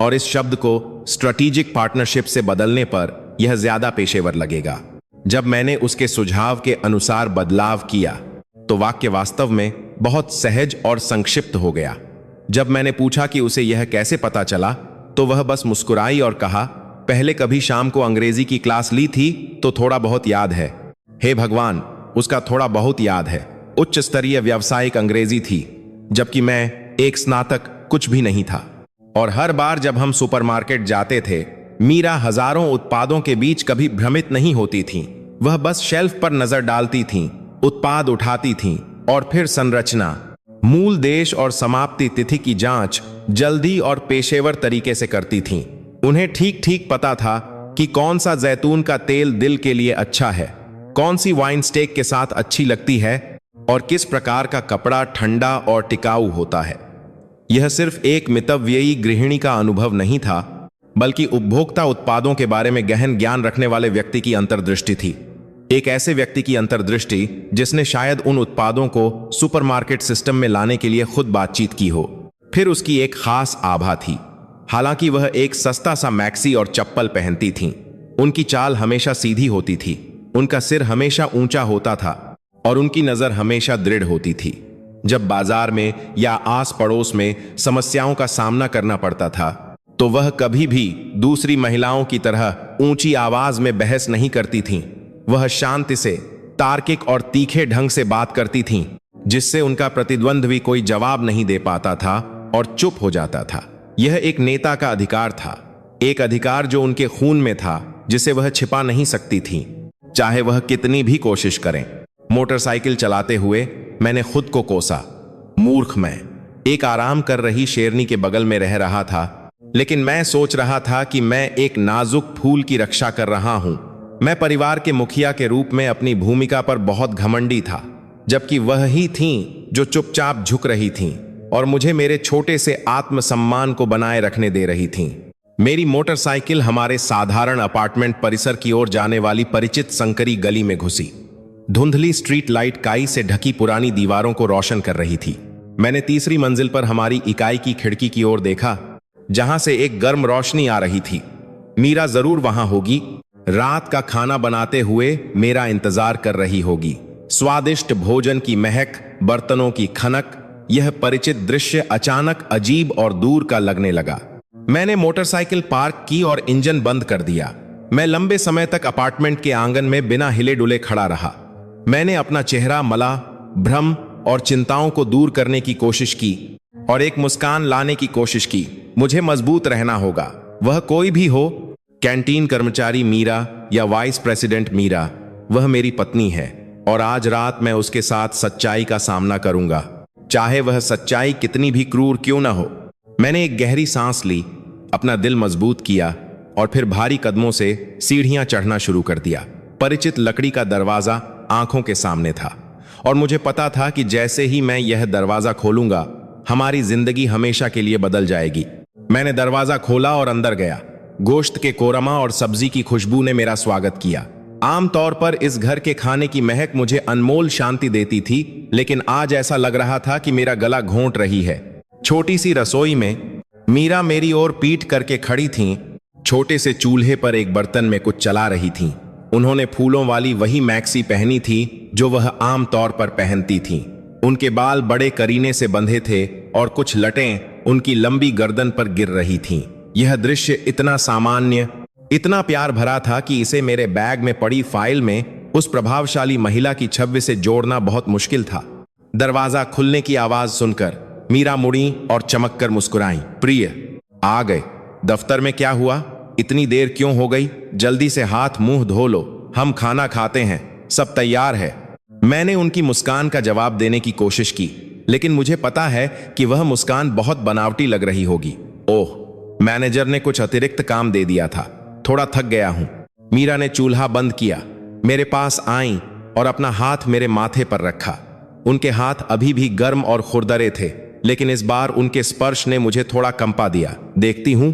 और इस शब्द को स्ट्रेटेजिक पार्टनरशिप से बदलने पर यह ज्यादा पेशेवर लगेगा। जब मैंने उसके सुझाव के अनुसार बदलाव किया तो वाक्य वास्तव में बहुत सहज और संक्षिप्त हो गया। जब मैंने पूछा कि उसे यह कैसे पता चला तो वह बस मुस्कुराई और कहा, पहले कभी शाम को अंग्रेजी की क्लास ली थी तो थोड़ा बहुत याद है। हे भगवान, उसका थोड़ा बहुत याद है। उच्च स्तरीय व्यावसायिक अंग्रेजी थी जबकि मैं एक स्नातक कुछ भी नहीं था। और हर बार जब हम सुपरमार्केट जाते थे, मीरा हजारों उत्पादों के बीच कभी भ्रमित नहीं होती थी। वह बस शेल्फ पर नजर डालती थीं, उत्पाद उठाती थीं और फिर संरचना, मूल देश और समाप्ति तिथि की जांच जल्दी और पेशेवर तरीके से करती थीं। उन्हें ठीक ठीक पता था कि कौन सा जैतून का तेल दिल के लिए अच्छा है, कौन सी वाइन स्टेक के साथ अच्छी लगती है और किस प्रकार का कपड़ा ठंडा और टिकाऊ होता है। यह सिर्फ एक मितव्ययी गृहिणी का अनुभव नहीं था बल्कि उपभोक्ता उत्पादों के बारे में गहन ज्ञान रखने वाले व्यक्ति की अंतर्दृष्टि थी। एक ऐसे व्यक्ति की अंतर्दृष्टि जिसने शायद उन उत्पादों को सुपरमार्केट सिस्टम में लाने के लिए खुद बातचीत की हो। फिर उसकी एक खास आभा थी। हालांकि वह एक सस्ता सा मैक्सी और चप्पल पहनती थीं, उनकी चाल हमेशा सीधी होती थी, उनका सिर हमेशा ऊंचा होता था और उनकी नजर हमेशा दृढ़ होती थी। जब बाजार में या आस पड़ोस में समस्याओं का सामना करना पड़ता था तो वह कभी भी दूसरी महिलाओं की तरह ऊंची आवाज में बहस नहीं करती थीं। वह शांति से, तार्किक और तीखे ढंग से बात करती थीं, जिससे उनका प्रतिद्वंद्वी कोई जवाब नहीं दे पाता था और चुप हो जाता था। यह एक नेता का अधिकार था, एक अधिकार जो उनके खून में था, जिसे वह छिपा नहीं सकती थीं, चाहे वह कितनी भी कोशिश करें। मोटरसाइकिल चलाते हुए मैंने खुद को कोसा, मूर्ख मैं, एक आराम कर रही शेरनी के बगल में रह रहा था, लेकिन मैं सोच रहा था कि मैं एक नाजुक फूल की रक्षा कर रहा हूं। मैं परिवार के मुखिया के रूप में अपनी भूमिका पर बहुत घमंडी था, जबकि वह ही थीं जो चुपचाप झुक रही थीं और मुझे मेरे छोटे से आत्मसम्मान को बनाए रखने दे रही थीं। मेरी मोटरसाइकिल हमारे साधारण अपार्टमेंट परिसर की ओर जाने वाली परिचित संकरी गली में घुसी। धुंधली स्ट्रीट लाइट काई से ढकी पुरानी दीवारों को रोशन कर रही थी। मैंने तीसरी मंजिल पर हमारी इकाई की खिड़की की ओर देखा, जहां से एक गर्म रोशनी आ रही थी। मीरा जरूर वहां होगी, रात का खाना बनाते हुए मेरा इंतजार कर रही होगी। स्वादिष्ट भोजन की महक, बर्तनों की खनक, यह परिचित दृश्य अचानक अजीब और दूर का लगने लगा। मैंने मोटरसाइकिल पार्क की और इंजन बंद कर दिया। मैं लंबे समय तक अपार्टमेंट के आंगन में बिना हिले डुले खड़ा रहा। मैंने अपना चेहरा मला, भ्रम और चिंताओं को दूर करने की कोशिश की और एक मुस्कान लाने की कोशिश की। मुझे मजबूत रहना होगा, वह कोई भी हो, कैंटीन कर्मचारी मीरा या वाइस प्रेसिडेंट मीरा, वह मेरी पत्नी है और आज रात मैं उसके साथ सच्चाई का सामना करूंगा, चाहे वह सच्चाई कितनी भी क्रूर क्यों ना हो। मैंने एक गहरी सांस ली, अपना दिल मजबूत किया और फिर भारी कदमों से सीढ़ियां चढ़ना शुरू कर दिया। परिचित लकड़ी का दरवाजा आंखों के सामने था और मुझे पता था कि जैसे ही मैं यह दरवाजा खोलूंगा, हमारी जिंदगी हमेशा के लिए बदल जाएगी। मैंने दरवाजा खोला और अंदर गया। गोश्त के कोरमा और सब्जी की खुशबू ने मेरा स्वागत किया। आमतौर पर इस घर के खाने की महक मुझे अनमोल शांति देती थी, लेकिन आज ऐसा लग रहा था कि मेरा गला घोंट रही है। छोटी सी रसोई में मीरा मेरी ओर पीठ करके खड़ी थीं, छोटे से चूल्हे पर एक बर्तन में कुछ चला रही थीं। उन्होंने फूलों वाली वही मैक्सी पहनी थी जो वह आमतौर पर पहनती थीं। उनके बाल बड़े करीने से बंधे थे और कुछ लटें उनकी लंबी गर्दन पर गिर रही थीं। यह दृश्य इतना सामान्य, इतना प्यार भरा था कि इसे मेरे बैग में पड़ी फाइल में उस प्रभावशाली महिला की छवि से जोड़ना बहुत मुश्किल था। दरवाजा खुलने की आवाज सुनकर मीरा मुड़ी और चमककर मुस्कुराई। प्रिय, आ गए। दफ्तर में क्या हुआ? इतनी देर क्यों हो गई? जल्दी से हाथ मुंह धो लो, हम खाना खाते हैं, सब तैयार है। मैंने उनकी मुस्कान का जवाब देने की कोशिश की, लेकिन मुझे पता है कि वह मुस्कान बहुत बनावटी लग रही होगी। ओह, मैनेजर ने कुछ अतिरिक्त काम दे दिया था, थोड़ा थक गया हूं। मीरा ने चूल्हा बंद किया, मेरे पास आईं और अपना हाथ मेरे माथे पर रखा। उनके हाथ अभी भी गर्म और खुरदरे थे, लेकिन इस बार उनके स्पर्श ने मुझे थोड़ा कंपा दिया। देखती हूं,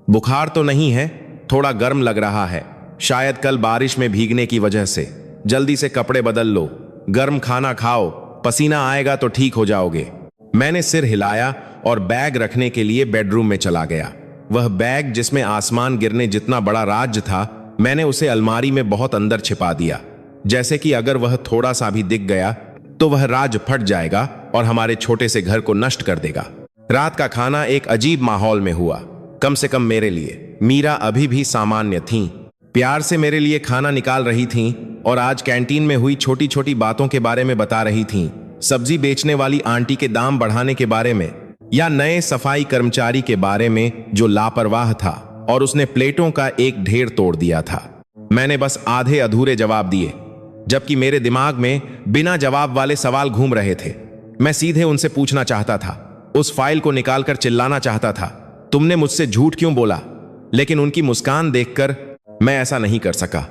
बुखार तो नहीं है, थोड़ा गर्म लग रहा है, शायद कल बारिश में भीगने की वजह से। जल्दी से कपड़े बदल लो, गर्म खाना खाओ, पसीना आएगा तो ठीक हो जाओगे। मैंने सिर हिलाया और बैग रखने के लिए बेडरूम में चला गया। वह बैग जिसमें आसमान गिरने जितना बड़ा राज्य था, मैंने उसे अलमारी में बहुत अंदर छिपा दिया, जैसे कि अगर वह थोड़ा सा भी दिख गया तो वह राज फट जाएगा और हमारे छोटे से घर को नष्ट कर देगा। रात का खाना एक अजीब माहौल में हुआ, कम से कम मेरे लिए। मीरा अभी भी सामान्य थीं, प्यार से मेरे लिए खाना निकाल रही थीं और आज कैंटीन में हुई छोटी छोटी बातों के बारे में बता रही थीं। सब्जी बेचने वाली आंटी के दाम बढ़ाने के बारे में, या नए सफाई कर्मचारी के बारे में जो लापरवाह था और उसने प्लेटों का एक ढेर तोड़ दिया था। मैंने बस आधे अधूरे जवाब दिए, जबकि मेरे दिमाग में बिना जवाब वाले सवाल घूम रहे थे। मैं सीधे उनसे पूछना चाहता था, उस फाइल को निकालकर चिल्लाना चाहता था, तुमने मुझसे झूठ क्यों बोला? लेकिन उनकी मुस्कान देखकर मैं ऐसा नहीं कर सका।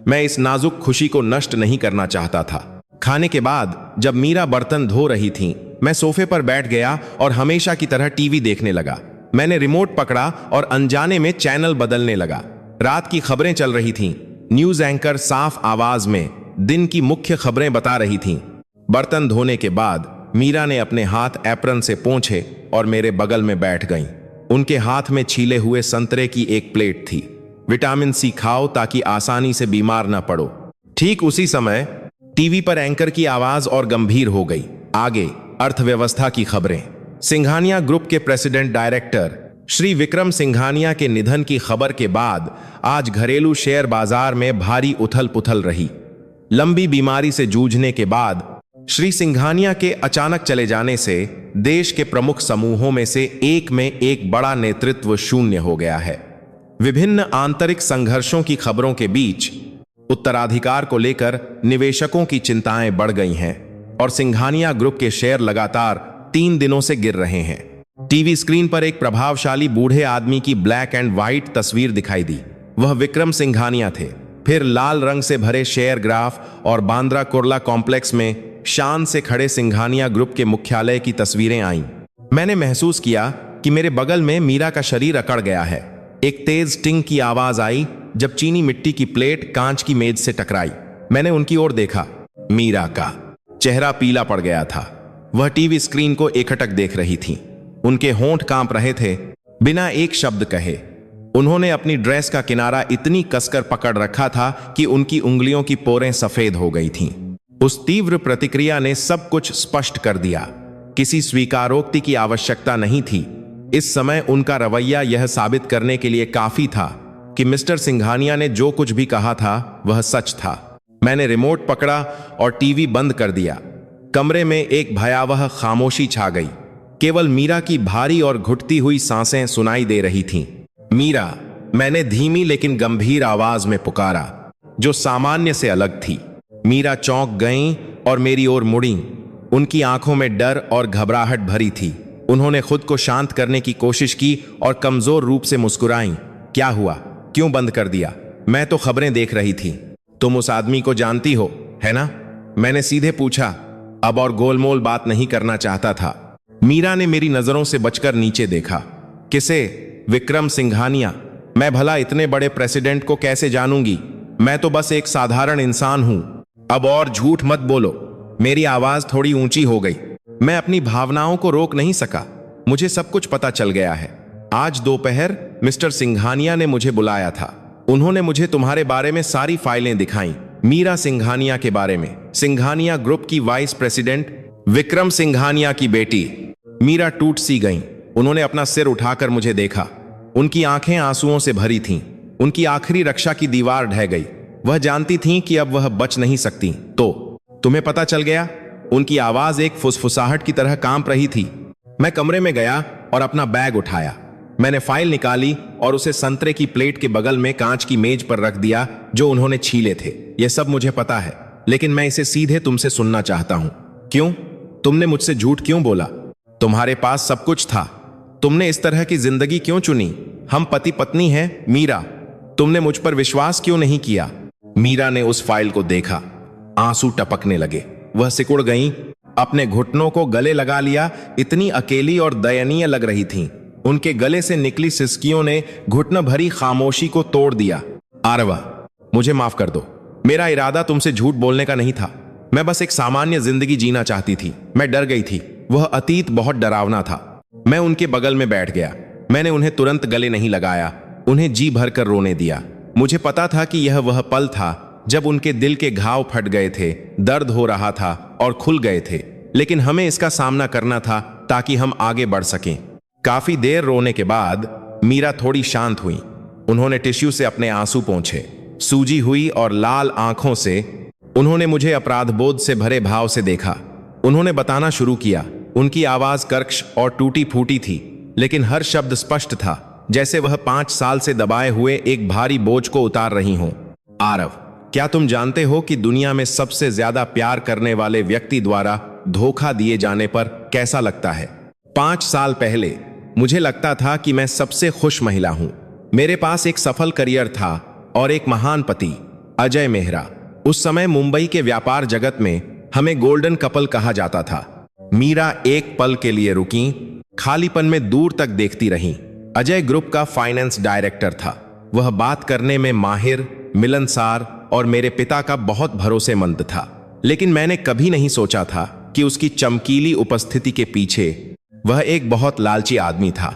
मैं इस नाजुक खुशी को नष्ट नहीं करना चाहता था। खाने के बाद जब मीरा बर्तन धो रही थीं, मैं सोफे पर बैठ गया और हमेशा की तरह टीवी देखने लगा। मैंने रिमोट पकड़ा और अनजाने में चैनल बदलने लगा। रात की खबरें चल रही थीं। न्यूज एंकर साफ आवाज में दिन की मुख्य खबरें बता रही थीं। बर्तन धोने के बाद मीरा ने अपने हाथ एप्रन से पोंछे और मेरे बगल में बैठ गईं। उनके हाथ में छीले हुए संतरे की एक प्लेट थी। विटामिन सी खाओ ताकि आसानी से बीमार न पड़ो। ठीक उसी समय टीवी पर एंकर की आवाज और गंभीर हो गई। आगे अर्थव्यवस्था की खबरें। सिंघानिया ग्रुप के प्रेसिडेंट डायरेक्टर श्री विक्रम सिंघानिया के निधन की खबर के बाद आज घरेलू शेयर बाजार में भारी उथल पुथल रही। लंबी बीमारी से जूझने के बाद श्री सिंघानिया के अचानक चले जाने से देश के प्रमुख समूहों में से एक में एक बड़ा नेतृत्व शून्य हो गया है। विभिन्न आंतरिक संघर्षों की खबरों के बीच उत्तराधिकार को लेकर निवेशकों की चिंताएं बढ़ गई हैं और सिंघानिया ग्रुप के शेयर लगातार 3 दिनों से गिर रहे हैं। टीवी स्क्रीन पर एक प्रभावशाली बूढ़े आदमी की ब्लैक एंड व्हाइट तस्वीर दिखाई दी। वह विक्रम सिंघानिया थे। फिर लाल रंग से भरे शेयर ग्राफ और बांद्रा कुर्ला कॉम्प्लेक्स में शान से खड़े सिंघानिया ग्रुप के मुख्यालय की तस्वीरें आईं। मैंने महसूस किया कि मेरे बगल में मीरा का शरीर अकड़ गया है। एक तेज टिंग की आवाज आई जब चीनी मिट्टी की प्लेट कांच की मेज से टकराई। मैंने उनकी ओर देखा। मीरा का चेहरा पीला पड़ गया था। वह टीवी स्क्रीन को एकटक देख रही थी। उनके होंठ कांप रहे थे। बिना एक शब्द कहे उन्होंने अपनी ड्रेस का किनारा इतनी कसकर पकड़ रखा था कि उनकी उंगलियों की पोरें सफेद हो गई थीं। उस तीव्र प्रतिक्रिया ने सब कुछ स्पष्ट कर दिया। किसी स्वीकारोक्ति की आवश्यकता नहीं थी। इस समय उनका रवैया यह साबित करने के लिए काफी था कि मिस्टर सिंघानिया ने जो कुछ भी कहा था वह सच था। मैंने रिमोट पकड़ा और टीवी बंद कर दिया। कमरे में एक भयावह खामोशी छा गई। केवल मीरा की भारी और घुटती हुई सांसें सुनाई दे रही थीं। मीरा, मैंने धीमी लेकिन गंभीर आवाज में पुकारा, जो सामान्य से अलग थी। मीरा चौंक गईं और मेरी ओर मुड़ीं। उनकी आंखों में डर और घबराहट भरी थी। उन्होंने खुद को शांत करने की कोशिश की और कमजोर रूप से मुस्कुराईं। क्या हुआ? क्यों बंद कर दिया? मैं तो खबरें देख रही थी। तुम उस आदमी को जानती हो, है ना? मैंने सीधे पूछा, अब और गोलमोल बात नहीं करना चाहता था। मीरा ने मेरी नजरों से बचकर नीचे देखा। किसे? विक्रम सिंघानिया। मैं भला इतने बड़े प्रेसिडेंट को कैसे जानूंगी? मैं तो बस एक साधारण इंसान हूं। अब और झूठ मत बोलो। मेरी आवाज थोड़ी ऊंची हो गई। मैं अपनी भावनाओं को रोक नहीं सका। मुझे सब कुछ पता चल गया है। आज दोपहर मिस्टर सिंघानिया ने मुझे बुलाया था। उन्होंने मुझे तुम्हारे बारे में सारी फाइलें दिखाईं। मीरा सिंघानिया के बारे में, सिंघानिया ग्रुप की वाइस प्रेसिडेंट, विक्रम सिंघानिया की बेटी। मीरा टूट सी गईं। उन्होंने अपना सिर उठाकर मुझे देखा। उनकी आंखें आंसुओं से भरी थीं। उनकी आखिरी रक्षा की दीवार ढह गई। वह जानती थीं कि अब वह बच नहीं सकती। तो तुम्हें पता चल गया? उनकी आवाज एक फुसफुसाहट की तरह कांप रही थी। मैं कमरे में गया और अपना बैग उठाया। मैंने फाइल निकाली और उसे संतरे की प्लेट के बगल में कांच की मेज पर रख दिया जो उन्होंने छीले थे। यह सब मुझे पता है। लेकिन मैं इसे सीधे तुमसे सुनना चाहता हूं। क्यों? तुमने मुझसे झूठ क्यों बोला? तुम्हारे पास सब कुछ था। तुमने इस तरह की जिंदगी क्यों चुनी? हम पति पत्नी हैं मीरा। तुमने मुझ पर विश्वास क्यों नहीं किया? मीरा ने उस फाइल को देखा। आंसू टपकने लगे। वह सिकुड़ गईं, अपने घुटनों को गले लगा लिया। इतनी अकेली और दयनीय लग रही थीं। उनके गले से निकली सिसकियों ने घुटन भरी खामोशी को तोड़ दिया। आरवा, मुझे माफ कर दो। मेरा इरादा तुमसे झूठ बोलने का नहीं था। मैं बस एक सामान्य जिंदगी जीना चाहती थी। मैं डर गई थी। वह अतीत बहुत डरावना था। मैं उनके बगल में बैठ गया। मैंने उन्हें तुरंत गले नहीं लगाया, उन्हें जी भरकर रोने दिया। मुझे पता था कि यह वह पल था जब उनके दिल के घाव फट गए थे, दर्द हो रहा था और खुल गए थे। लेकिन हमें इसका सामना करना था ताकि हम आगे बढ़ सकें। काफी देर रोने के बाद मीरा थोड़ी शांत हुई। उन्होंने टिश्यू से अपने आंसू पोंछे। सूजी हुई और लाल आंखों से उन्होंने मुझे अपराधबोध से भरे भाव से देखा। उन्होंने बताना शुरू किया। उनकी आवाज कर्कश और टूटी फूटी थी, लेकिन हर शब्द स्पष्ट था, जैसे वह 5 साल से दबाए हुए एक भारी बोझ को उतार रही हों। आरव, क्या तुम जानते हो कि दुनिया में सबसे ज्यादा प्यार करने वाले व्यक्ति द्वारा धोखा दिए जाने पर कैसा लगता है? 5 साल पहले मुझे लगता था कि मैं सबसे खुश महिला हूं। मेरे पास एक सफल करियर था और एक महान पति, अजय मेहरा। उस समय मुंबई के व्यापार जगत में हमें गोल्डन कपल कहा जाता था। मीरा एक पल के लिए रुकी, खालीपन में दूर तक देखती रहीं। अजय ग्रुप का फाइनेंस डायरेक्टर था। वह बात करने में माहिर, मिलनसार और मेरे पिता का बहुत भरोसेमंद था। लेकिन मैंने कभी नहीं सोचा था कि उसकी चमकीली उपस्थिति के पीछे वह एक बहुत लालची आदमी था।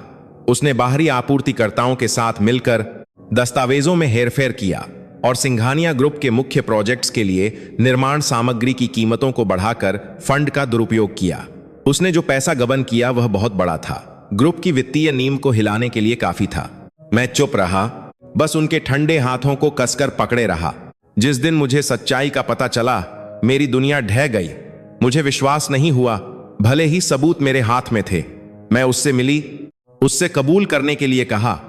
उसने बाहरी आपूर्तिकर्ताओं के साथ मिलकर दस्तावेजों में हेरफेर किया और सिंघानिया ग्रुप के मुख्य प्रोजेक्ट्स के लिए निर्माण सामग्री की कीमतों को बढ़ाकर फंड का दुरुपयोग किया। उसने जो पैसा गबन किया वह बहुत बड़ा था। ग्रुप की वित्तीय नींव को हिलाने के लिए काफी था। मैं चुप रहा, बस उनके ठंडे हाथों को कसकर पकड़े रहा। जिस दिन मुझे सच्चाई का पता चला, मेरी दुनिया ढह गई। मुझे विश्वास नहीं हुआ, भले ही सबूत मेरे हाथ में थे। मैं उससे मिली, उससे कबूल करने के लिए कहा।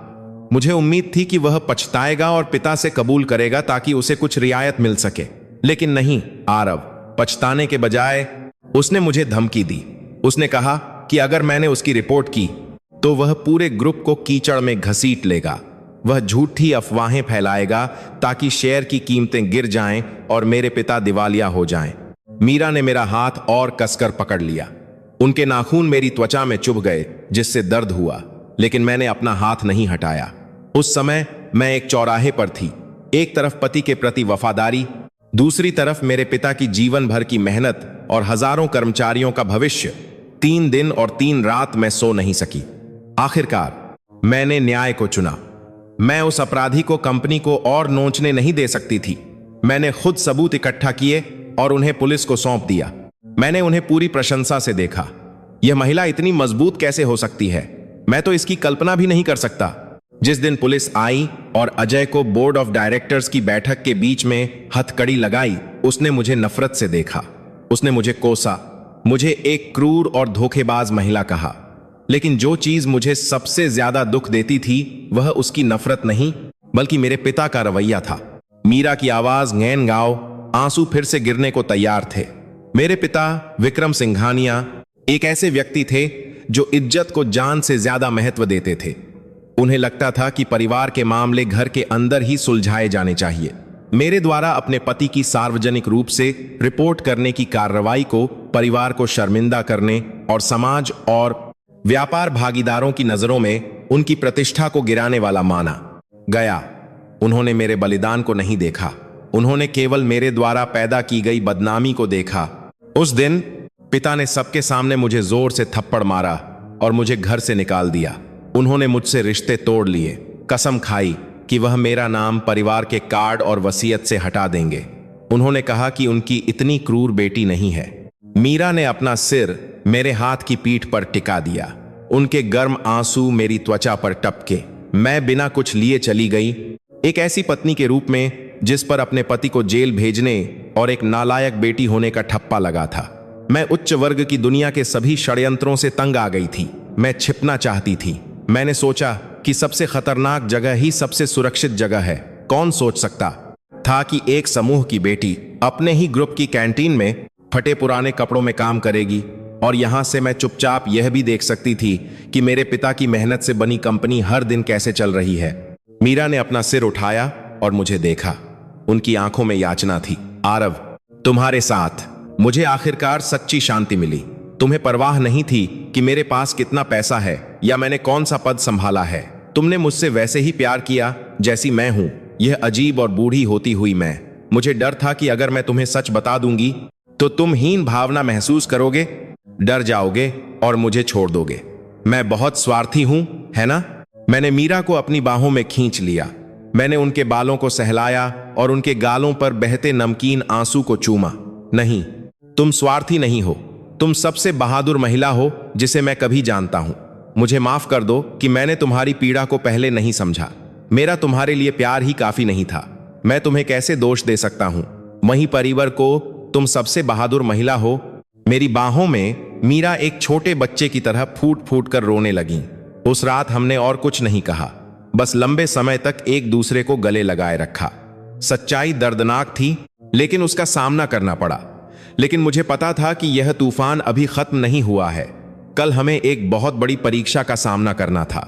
मुझे उम्मीद थी कि वह पछताएगा और पिता से कबूल करेगा ताकि उसे कुछ रियायत मिल सके। लेकिन नहीं आरव, पछताने के बजाय उसने मुझे धमकी दी। उसने कहा कि अगर मैंने उसकी रिपोर्ट की तो वह पूरे ग्रुप को कीचड़ में घसीट लेगा। वह झूठी अफवाहें फैलाएगा ताकि शेयर की कीमतें गिर जाएं और मेरे पिता दिवालिया हो जाएं। मीरा ने मेरा हाथ और कसकर पकड़ लिया। उनके नाखून मेरी त्वचा में चुभ गए, जिससे दर्द हुआ, लेकिन मैंने अपना हाथ नहीं हटाया। उस समय मैं एक चौराहे पर थी। एक तरफ पति के प्रति वफादारी, दूसरी तरफ मेरे पिता की जीवन भर की मेहनत और हजारों कर्मचारियों का भविष्य। 3 दिन और 3 रात मैं सो नहीं सकी। आखिरकार मैंने न्याय को चुना। मैं उस अपराधी को कंपनी को और नोचने नहीं दे सकती थी। मैंने खुद सबूत इकट्ठा किए और उन्हें पुलिस को सौंप दिया। मैंने उन्हें पूरी प्रशंसा से देखा। यह महिला इतनी मजबूत कैसे हो सकती है? मैं तो इसकी कल्पना भी नहीं कर सकता। जिस दिन पुलिस आई और अजय को बोर्ड ऑफ डायरेक्टर्स की बैठक के बीच में हथकड़ी लगाई, उसने मुझे नफरत से देखा। उसने मुझे कोसा, मुझे एक क्रूर और धोखेबाज महिला कहा। लेकिन जो चीज मुझे सबसे ज्यादा दुख देती थी वह उसकी नफरत नहीं, बल्कि मेरे पिता का रवैया था। मीरा की आवाज गैन गाओ, आंसू फिर से गिरने को तैयार थे। मेरे पिता विक्रम सिंघानिया एक ऐसे व्यक्ति थे जो इज्जत को जान से ज्यादा महत्व देते थे। उन्हें लगता था कि परिवार के मामले घर के अंदर ही सुलझाए जाने चाहिए। मेरे द्वारा अपने पति की सार्वजनिक रूप से रिपोर्ट करने की कार्रवाई को परिवार को शर्मिंदा करने और समाज और व्यापार भागीदारों की नजरों में उनकी प्रतिष्ठा को गिराने वाला माना गया। उन्होंने मेरे बलिदान को नहीं देखा, उन्होंने केवल मेरे द्वारा पैदा की गई बदनामी को देखा। उस दिन पिता ने सबके सामने मुझे जोर से थप्पड़ मारा और मुझे घर से निकाल दिया। उन्होंने मुझसे रिश्ते तोड़ लिए, कसम खाई कि वह मेरा नाम परिवार के कार्ड और वसीयत से हटा देंगे। उन्होंने कहा कि उनकी इतनी क्रूर बेटी नहीं है। मीरा ने अपना सिर मेरे हाथ की पीठ पर टिका दिया। उनके गर्म आंसू मेरी त्वचा पर टपके। मैं बिना कुछ लिए चली गई, एक ऐसी पत्नी के रूप में जिस पर अपने पति को जेल भेजने और एक नालायक बेटी होने का ठप्पा लगा था। मैं उच्च वर्ग की दुनिया के सभी षड्यंत्रों से तंग आ गई थी। मैं छिपना चाहती थी। मैंने सोचा कि सबसे खतरनाक जगह ही सबसे सुरक्षित जगह है। कौन सोच सकता था कि एक समूह की बेटी अपने ही ग्रुप की कैंटीन में फटे पुराने कपड़ों में काम करेगी, और यहां से मैं चुपचाप यह भी देख सकती थी कि मेरे पिता की मेहनत से बनी कंपनी हर दिन कैसे चल रही है। मीरा ने अपना सिर उठाया और मुझे देखा। उनकी आंखों में याचना थी। आरव, तुम्हारे साथ मुझे आखिरकार सच्ची शांति मिली। तुम्हें परवाह नहीं थी कि मेरे पास कितना पैसा है या मैंने कौन सा पद संभाला है। तुमने मुझसे वैसे ही प्यार किया जैसी मैं हूं, यह अजीब और बूढ़ी होती हुई मैं। मुझे डर था कि अगर मैं तुम्हें सच बता दूंगी तो तुम हीन भावना महसूस करोगे, डर जाओगे और मुझे छोड़ दोगे। मैं बहुत स्वार्थी हूं, है ना? मैंने मीरा को अपनी बाहों में खींच लिया। मैंने उनके बालों को सहलाया और उनके गालों पर बहते नमकीन आंसू को चूमा। नहीं, तुम स्वार्थी नहीं हो। तुम सबसे बहादुर महिला हो जिसे मैं कभी जानता हूं। मुझे माफ कर दो कि मैंने तुम्हारी पीड़ा को पहले नहीं समझा। मेरा तुम्हारे लिए प्यार ही काफी नहीं था। मैं तुम्हें कैसे दोष दे सकता हूं? वहीं परिवार को तुम सबसे बहादुर महिला हो। मेरी बाहों में मीरा एक छोटे बच्चे की तरह फूट फूट कर रोने लगी। उस रात हमने और कुछ नहीं कहा, बस लंबे समय तक एक दूसरे को गले लगाए रखा। सच्चाई दर्दनाक थी, लेकिन उसका सामना करना पड़ा। लेकिन मुझे पता था कि यह तूफान अभी खत्म नहीं हुआ है। कल हमें एक बहुत बड़ी परीक्षा का सामना करना था।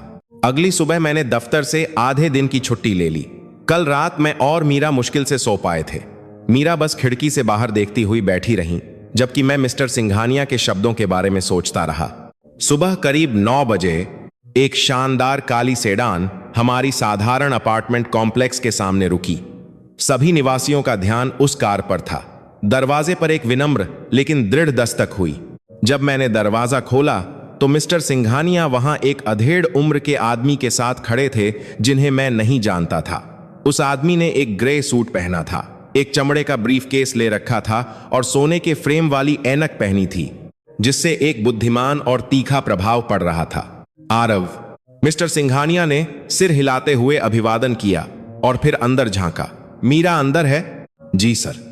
अगली सुबह मैंने दफ्तर से आधे दिन की छुट्टी ले ली। कल रात मैं और मीरा मुश्किल से सो पाए थे। मीरा बस खिड़की से बाहर देखती हुई बैठी रही, जबकि मैं मिस्टर सिंघानिया के शब्दों के बारे में सोचता रहा। सुबह करीब 9 बजे एक शानदार काली सेडान हमारी साधारण अपार्टमेंट कॉम्प्लेक्स के सामने रुकी। सभी निवासियों का ध्यान उस कार पर था। दरवाजे पर एक विनम्र लेकिन दृढ़ दस्तक हुई। जब मैंने दरवाजा खोला तो मिस्टर सिंघानिया वहां एक अधेड़ उम्र के आदमी के साथ खड़े थे जिन्हें मैं नहीं जानता था। उस आदमी ने एक ग्रे सूट पहना था, एक चमड़े का ब्रीफकेस ले रखा था और सोने के फ्रेम वाली ऐनक पहनी थी, जिससे एक बुद्धिमान और तीखा प्रभाव पड़ रहा था। आरव, मिस्टर सिंघानिया ने सिर हिलाते हुए अभिवादन किया और फिर अंदर झांका। मीरा अंदर है? जी सर।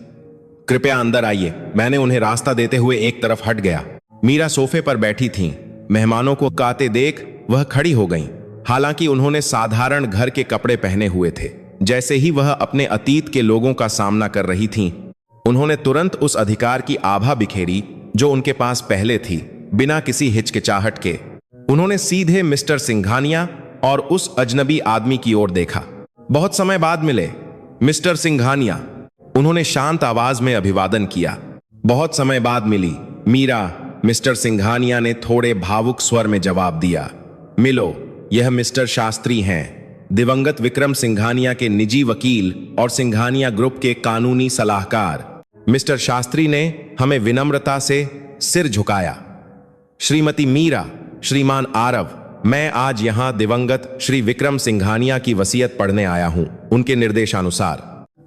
कृपया अंदर आइए। मैंने उन्हें रास्ता देते हुए एक तरफ हट गया। मीरा सोफे पर बैठी थीं। मेहमानों को आते देख वह खड़ी हो गईं। हालांकि उन्होंने साधारण घर के कपड़े पहने हुए थे। जैसे ही वह अपने अतीत के लोगों का सामना कर रही थीं, उन्होंने तुरंत उस अधिकार की आभा बिखेरी जो उनके पास पहले थी। बिना किसी हिचकिचाहट के उन्होंने सीधे मिस्टर सिंघानिया और उस अजनबी आदमी की ओर देखा। बहुत समय बाद मिले, मिस्टर सिंघानिया, उन्होंने शांत आवाज में अभिवादन किया। बहुत समय बाद मिली, मीरा, मिस्टर सिंघानिया ने थोड़े भावुक स्वर में जवाब दिया। मिलो, यह मिस्टर शास्त्री हैं, दिवंगत विक्रम सिंघानिया के निजी वकील और सिंघानिया ग्रुप के कानूनी सलाहकार। मिस्टर शास्त्री ने हमें विनम्रता से सिर झुकाया। श्रीमती मीरा, श्रीमान आरव, मैं आज यहां दिवंगत श्री विक्रम सिंघानिया की वसीयत पढ़ने आया हूं, उनके निर्देशानुसार।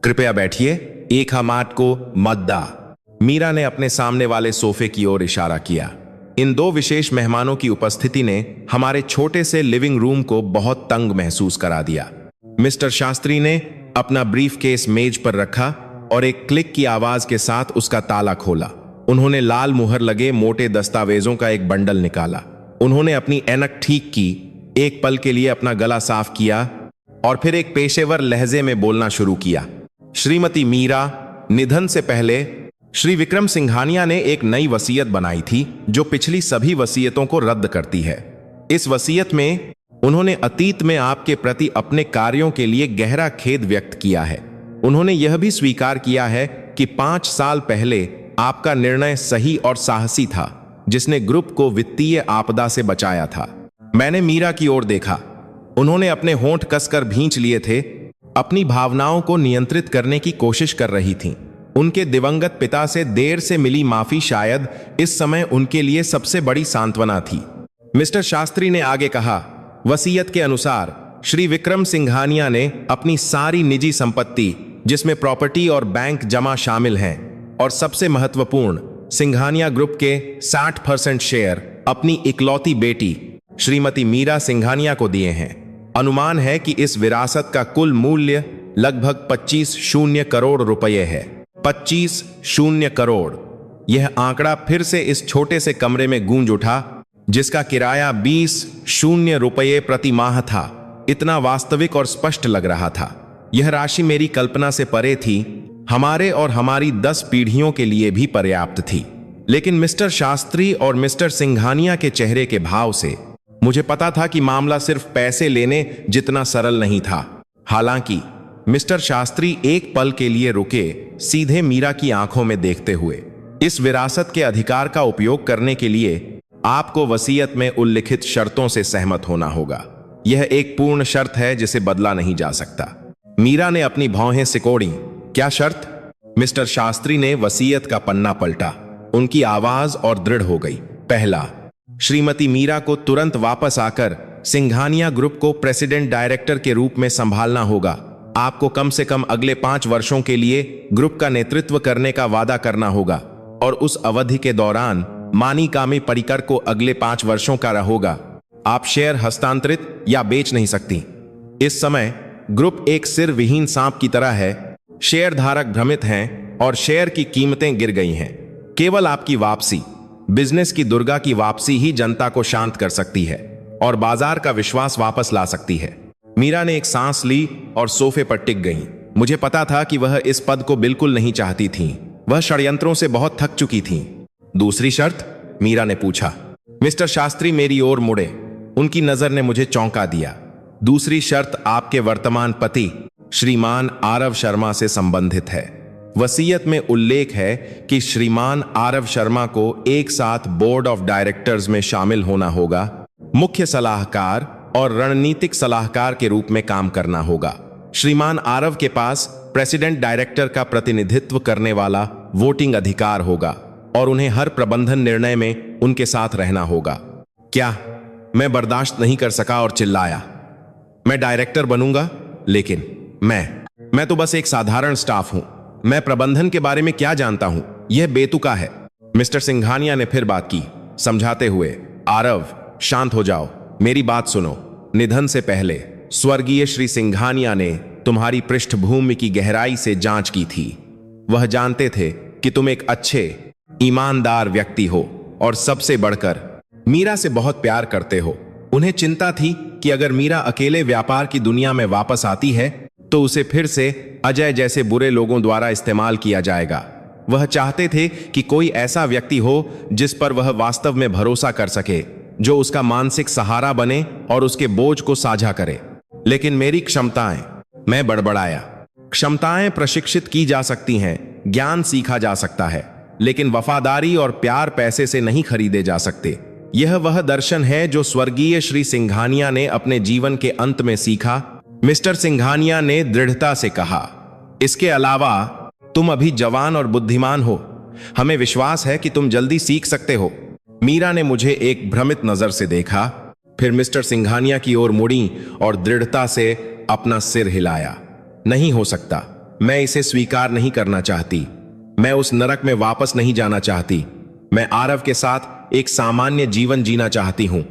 कृपया बैठिए, एक हमाट को मद्दा। मीरा ने अपने सामने वाले सोफे की ओर इशारा किया। इन दो विशेष मेहमानों की उपस्थिति ने हमारे छोटे से लिविंग रूम को बहुत तंग महसूस करा दिया। मिस्टर शास्त्री ने अपना ब्रीफकेस मेज पर रखा और एक क्लिक की आवाज के साथ उसका ताला खोला। उन्होंने लाल मुहर लगे मोटे दस्तावेजों का एक बंडल निकाला। उन्होंने अपनी ऐनक ठीक की, एक पल के लिए अपना गला साफ किया और फिर एक पेशेवर लहजे में बोलना शुरू किया। श्रीमती मीरा, निधन से पहले श्री विक्रम सिंघानिया ने एक नई वसीयत बनाई थी जो पिछली सभी वसीयतों को रद्द करती है। इस वसीयत में उन्होंने अतीत में आपके प्रति अपने कार्यों के लिए गहरा खेद व्यक्त किया है। उन्होंने यह भी स्वीकार किया है कि 5 साल पहले आपका निर्णय सही और साहसी था, जिसने ग्रुप को वित्तीय आपदा से बचाया था। मैंने मीरा की ओर देखा। उन्होंने अपने होंठ कसकर भींच लिए थे, अपनी भावनाओं को नियंत्रित करने की कोशिश कर रही थीं। उनके दिवंगत पिता से देर से मिली माफी शायद इस समय उनके लिए सबसे बड़ी सांत्वना थी। मिस्टर शास्त्री ने आगे कहा, वसीयत के अनुसार श्री विक्रम सिंघानिया ने अपनी सारी निजी संपत्ति, जिसमें प्रॉपर्टी और बैंक जमा शामिल हैं, और सबसे महत्वपूर्ण सिंघानिया ग्रुप के 60% शेयर अपनी इकलौती बेटी श्रीमती मीरा सिंघानिया को दिए हैं। अनुमान है कि इस विरासत का कुल मूल्य लगभग 25 करोड़ रुपए है। 25 करोड़। यह आंकड़ा फिर से इस छोटे से कमरे में गूंज उठा, जिसका किराया 20 रुपये प्रति माह था। इतना वास्तविक और स्पष्ट लग रहा था। यह राशि मेरी कल्पना से परे थी, हमारे और हमारी 10 पीढ़ियों के लिए भी पर्याप्त थी। लेकिन मिस्टर शास्त्री और मिस्टर सिंघानिया के चेहरे के भाव से मुझे पता था कि मामला सिर्फ पैसे लेने जितना सरल नहीं था। हालांकि मिस्टर शास्त्री एक पल के लिए रुके, सीधे मीरा की आंखों में देखते हुए, इस विरासत के अधिकार का उपयोग करने के लिए आपको वसीयत में उल्लिखित शर्तों से सहमत होना होगा। यह एक पूर्ण शर्त है जिसे बदला नहीं जा सकता। मीरा ने अपनी भौहें सिकोड़ी। क्या शर्त? मिस्टर शास्त्री ने वसीयत का पन्ना पलटा। उनकी आवाज और दृढ़ हो गई। पहला, श्रीमती मीरा को तुरंत वापस आकर सिंघानिया ग्रुप को प्रेसिडेंट डायरेक्टर के रूप में संभालना होगा। आपको कम से कम अगले 5 वर्षों के लिए ग्रुप का नेतृत्व करने का वादा करना होगा और उस अवधि के दौरान मानिकामी परिकर को अगले 5 वर्षों का होगा। आप शेयर हस्तांतरित या बेच नहीं सकती। इस समय ग्रुप एक सिर विहीन सांप की तरह है। शेयर धारक भ्रमित हैं और शेयर की कीमतें गिर गई हैं। केवल आपकी वापसी, बिजनेस की दुर्गा की वापसी ही जनता को शांत कर सकती है और बाजार का विश्वास वापस ला सकती है। मीरा ने एक सांस ली और सोफे पर टिक गई। मुझे पता था कि वह इस पद को बिल्कुल नहीं चाहती थीं। वह षड्यंत्रों से बहुत थक चुकी थीं। दूसरी शर्त? मीरा ने पूछा। मिस्टर शास्त्री मेरी ओर मुड़े। उनकी नजर ने मुझे चौंका दिया। दूसरी शर्त आपके वर्तमान पति श्रीमान आरव शर्मा से संबंधित है। वसीयत में उल्लेख है कि श्रीमान आरव शर्मा को एक साथ बोर्ड ऑफ डायरेक्टर्स में शामिल होना होगा, मुख्य सलाहकार और रणनीतिक सलाहकार के रूप में काम करना होगा। श्रीमान आरव के पास प्रेसिडेंट डायरेक्टर का प्रतिनिधित्व करने वाला वोटिंग अधिकार होगा और उन्हें हर प्रबंधन निर्णय में उनके साथ रहना होगा। क्या? मैं बर्दाश्त नहीं कर सका और चिल्लाया, मैं डायरेक्टर बनूंगा, लेकिन मैं तो बस एक साधारण स्टाफ हूं। मैं प्रबंधन के बारे में क्या जानता हूं? यह बेतुका है। मिस्टर सिंघानिया ने फिर बात की, समझाते हुए, आरव शांत हो जाओ, मेरी बात सुनो। निधन से पहले स्वर्गीय श्री सिंघानिया ने तुम्हारी पृष्ठभूमि की गहराई से जांच की थी। वह जानते थे कि तुम एक अच्छे, ईमानदार व्यक्ति हो और सबसे बढ़कर मीरा से बहुत प्यार करते हो। उन्हें चिंता थी कि अगर मीरा अकेले व्यापार की दुनिया में वापस आती है तो उसे फिर से अजय जैसे बुरे लोगों द्वारा इस्तेमाल किया जाएगा। वह चाहते थे कि कोई ऐसा व्यक्ति हो जिस पर वह वास्तव में भरोसा कर सके, जो उसका मानसिक सहारा बने और उसके बोझ को साझा करे। लेकिन मेरी क्षमताएं, मैं बड़बड़ाया, क्षमताएं प्रशिक्षित की जा सकती हैं, ज्ञान सीखा जा सकता है, लेकिन वफादारी और प्यार पैसे से नहीं खरीदे जा सकते। यह वह दर्शन है जो स्वर्गीय श्री सिंघानिया ने अपने जीवन के अंत में सीखा। मिस्टर सिंघानिया ने दृढ़ता से कहा, इसके अलावा तुम अभी जवान और बुद्धिमान हो। हमें विश्वास है कि तुम जल्दी सीख सकते हो। मीरा ने मुझे एक भ्रमित नजर से देखा, फिर मिस्टर सिंघानिया की ओर मुड़ी और दृढ़ता से अपना सिर हिलाया। नहीं हो सकता, मैं इसे स्वीकार नहीं करना चाहती। मैं उस नरक में वापस नहीं जाना चाहती। मैं आरव के साथ एक सामान्य जीवन जीना चाहती हूं।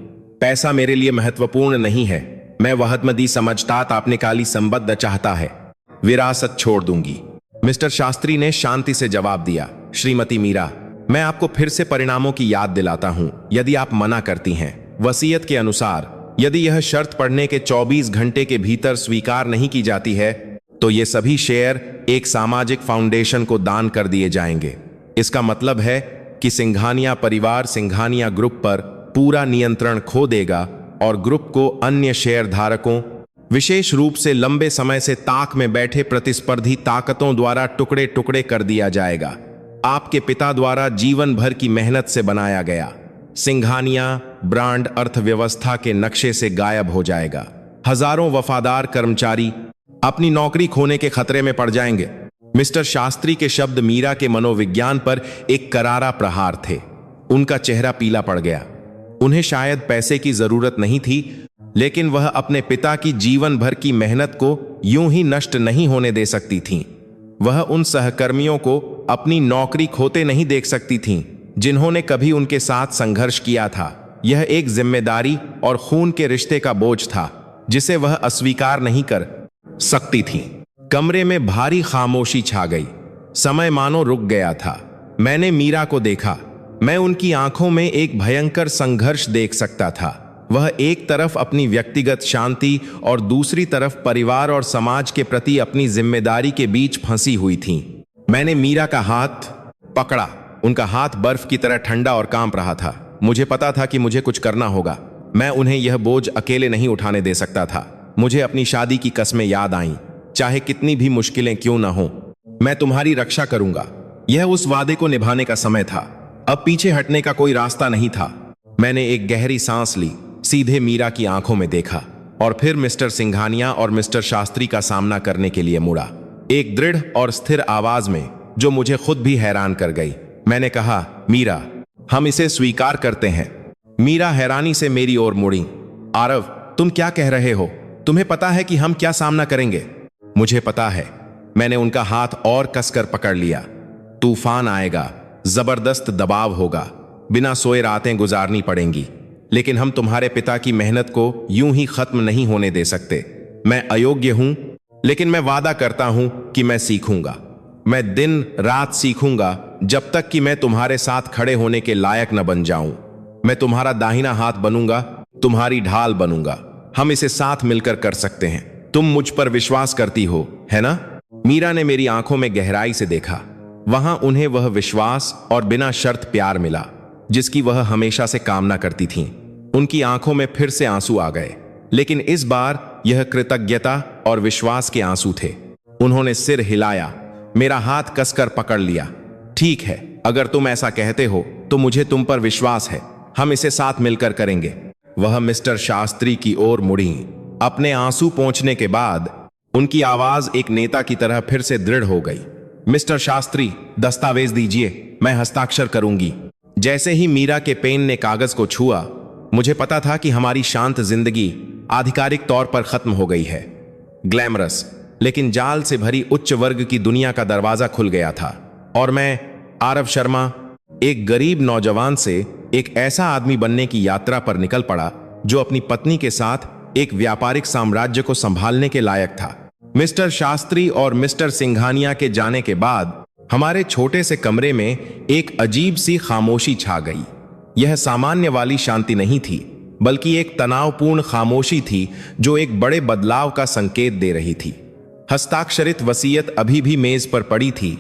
पैसा मेरे लिए महत्वपूर्ण नहीं है। मैं वहदमदी समझतात आपने काली संबद्ध चाहता है। विरासत छोड़ दूंगी। मिस्टर शास्त्री ने शांति से जवाब दिया, श्रीमती मीरा, मैं आपको फिर से परिणामों की याद दिलाता हूं, यदि आप मना करती हैं। वसीयत के अनुसार यदि यह शर्त पढ़ने के 24 घंटे के भीतर स्वीकार नहीं की जाती है तो ये सभी शेयर एक सामाजिक फाउंडेशन को दान कर दिए जाएंगे। इसका मतलब है कि सिंघानिया परिवार सिंघानिया ग्रुप पर पूरा नियंत्रण खो देगा और ग्रुप को अन्य शेयर धारकों, विशेष रूप से लंबे समय से ताक में बैठे प्रतिस्पर्धी ताकतों द्वारा टुकड़े टुकड़े कर दिया जाएगा। आपके पिता द्वारा जीवन भर की मेहनत से बनाया गया सिंघानिया ब्रांड अर्थव्यवस्था के नक्शे से गायब हो जाएगा। हजारों वफादार कर्मचारी अपनी नौकरी खोने के खतरे में पड़ जाएंगे। मिस्टर शास्त्री के शब्द मीरा के मनोविज्ञान पर एक करारा प्रहार थे। उनका चेहरा पीला पड़ गया। उन्हें शायद पैसे की जरूरत नहीं थी, लेकिन वह अपने पिता की जीवन भर की मेहनत को यूं ही नष्ट नहीं होने दे सकती थीं। वह उन सहकर्मियों को अपनी नौकरी खोते नहीं देख सकती थीं जिन्होंने कभी उनके साथ संघर्ष किया था। यह एक जिम्मेदारी और खून के रिश्ते का बोझ था जिसे वह अस्वीकार नहीं कर सकती थी। कमरे में भारी खामोशी छा गई। समय मानो रुक गया था। मैंने मीरा को देखा। मैं उनकी आंखों में एक भयंकर संघर्ष देख सकता था। वह एक तरफ अपनी व्यक्तिगत शांति और दूसरी तरफ परिवार और समाज के प्रति अपनी जिम्मेदारी के बीच फंसी हुई थीं। मैंने मीरा का हाथ पकड़ा। उनका हाथ बर्फ की तरह ठंडा और कांप रहा था। मुझे पता था कि मुझे कुछ करना होगा। मैं उन्हें यह बोझ अकेले नहीं उठाने दे सकता था। मुझे अपनी शादी की कस्में याद आईं। चाहे कितनी भी मुश्किलें क्यों ना हो, मैं तुम्हारी रक्षा करूंगा। यह उस वादे को निभाने का समय था। अब पीछे हटने का कोई रास्ता नहीं था। मैंने एक गहरी सांस ली, सीधे मीरा की आंखों में देखा और फिर मिस्टर सिंघानिया और मिस्टर शास्त्री का सामना करने के लिए मुड़ा, एक दृढ़ और स्थिर आवाज में जो मुझे खुद भी हैरान कर गई। मैंने कहा, मीरा, हम इसे स्वीकार करते हैं। मीरा हैरानी से मेरी ओर मुड़ी। आरव, तुम क्या कह रहे हो? तुम्हें पता है कि हम क्या सामना करेंगे? मुझे पता है। मैंने उनका हाथ और कसकर पकड़ लिया। तूफान आएगा, जबरदस्त दबाव होगा, बिना सोए रातें गुजारनी पड़ेंगी, लेकिन हम तुम्हारे पिता की मेहनत को यूं ही खत्म नहीं होने दे सकते। मैं अयोग्य हूं, लेकिन मैं वादा करता हूं कि मैं सीखूंगा। मैं दिन रात सीखूंगा जब तक कि मैं तुम्हारे साथ खड़े होने के लायक न बन जाऊं। मैं तुम्हारा दाहिना हाथ बनूंगा, तुम्हारी ढाल बनूंगा। हम इसे साथ मिलकर कर सकते हैं। तुम मुझ पर विश्वास करती हो, है ना? मीरा ने मेरी आंखों में गहराई से देखा। वहां उन्हें वह विश्वास और बिना शर्त प्यार मिला जिसकी वह हमेशा से कामना करती थीं। उनकी आंखों में फिर से आंसू आ गए, लेकिन इस बार यह कृतज्ञता और विश्वास के आंसू थे। उन्होंने सिर हिलाया, मेरा हाथ कसकर पकड़ लिया। ठीक है, अगर तुम ऐसा कहते हो तो मुझे तुम पर विश्वास है। हम इसे साथ मिलकर करेंगे। वह मिस्टर शास्त्री की ओर मुड़ी। अपने आंसू पोंछने के बाद उनकी आवाज एक नेता की तरह फिर से दृढ़ हो गई। मिस्टर शास्त्री, दस्तावेज दीजिए, मैं हस्ताक्षर करूंगी। जैसे ही मीरा के पेन ने कागज को छुआ, मुझे पता था कि हमारी शांत जिंदगी आधिकारिक तौर पर खत्म हो गई है। ग्लैमरस लेकिन जाल से भरी उच्च वर्ग की दुनिया का दरवाजा खुल गया था और मैं, आरव शर्मा, एक गरीब नौजवान से एक ऐसा आदमी बनने की यात्रा पर निकल पड़ा जो अपनी पत्नी के साथ एक व्यापारिक साम्राज्य को संभालने के लायक था। मिस्टर शास्त्री और मिस्टर सिंघानिया के जाने के बाद हमारे छोटे से कमरे में एक अजीब सी खामोशी छा गई। यह सामान्य वाली शांति नहीं थी, बल्कि एक तनावपूर्ण खामोशी थी जो एक बड़े बदलाव का संकेत दे रही थी। हस्ताक्षरित वसीयत अभी भी मेज पर पड़ी थी,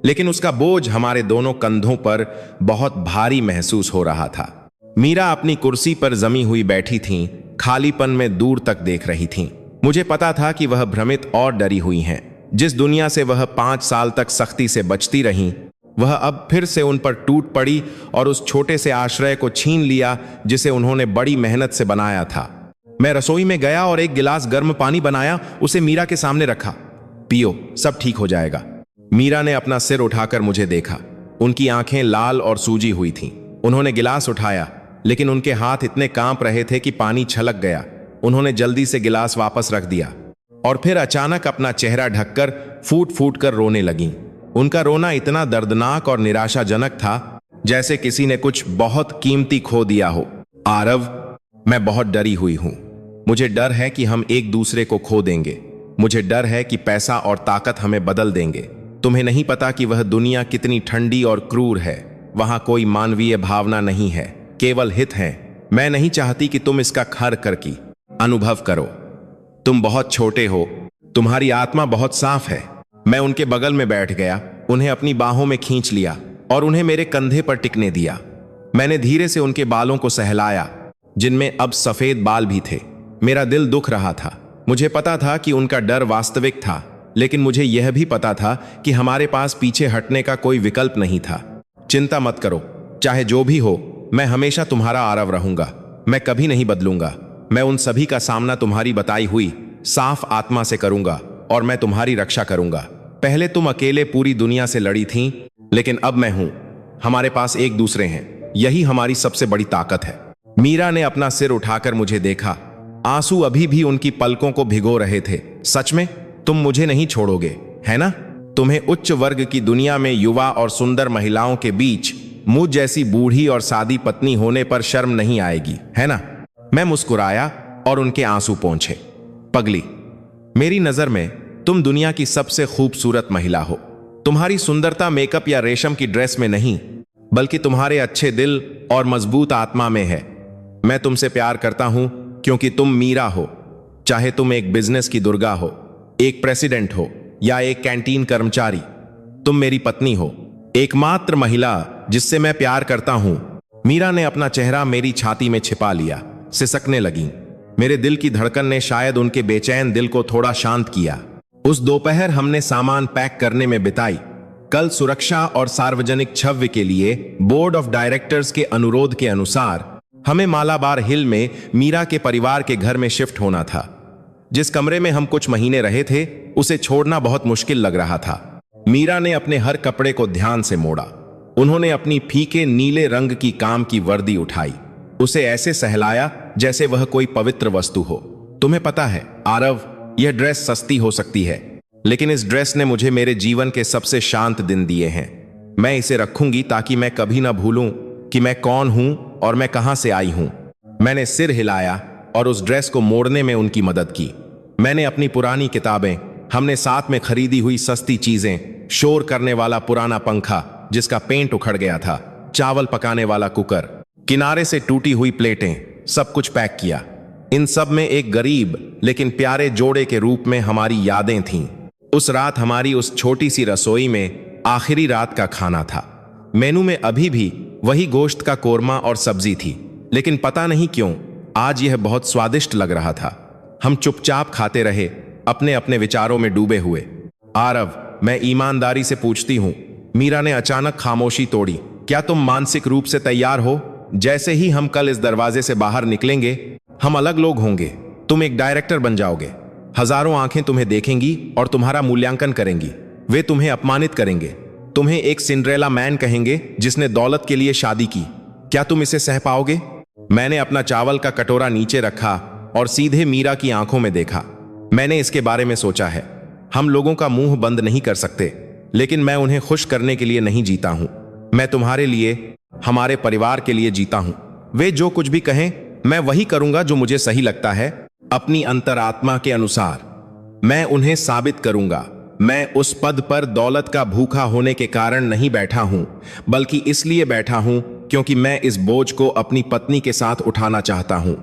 लेकिन उसका बोझ हमारे दोनों कंधों पर बहुत भारी महसूस हो रहा था। मीरा अपनी कुर्सी पर जमी हुई बैठी थीं, खालीपन में दूर तक देख रही थीं। मुझे पता था कि वह भ्रमित और डरी हुई हैं। जिस दुनिया से वह 5 साल तक सख्ती से बचती रहीं, वह अब फिर से उन पर टूट पड़ी और उस छोटे से आश्रय को छीन लिया जिसे उन्होंने बड़ी मेहनत से बनाया था। मैं रसोई में गया और एक गिलास गर्म पानी बनाया, उसे मीरा के सामने रखा। पियो, सब ठीक हो जाएगा। मीरा ने अपना सिर उठाकर मुझे देखा। उनकी आंखें लाल और सूजी हुई थीं। उन्होंने गिलास उठाया, लेकिन उनके हाथ इतने कांप रहे थे कि पानी छलक गया। उन्होंने जल्दी से गिलास वापस रख दिया और फिर अचानक अपना चेहरा ढककर फूट फूट कर रोने लगीं। उनका रोना इतना दर्दनाक और निराशाजनक था जैसे किसी ने कुछ बहुत कीमती खो दिया हो। आरव, मैं बहुत डरी हुई हूं। मुझे डर है कि हम एक दूसरे को खो देंगे। मुझे डर है कि पैसा और ताकत हमें बदल देंगे। तुम्हें नहीं पता कि वह दुनिया कितनी ठंडी और क्रूर है। वहां कोई मानवीय भावना नहीं है, केवल हित है। मैं नहीं चाहती कि तुम इसका खर कर की अनुभव करो। तुम बहुत छोटे हो, तुम्हारी आत्मा बहुत साफ है। मैं उनके बगल में बैठ गया, उन्हें अपनी बाहों में खींच लिया और उन्हें मेरे कंधे पर टिकने दिया। मैंने धीरे से उनके बालों को सहलाया, जिनमें अब सफेद बाल भी थे। मेरा दिल दुख रहा था। मुझे पता था कि उनका डर वास्तविक था, लेकिन मुझे यह भी पता था कि हमारे पास पीछे हटने का कोई विकल्प नहीं था। चिंता मत करो, चाहे जो भी हो, मैं हमेशा तुम्हारा आरव रहूंगा। मैं कभी नहीं बदलूंगा। मैं उन सभी का सामना तुम्हारी बताई हुई साफ आत्मा से करूंगा और मैं तुम्हारी रक्षा करूंगा। पहले तुम अकेले पूरी दुनिया से लड़ी थीं, लेकिन अब मैं हूं। हमारे पास एक दूसरे हैं, यही हमारी सबसे बड़ी ताकत है। मीरा ने अपना सिर उठाकर मुझे देखा। आंसू अभी भी उनकी पलकों को भिगो रहे थे। सच में तुम मुझे नहीं छोड़ोगे, है ना? तुम्हें उच्च वर्ग की दुनिया में युवा और सुंदर महिलाओं के बीच मुझ जैसी बूढ़ी और सादी पत्नी होने पर शर्म नहीं आएगी, है ना? मैं मुस्कुराया और उनके आंसू पोंछे। पगली, मेरी नजर में तुम दुनिया की सबसे खूबसूरत महिला हो। तुम्हारी सुंदरता मेकअप या रेशम की ड्रेस में नहीं, बल्कि तुम्हारे अच्छे दिल और मजबूत आत्मा में है। मैं तुमसे प्यार करता हूं क्योंकि तुम मीरा हो। चाहे तुम एक बिजनेस की दुर्गा हो, एक प्रेसिडेंट हो या एक कैंटीन कर्मचारी, तुम मेरी पत्नी हो, एकमात्र महिला जिससे मैं प्यार करता हूं। मीरा ने अपना चेहरा मेरी छाती में छिपा लिया, सिसकने लगी। मेरे दिल की धड़कन ने शायद उनके बेचैन दिल को थोड़ा शांत किया। उस दोपहर हमने सामान पैक करने में बिताई। कल सुरक्षा और सार्वजनिक छव्य के लिए बोर्ड ऑफ डायरेक्टर्स के अनुरोध के अनुसार हमें मालाबार हिल में मीरा के परिवार के घर में शिफ्ट होना था। जिस कमरे में हम कुछ महीने रहे थे, उसे छोड़ना बहुत मुश्किल लग रहा था। मीरा ने अपने हर कपड़े को ध्यान से मोड़ा। उन्होंने अपनी फीके नीले रंग की काम की वर्दी उठाई, उसे ऐसे सहलाया जैसे वह कोई पवित्र वस्तु हो। तुम्हें पता है आरव, यह ड्रेस सस्ती हो सकती है, लेकिन इस ड्रेस ने मुझे मेरे जीवन के सबसे शांत दिन दिए हैं। मैं इसे रखूंगी ताकि मैं कभी ना भूलूं कि मैं कौन हूं और मैं कहां से आई हूं। मैंने सिर हिलाया और उस ड्रेस को मोड़ने में उनकी मदद की। मैंने अपनी पुरानी किताबें, हमने साथ में खरीदी हुई सस्ती चीजें, शोर करने वाला पुराना पंखा जिसका पेंट उखड़ गया था, चावल पकाने वाला कुकर, किनारे से टूटी हुई प्लेटें, सब कुछ पैक किया। इन सब में एक गरीब लेकिन प्यारे जोड़े के रूप में हमारी यादें थीं। उस रात हमारी उस छोटी सी रसोई में आखिरी रात का खाना था। मेनू में अभी भी वही गोश्त का कोरमा और सब्जी थी, लेकिन पता नहीं क्यों आज यह बहुत स्वादिष्ट लग रहा था। हम चुपचाप खाते रहे, अपने अपने विचारों में डूबे हुए। आरव, मैं ईमानदारी से पूछती हूँ, मीरा ने अचानक खामोशी तोड़ी, क्या तुम मानसिक रूप से तैयार हो? जैसे ही हम कल इस दरवाजे से बाहर निकलेंगे, हम अलग लोग होंगे। तुम एक डायरेक्टर बन जाओगे। हजारों आंखें तुम्हें देखेंगी और तुम्हारा मूल्यांकन करेंगी। वे तुम्हें अपमानित करेंगे, तुम्हें एक सिंड्रेला मैन कहेंगे जिसने दौलत के लिए शादी की। क्या तुम इसे सह पाओगे? मैंने अपना चावल का कटोरा नीचे रखा और सीधे मीरा की आंखों में देखा। मैंने इसके बारे में सोचा है। हम लोगों का मुंह बंद नहीं कर सकते, लेकिन मैं उन्हें खुश करने के लिए नहीं जीता हूं। मैं तुम्हारे लिए, हमारे परिवार के लिए जीता हूं। वे जो कुछ भी कहें, मैं वही करूंगा जो मुझे सही लगता है, अपनी अंतरात्मा के अनुसार। मैं उन्हें साबित करूंगा। मैं उस पद पर दौलत का भूखा होने के कारण नहीं बैठा हूं, बल्कि इसलिए बैठा हूं क्योंकि मैं इस बोझ को अपनी पत्नी के साथ उठाना चाहता हूं।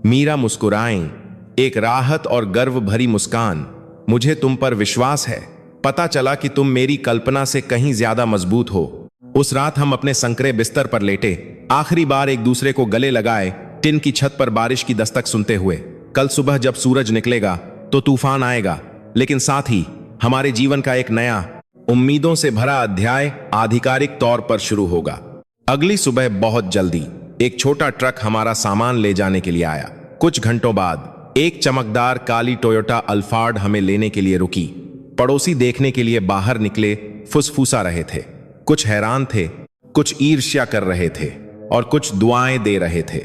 मीरा मुस्कुराएं, एक राहत और गर्व भरी मुस्कान। मुझे तुम पर विश्वास है। पता चला कि तुम मेरी कल्पना से कहीं ज्यादा मजबूत हो। उस रात हम अपने संकरे बिस्तर पर लेटे, आखिरी बार एक दूसरे को गले लगाए, टिन की छत पर बारिश की दस्तक सुनते हुए। कल सुबह जब सूरज निकलेगा तो तूफान आएगा, लेकिन साथ ही हमारे जीवन का एक नया, उम्मीदों से भरा अध्याय आधिकारिक तौर पर शुरू होगा। अगली सुबह बहुत जल्दी एक छोटा ट्रक हमारा सामान ले जाने के लिए आया। कुछ घंटों बाद एक चमकदार काली टोयोटा अल्फार्ड हमें लेने के लिए रुकी। पड़ोसी देखने के लिए बाहर निकले, फुसफुसा रहे थे। कुछ हैरान थे, कुछ ईर्ष्या कर रहे थे और कुछ दुआएं दे रहे थे।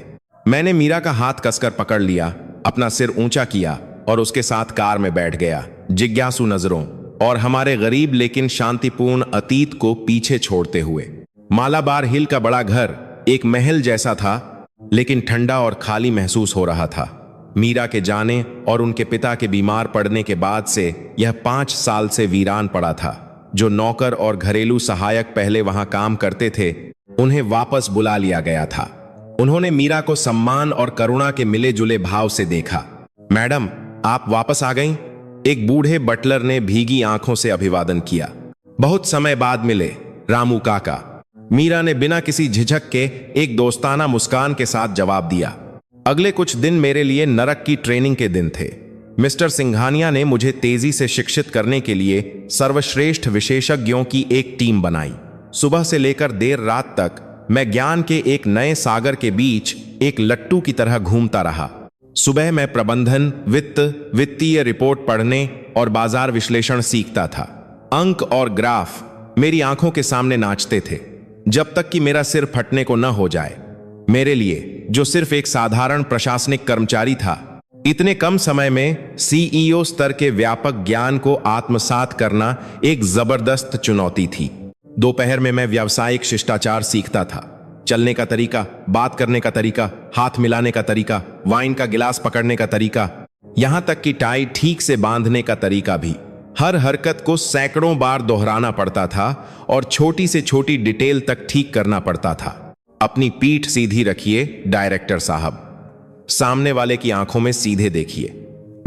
मैंने मीरा का हाथ कसकर पकड़ लिया, अपना सिर ऊंचा किया और उसके साथ कार में बैठ गया, जिज्ञासु नजरों और हमारे गरीब लेकिन शांतिपूर्ण अतीत को पीछे छोड़ते हुए। मालाबार हिल का बड़ा घर एक महल जैसा था, लेकिन ठंडा और खाली महसूस हो रहा था। मीरा के जाने और उनके पिता के बीमार पड़ने के बाद से यह 5 साल से वीरान पड़ा था। जो नौकर और घरेलू सहायक पहले वहां काम करते थे, उन्हें वापस बुला लिया गया था। उन्होंने मीरा को सम्मान और करुणा के मिले जुले भाव से देखा। मैडम, आप वापस आ गईं? एक बूढ़े बटलर ने भीगी आंखों से अभिवादन किया। बहुत समय बाद मिले, रामू काका। मीरा ने बिना किसी झिझक के एक दोस्ताना मुस्कान के साथ जवाब दिया। अगले कुछ दिन मेरे लिए नरक की ट्रेनिंग के दिन थे। मिस्टर सिंघानिया ने मुझे तेजी से शिक्षित करने के लिए सर्वश्रेष्ठ विशेषज्ञों की एक टीम बनाई। सुबह से लेकर देर रात तक मैं ज्ञान के एक नए सागर के बीच एक लट्टू की तरह घूमता रहा। सुबह मैं प्रबंधन, वित्त, वित्तीय रिपोर्ट पढ़ने और बाजार विश्लेषण सीखता था। अंक और ग्राफ मेरी आंखों के सामने नाचते थे, जब तक कि मेरा सिर फटने को न हो जाए। मेरे लिए, जो सिर्फ एक साधारण प्रशासनिक कर्मचारी था, इतने कम समय में सीईओ स्तर के व्यापक ज्ञान को आत्मसात करना एक जबरदस्त चुनौती थी। दोपहर में मैं व्यावसायिक शिष्टाचार सीखता था। चलने का तरीका, बात करने का तरीका, हाथ मिलाने का तरीका, वाइन का गिलास पकड़ने का तरीका, यहां तक कि टाई ठीक से बांधने का तरीका भी। हर हरकत को सैकड़ों बार दोहराना पड़ता था और छोटी से छोटी डिटेल तक ठीक करना पड़ता था। अपनी पीठ सीधी रखिए डायरेक्टर साहब। सामने वाले की आंखों में सीधे देखिए,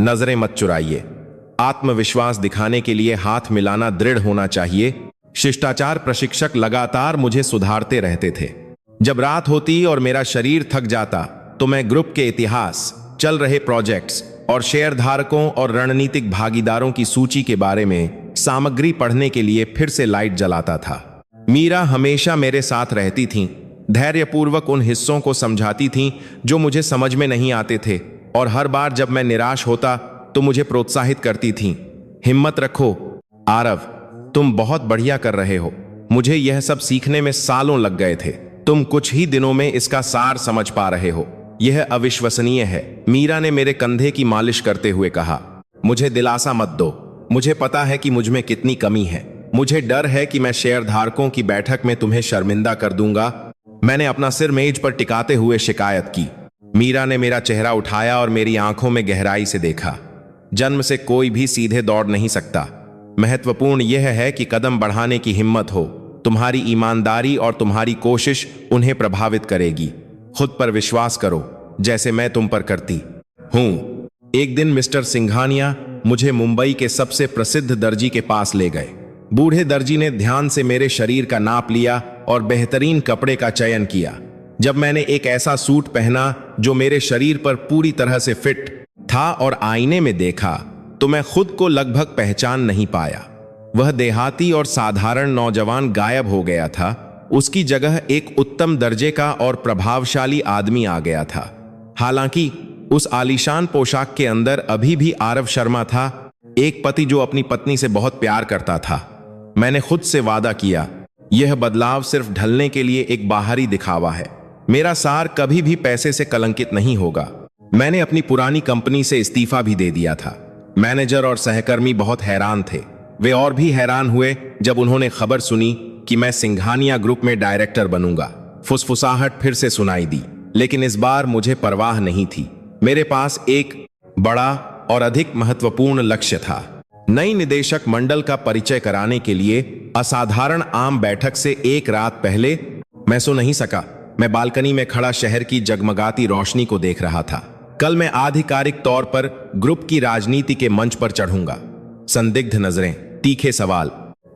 नजरें मत चुराइए। आत्मविश्वास दिखाने के लिए हाथ मिलाना दृढ़ होना चाहिए, शिष्टाचार प्रशिक्षक लगातार मुझे सुधारते रहते थे। जब रात होती और मेरा शरीर थक जाता तो मैं ग्रुप के इतिहास, चल रहे प्रोजेक्ट्स और शेयरधारकों और रणनीतिक भागीदारों की सूची के बारे में सामग्री पढ़ने के लिए फिर से लाइट जलाता था। मीरा हमेशा मेरे साथ रहती थीं, धैर्यपूर्वक उन हिस्सों को समझाती थीं जो मुझे समझ में नहीं आते थे, और हर बार जब मैं निराश होता तो मुझे प्रोत्साहित करती थीं। हिम्मत रखो आरव, तुम बहुत बढ़िया कर रहे हो। मुझे यह सब सीखने में सालों लग गए थे, तुम कुछ ही दिनों में इसका सार समझ पा रहे हो। यह अविश्वसनीय है, मीरा ने मेरे कंधे की मालिश करते हुए कहा। मुझे दिलासा मत दो, मुझे पता है कि मुझ में कितनी कमी है। मुझे डर है कि मैं शेयरधारकों की बैठक में तुम्हें शर्मिंदा कर दूंगा। मैंने अपना सिर मेज पर टिकाते हुए शिकायत की। मीरा ने मेरा चेहरा उठाया और मेरी आंखों में गहराई से देखा। जन्म से कोई भी सीधे दौड़ नहीं सकता। महत्वपूर्ण यह है कि कदम बढ़ाने की हिम्मत हो। तुम्हारी ईमानदारी और तुम्हारी कोशिश उन्हें प्रभावित करेगी। खुद पर विश्वास करो, जैसे मैं तुम पर करती हूं। एक दिन मिस्टर सिंघानिया मुझे मुंबई के सबसे प्रसिद्ध दर्जी के पास ले गए। बूढ़े दर्जी ने ध्यान से मेरे शरीर का नाप लिया और बेहतरीन कपड़े का चयन किया। जब मैंने एक ऐसा सूट पहना जो मेरे शरीर पर पूरी तरह से फिट था और आईने में देखा तो मैं खुद को लगभग पहचान नहीं पाया। वह देहाती और साधारण नौजवान गायब हो गया था। उसकी जगह एक उत्तम दर्जे का और प्रभावशाली आदमी आ गया था। हालांकि उस आलीशान पोशाक के अंदर अभी भी आरव शर्मा था, एक पति जो अपनी पत्नी से बहुत प्यार करता था। मैंने खुद से वादा किया, यह बदलाव सिर्फ ढलने के लिए एक बाहरी दिखावा है। मेरा सार कभी भी पैसे से कलंकित नहीं होगा। मैंने अपनी पुरानी कंपनी से इस्तीफा भी दे दिया था। मैनेजर और सहकर्मी बहुत हैरान थे। वे और भी हैरान हुए जब उन्होंने खबर सुनी कि मैं सिंघानिया ग्रुप में डायरेक्टर बनूंगा। फुसफुसाहट फिर से सुनाई दी, लेकिन इस बार मुझे परवाह नहीं थी। मेरे पास एक बड़ा और अधिक महत्वपूर्ण लक्ष्य था। नई निदेशक मंडल का परिचय कराने के लिए असाधारण आम बैठक से एक रात पहले मैं सो नहीं सका। मैं बालकनी में खड़ा शहर की जगमगाती रोशनी को देख रहा था। कल मैं आधिकारिक तौर पर ग्रुप की राजनीति के मंच पर चढ़ूंगा। संदिग्ध नजरें, तीखे सवाल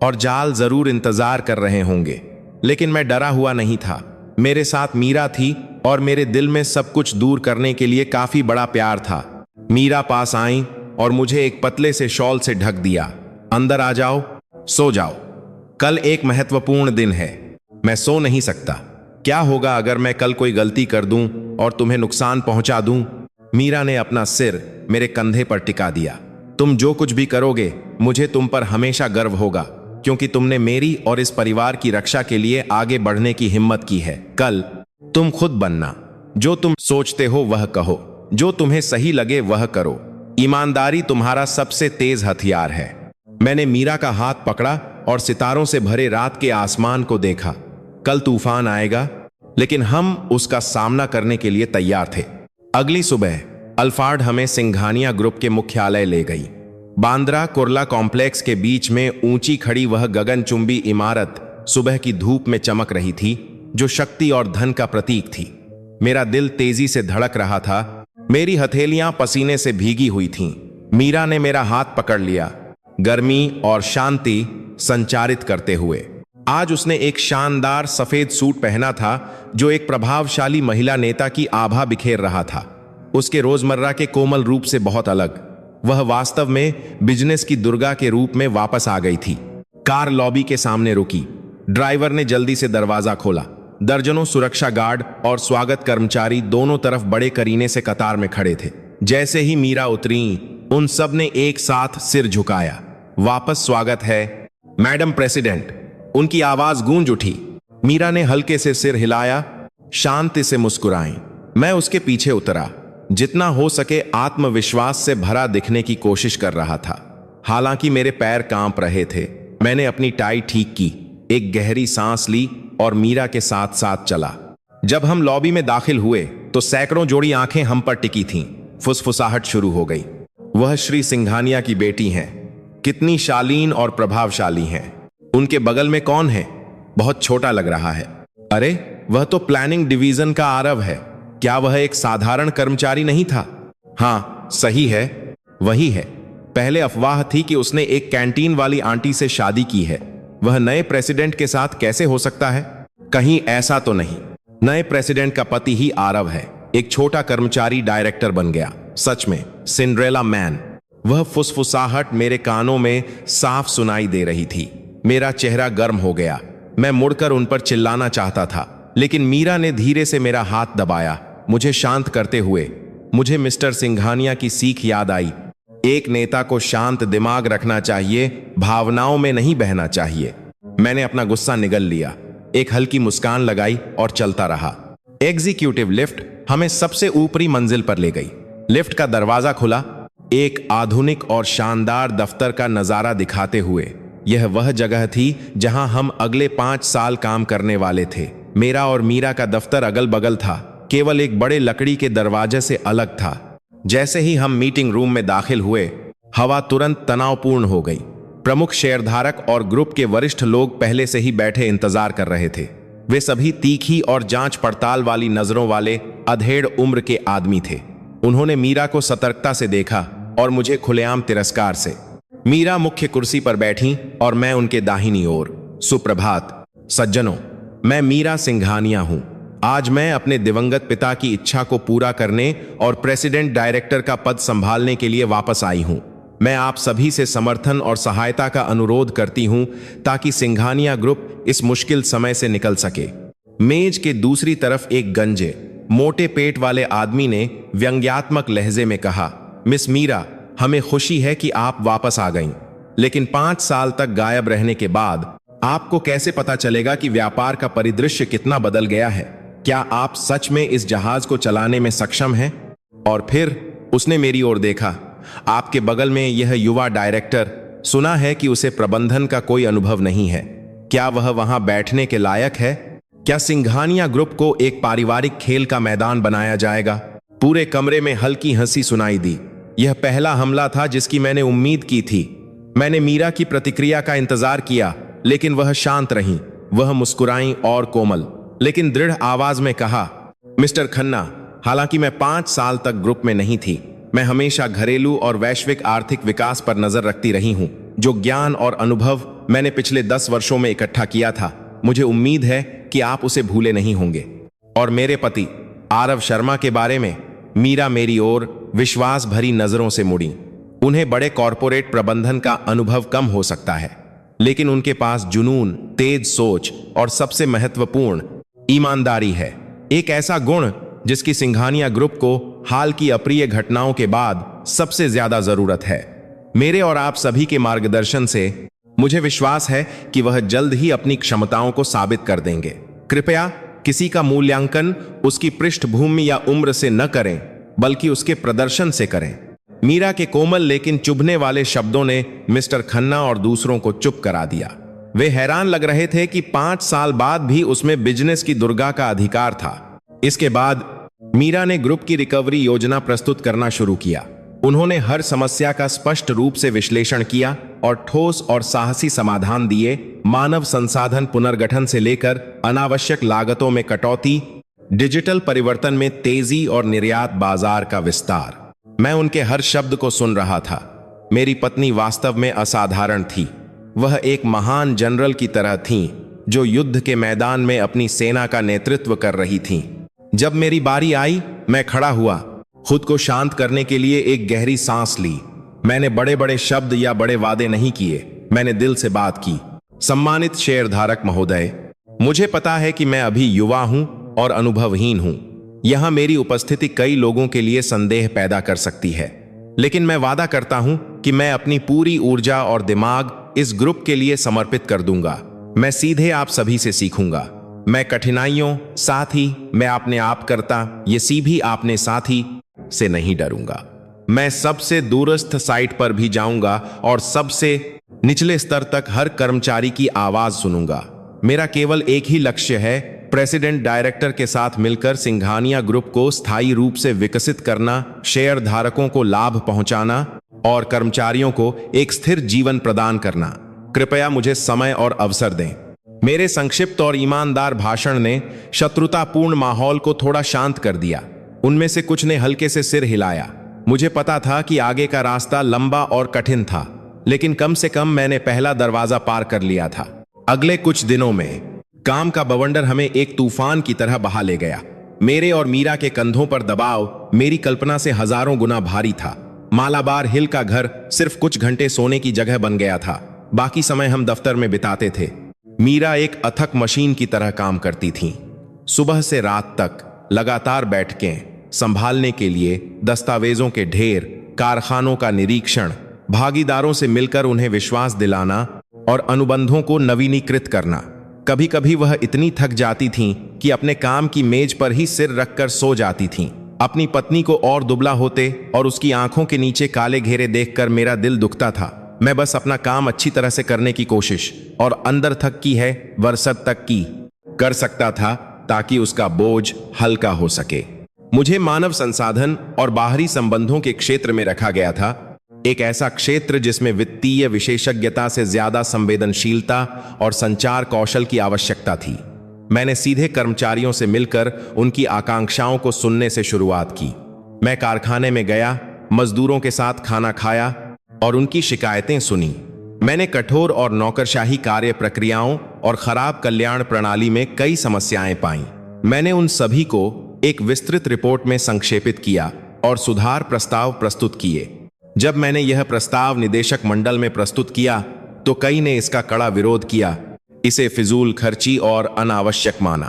और जाल जरूर इंतजार कर रहे होंगे, लेकिन मैं डरा हुआ नहीं था। मेरे साथ मीरा थी और मेरे दिल में सब कुछ दूर करने के लिए काफी बड़ा प्यार था। मीरा पास आई और मुझे एक पतले से शॉल से ढक दिया। अंदर आ जाओ, सो जाओ, कल एक महत्वपूर्ण दिन है। मैं सो नहीं सकता। क्या होगा अगर मैं कल कोई गलती कर दूं और तुम्हें नुकसान पहुंचा दूं? मीरा ने अपना सिर मेरे कंधे पर टिका दिया। तुम जो कुछ भी करोगे, मुझे तुम पर हमेशा गर्व होगा, क्योंकि तुमने मेरी और इस परिवार की रक्षा के लिए आगे बढ़ने की हिम्मत की है। कल तुम खुद बनना। जो तुम सोचते हो वह कहो, जो तुम्हें सही लगे वह करो। ईमानदारी तुम्हारा सबसे तेज हथियार है। मैंने मीरा का हाथ पकड़ा और सितारों से भरे रात के आसमान को देखा। कल तूफान आएगा, लेकिन हम उसका सामना करने के लिए तैयार थे। अगली सुबह अल्फार्ड हमें सिंघानिया ग्रुप के मुख्यालय ले गई। बांद्रा कुर्ला कॉम्प्लेक्स के बीच में ऊंची खड़ी वह गगनचुंबी इमारत सुबह की धूप में चमक रही थी, जो शक्ति और धन का प्रतीक थी। मेरा दिल तेजी से धड़क रहा था। मेरी हथेलियां पसीने से भीगी हुई थीं। मीरा ने मेरा हाथ पकड़ लिया, गर्मी और शांति संचारित करते हुए। आज उसने एक शानदार सफेद सूट पहना था जो एक प्रभावशाली महिला नेता की आभा बिखेर रहा था। उसके रोजमर्रा के कोमल रूप से बहुत अलग। वह वास्तव में बिजनेस की दुर्गा के रूप में वापस आ गई थी। कार लॉबी के सामने रुकी। ड्राइवर ने जल्दी से दरवाजा खोला। दर्जनों सुरक्षा गार्ड और स्वागत कर्मचारी दोनों तरफ बड़े करीने से कतार में खड़े थे। जैसे ही मीरा उतरी, उन सब ने एक साथ सिर झुकाया। वापस स्वागत है मैडम प्रेसिडेंट। उनकी आवाज गूंज उठी। मीरा ने हल्के से सिर हिलाया, शांति से मुस्कुराई। मैं उसके पीछे उतरा, जितना हो सके आत्मविश्वास से भरा दिखने की कोशिश कर रहा था। हालांकि मेरे पैर कांप रहे थे। मैंने अपनी टाई ठीक की, एक गहरी सांस ली और मीरा के साथ साथ चला। जब हम लॉबी में दाखिल हुए तो सैकड़ों जोड़ी आंखें हम पर टिकी थीं। फुसफुसाहट शुरू हो गई। वह श्री सिंघानिया की बेटी हैं। कितनी शालीन और प्रभावशाली हैं। उनके बगल में कौन है? बहुत छोटा लग रहा है। अरे, वह तो प्लानिंग डिवीजन का आरव है। क्या वह एक साधारण कर्मचारी नहीं था? हाँ, सही है, वही है। पहले अफवाह थी कि उसने एक कैंटीन वाली आंटी से शादी की है, वह नए प्रेसिडेंट के साथ कैसे हो सकता है? कहीं ऐसा तो नहीं नए प्रेसिडेंट का पति ही आरव है? एक छोटा कर्मचारी डायरेक्टर बन गया। सच में सिंड्रेला मैन। वह फुसफुसाहट मेरे कानों में साफ सुनाई दे रही थी। मेरा चेहरा गर्म हो गया। मैं मुड़कर उन पर चिल्लाना चाहता था, लेकिन मीरा ने धीरे से मेरा हाथ दबाया, मुझे शांत करते हुए। मुझे मिस्टर सिंघानिया की सीख याद आई। एक नेता को शांत दिमाग रखना चाहिए, भावनाओं में नहीं बहना चाहिए। मैंने अपना गुस्सा निगल लिया, एक हल्की मुस्कान लगाई और चलता रहा। एग्जीक्यूटिव लिफ्ट हमें सबसे ऊपरी मंजिल पर ले गई। लिफ्ट का दरवाजा खुला, एक आधुनिक और शानदार दफ्तर का नजारा दिखाते हुए। यह वह जगह थी जहां हम अगले 5 साल काम करने वाले थे। मेरा और मीरा का दफ्तर अगल बगल था, केवल एक बड़े लकड़ी के दरवाजे से अलग था। जैसे ही हम मीटिंग रूम में दाखिल हुए, हवा तुरंत तनावपूर्ण हो गई। प्रमुख शेयरधारक और ग्रुप के वरिष्ठ लोग पहले से ही बैठे इंतजार कर रहे थे। वे सभी तीखी और जांच पड़ताल वाली नजरों वाले अधेड़ उम्र के आदमी थे। उन्होंने मीरा को सतर्कता से देखा और मुझे खुलेआम तिरस्कार से। मीरा मुख्य कुर्सी पर बैठी और मैं उनके दाहिनी ओर। सुप्रभात सज्जनों, मैं मीरा सिंघानिया हूं। आज मैं अपने दिवंगत पिता की इच्छा को पूरा करने और प्रेसिडेंट डायरेक्टर का पद संभालने के लिए वापस आई हूं। मैं आप सभी से समर्थन और सहायता का अनुरोध करती हूं ताकि सिंघानिया ग्रुप इस मुश्किल समय से निकल सके। मेज के दूसरी तरफ एक गंजे, मोटे पेट वाले आदमी ने व्यंग्यात्मक लहजे में कहा, मिस मीरा, हमें खुशी है कि आप वापस आ गईं, लेकिन 5 साल तक गायब रहने के बाद आपको कैसे पता चलेगा कि व्यापार का परिदृश्य कितना बदल गया है? क्या आप सच में इस जहाज को चलाने में सक्षम हैं? और फिर उसने मेरी ओर देखा। आपके बगल में यह युवा डायरेक्टर, सुना है कि उसे प्रबंधन का कोई अनुभव नहीं है। क्या वह वहां बैठने के लायक है? क्या सिंघानिया ग्रुप को एक पारिवारिक खेल का मैदान बनाया जाएगा? पूरे कमरे में हल्की हंसी सुनाई दी। यह पहला हमला था जिसकी मैंने उम्मीद की थी। मैंने मीरा की प्रतिक्रिया का इंतजार किया, लेकिन वह शांत रहीं। वह मुस्कुराईं और कोमल लेकिन दृढ़ आवाज में कहा, मिस्टर खन्ना, हालांकि मैं 5 साल तक ग्रुप में नहीं थी, मैं हमेशा घरेलू और वैश्विक आर्थिक विकास पर नजर रखती रही हूं। जो ज्ञान और अनुभव मैंने पिछले 10 वर्षों में इकट्ठा किया था, मुझे उम्मीद है कि आप उसे भूले नहीं होंगे। और मेरे पति आरव शर्मा के बारे में? मीरा मेरी ओर विश्वास भरी नजरों से मुड़ी। उन्हें बड़े कॉरपोरेट प्रबंधन का अनुभव कम हो सकता है, लेकिन उनके पास जुनून, तेज सोच और सबसे महत्वपूर्ण ईमानदारी है। एक ऐसा गुण जिसकी सिंघानिया ग्रुप को हाल की अप्रिय घटनाओं के बाद सबसे ज्यादा जरूरत है। मेरे और आप सभी के मार्गदर्शन से मुझे विश्वास है कि वह जल्द ही अपनी क्षमताओं को साबित कर देंगे। कृपया किसी का मूल्यांकन उसकी पृष्ठभूमि या उम्र से न करें, बल्कि उसके प्रदर्शन से करें। मीरा के कोमल लेकिन चुभने वाले शब्दों ने मिस्टर खन्ना और दूसरों को चुप करा दिया। वे हैरान लग रहे थे कि 5 साल बाद भी उसमें बिजनेस की दुर्गा का अधिकार था। इसके बाद मीरा ने ग्रुप की रिकवरी योजना प्रस्तुत करना शुरू किया। उन्होंने हर समस्या का स्पष्ट रूप से विश्लेषण किया और ठोस और साहसी समाधान दिए। मानव संसाधन पुनर्गठन से लेकर अनावश्यक लागतों में कटौती, डिजिटल परिवर्तन में तेजी और निर्यात बाजार का विस्तार। मैं उनके हर शब्द को सुन रहा था। मेरी पत्नी वास्तव में असाधारण थी। वह एक महान जनरल की तरह थीं, जो युद्ध के मैदान में अपनी सेना का नेतृत्व कर रही थीं। जब मेरी बारी आई, मैं खड़ा हुआ, खुद को शांत करने के लिए एक गहरी सांस ली। मैंने बड़े बड़े शब्द या बड़े वादे नहीं किए, मैंने दिल से बात की। सम्मानित शेयरधारक महोदय, मुझे पता है कि मैं अभी युवा हूं और अनुभवहीन हूं। यहां मेरी उपस्थिति कई लोगों के लिए संदेह पैदा कर सकती है, लेकिन मैं वादा करता हूं कि मैं अपनी पूरी ऊर्जा और दिमाग इस ग्रुप के लिए समर्पित कर दूंगा। मैं सीधे आप सभी से सीखूंगा। मैं कठिनाइयों, साथ ही मैं अपने आप करता, ये सीभी आपने साथी से नहीं डरूंगा। मैं सबसे दूरस्थ साइट पर भी जाऊंगा और सबसे निचले स्तर तक हर कर्मचारी की आवाज सुनूंगा। मेरा केवल एक ही लक्ष्य है, प्रेसिडेंट डायरेक्टर के साथ मिलकर सिंघानिया ग्रुप को स्थायी रूप से विकसित करना, शेयर धारकों को लाभ पहुंचाना और कर्मचारियों को एक स्थिर जीवन प्रदान करना। कृपया मुझे समय और अवसर दें। मेरे संक्षिप्त और ईमानदार भाषण ने शत्रुतापूर्ण माहौल को थोड़ा शांत कर दिया। उनमें से कुछ ने हल्के से सिर हिलाया। मुझे पता था कि आगे का रास्ता लंबा और कठिन था, लेकिन कम से कम मैंने पहला दरवाजा पार कर लिया था। अगले कुछ दिनों में काम का बवंडर हमें एक तूफान की तरह बहा ले गया। मेरे और मीरा के कंधों पर दबाव मेरी कल्पना से हजारों गुना भारी था। मालाबार हिल का घर सिर्फ कुछ घंटे सोने की जगह बन गया था। बाकी समय हम दफ्तर में बिताते थे। मीरा एक अथक मशीन की तरह काम करती थीं। सुबह से रात तक लगातार बैठकें संभालने के लिए, दस्तावेजों के ढेर, कारखानों का निरीक्षण, भागीदारों से मिलकर उन्हें विश्वास दिलाना और अनुबंधों को नवीनीकृत करना। कभी कभी वह इतनी थक जाती थीं कि अपने काम की मेज पर ही सिर रखकर सो जाती थीं। अपनी पत्नी को और दुबला होते और उसकी आंखों के नीचे काले घेरे देखकर मेरा दिल दुखता था। मैं बस अपना काम अच्छी तरह से करने की कोशिश और अंदर तक की है वरसत तक की कर सकता था ताकि उसका बोझ हल्का हो सके। मुझे मानव संसाधन और बाहरी संबंधों के क्षेत्र में रखा गया था, एक ऐसा क्षेत्र जिसमें वित्तीय विशेषज्ञता से ज्यादा संवेदनशीलता और संचार कौशल की आवश्यकता थी। मैंने सीधे कर्मचारियों से मिलकर उनकी आकांक्षाओं को सुनने से शुरुआत की। मैं कारखाने में गया, मजदूरों के साथ खाना खाया और उनकी शिकायतें सुनी। मैंने कठोर और नौकरशाही कार्य प्रक्रियाओं और खराब कल्याण प्रणाली में कई समस्याएं पाईं। मैंने उन सभी को एक विस्तृत रिपोर्ट में संक्षेपित किया और सुधार प्रस्ताव प्रस्तुत किए। जब मैंने यह प्रस्ताव निदेशक मंडल में प्रस्तुत किया तो कई ने इसका कड़ा विरोध किया, इसे फिजूल खर्ची और अनावश्यक माना।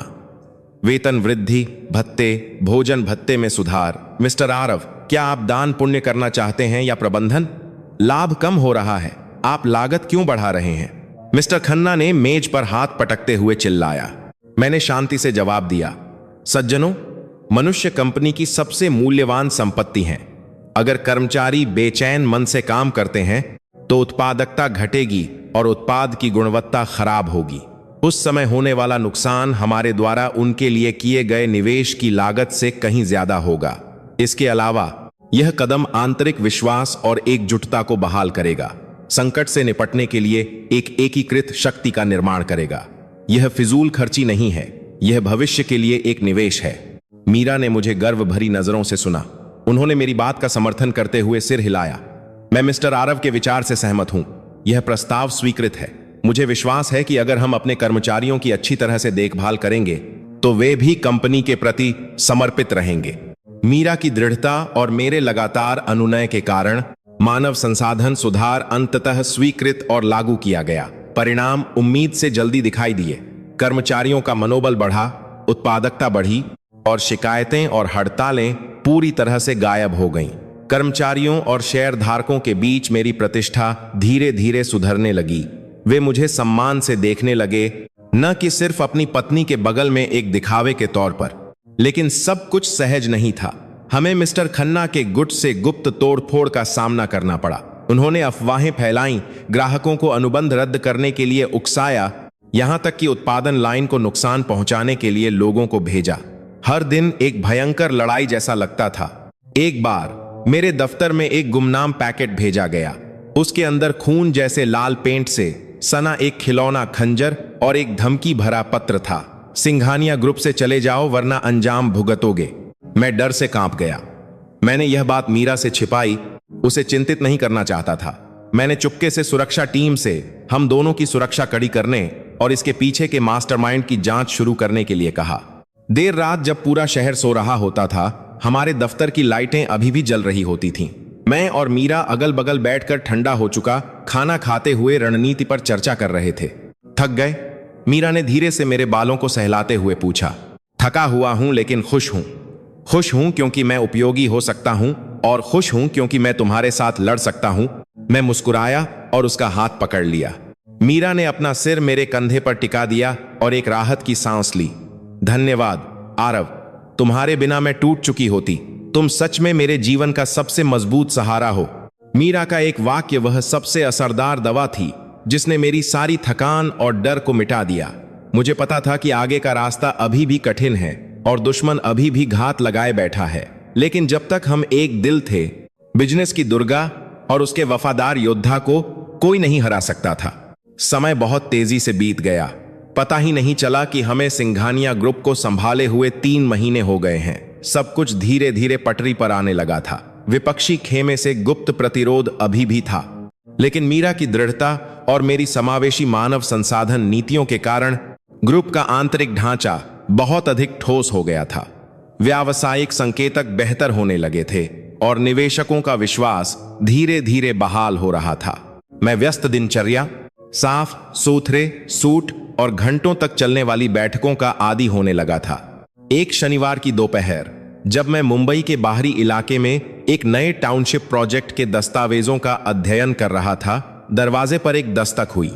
वेतन वृद्धि, भत्ते, भोजन भत्ते में सुधार। मिस्टर आरव, क्या आप दान पुण्य करना चाहते हैं या प्रबंधन? लाभ कम हो रहा है, आप लागत क्यों बढ़ा रहे हैं? मिस्टर खन्ना ने मेज पर हाथ पटकते हुए चिल्लाया। मैंने शांति से जवाब दिया, सज्जनों, मनुष्य कंपनी की सबसे मूल्यवान संपत्ति है। अगर कर्मचारी बेचैन मन से काम करते हैं तो उत्पादकता घटेगी और उत्पाद की गुणवत्ता खराब होगी। उस समय होने वाला नुकसान हमारे द्वारा उनके लिए किए गए निवेश की लागत से कहीं ज्यादा होगा। इसके अलावा यह कदम आंतरिक विश्वास और एकजुटता को बहाल करेगा, संकट से निपटने के लिए एक एकीकृत शक्ति का निर्माण करेगा। यह फिजूल खर्ची नहीं है, यह भविष्य के लिए एक निवेश है। मीरा ने मुझे गर्व भरी नजरों से सुना। उन्होंने मेरी बात का समर्थन करते हुए सिर हिलाया। मैं मिस्टर आरव के विचार से सहमत हूं। यह प्रस्ताव स्वीकृत है। मुझे विश्वास है कि अगर हम अपने कर्मचारियों की अच्छी तरह से देखभाल करेंगे तो वे भी कंपनी के प्रति समर्पित रहेंगे। मीरा की दृढ़ता और मेरे लगातार अनुनय के कारण मानव संसाधन सुधार अंततः स्वीकृत और लागू किया गया। परिणाम उम्मीद से जल्दी दिखाई दिए। कर्मचारियों का मनोबल बढ़ा, उत्पादकता बढ़ी और शिकायतें और हड़तालें पूरी तरह से गायब हो गईं। कर्मचारियों और शेयरधारकों के बीच मेरी प्रतिष्ठा धीरे धीरे सुधरने लगी। वे मुझे सम्मान से देखने लगे, न कि सिर्फ अपनी पत्नी के बगल में एक दिखावे के तौर पर। लेकिन सब कुछ सहज नहीं था। हमें मिस्टर खन्ना के गुट से गुप्त तोड़फोड़ का सामना करना पड़ा। उन्होंने अफवाहें फैलाईं, ग्राहकों को अनुबंध रद्द करने के लिए उकसाया, यहां तक कि उत्पादन लाइन को नुकसान पहुंचाने के लिए लोगों को भेजा। हर दिन एक भयंकर लड़ाई जैसा लगता था। एक बार मेरे दफ्तर में एक गुमनाम पैकेट भेजा गया। उसके अंदर खून जैसे लाल पेंट से सना एक खिलौना खंजर और एक धमकी भरा पत्र था, सिंघानिया ग्रुप से चले जाओ वरना अंजाम भुगतोगे। मैं डर से कांप गया। मैंने यह बात मीरा से छिपाई, उसे चिंतित नहीं करना चाहता था। मैंने चुपके से सुरक्षा टीम से हम दोनों की सुरक्षा कड़ी करने और इसके पीछे के मास्टरमाइंड की जांच शुरू करने के लिए कहा। देर रात जब पूरा शहर सो रहा होता था, हमारे दफ्तर की लाइटें अभी भी जल रही होती थीं। मैं और मीरा अगल बगल बैठकर ठंडा हो चुका खाना खाते हुए रणनीति पर चर्चा कर रहे थे। थक गए? मीरा ने धीरे से मेरे बालों को सहलाते हुए पूछा। थका हुआ हूं लेकिन खुश हूं। खुश हूं क्योंकि मैं उपयोगी हो सकता हूं और खुश हूं क्योंकि मैं तुम्हारे साथ लड़ सकता हूं। मैं मुस्कुराया और उसका हाथ पकड़ लिया। मीरा ने अपना सिर मेरे कंधे पर टिका दिया और एक राहत की सांस ली। धन्यवाद आरव, तुम्हारे बिना मैं टूट चुकी होती। तुम सच में मेरे जीवन का सबसे मजबूत सहारा हो। मीरा का एक वाक्य वह सबसे असरदार दवा थी जिसने मेरी सारी थकान और डर को मिटा दिया। मुझे पता था कि आगे का रास्ता अभी भी कठिन है और दुश्मन अभी भी घात लगाए बैठा है, लेकिन जब तक हम एक दिल थे, बिजनेस की दुर्गा और उसके वफादार योद्धा को कोई नहीं हरा सकता था। समय बहुत तेजी से बीत गया। पता ही नहीं चला कि हमें सिंघानिया ग्रुप को संभाले हुए 3 महीने हो गए हैं। सब कुछ धीरे धीरे पटरी पर आने लगा था। विपक्षी खेमे से गुप्त प्रतिरोध अभी भी था, लेकिन मीरा की दृढ़ता और मेरी समावेशी मानव संसाधन नीतियों के कारण ग्रुप का आंतरिक ढांचा बहुत अधिक ठोस हो गया था। व्यावसायिक संकेतक बेहतर होने लगे थे और निवेशकों का विश्वास धीरे धीरे बहाल हो रहा था। मैं व्यस्त दिनचर्या, साफ सुथरे सूट और घंटों तक चलने वाली बैठकों का आदी होने लगा था। एक शनिवार की दोपहर जब मैं मुंबई के बाहरी इलाके में एक नए टाउनशिप प्रोजेक्ट के दस्तावेजों का अध्ययन कर रहा था, दरवाजे पर एक दस्तक हुई।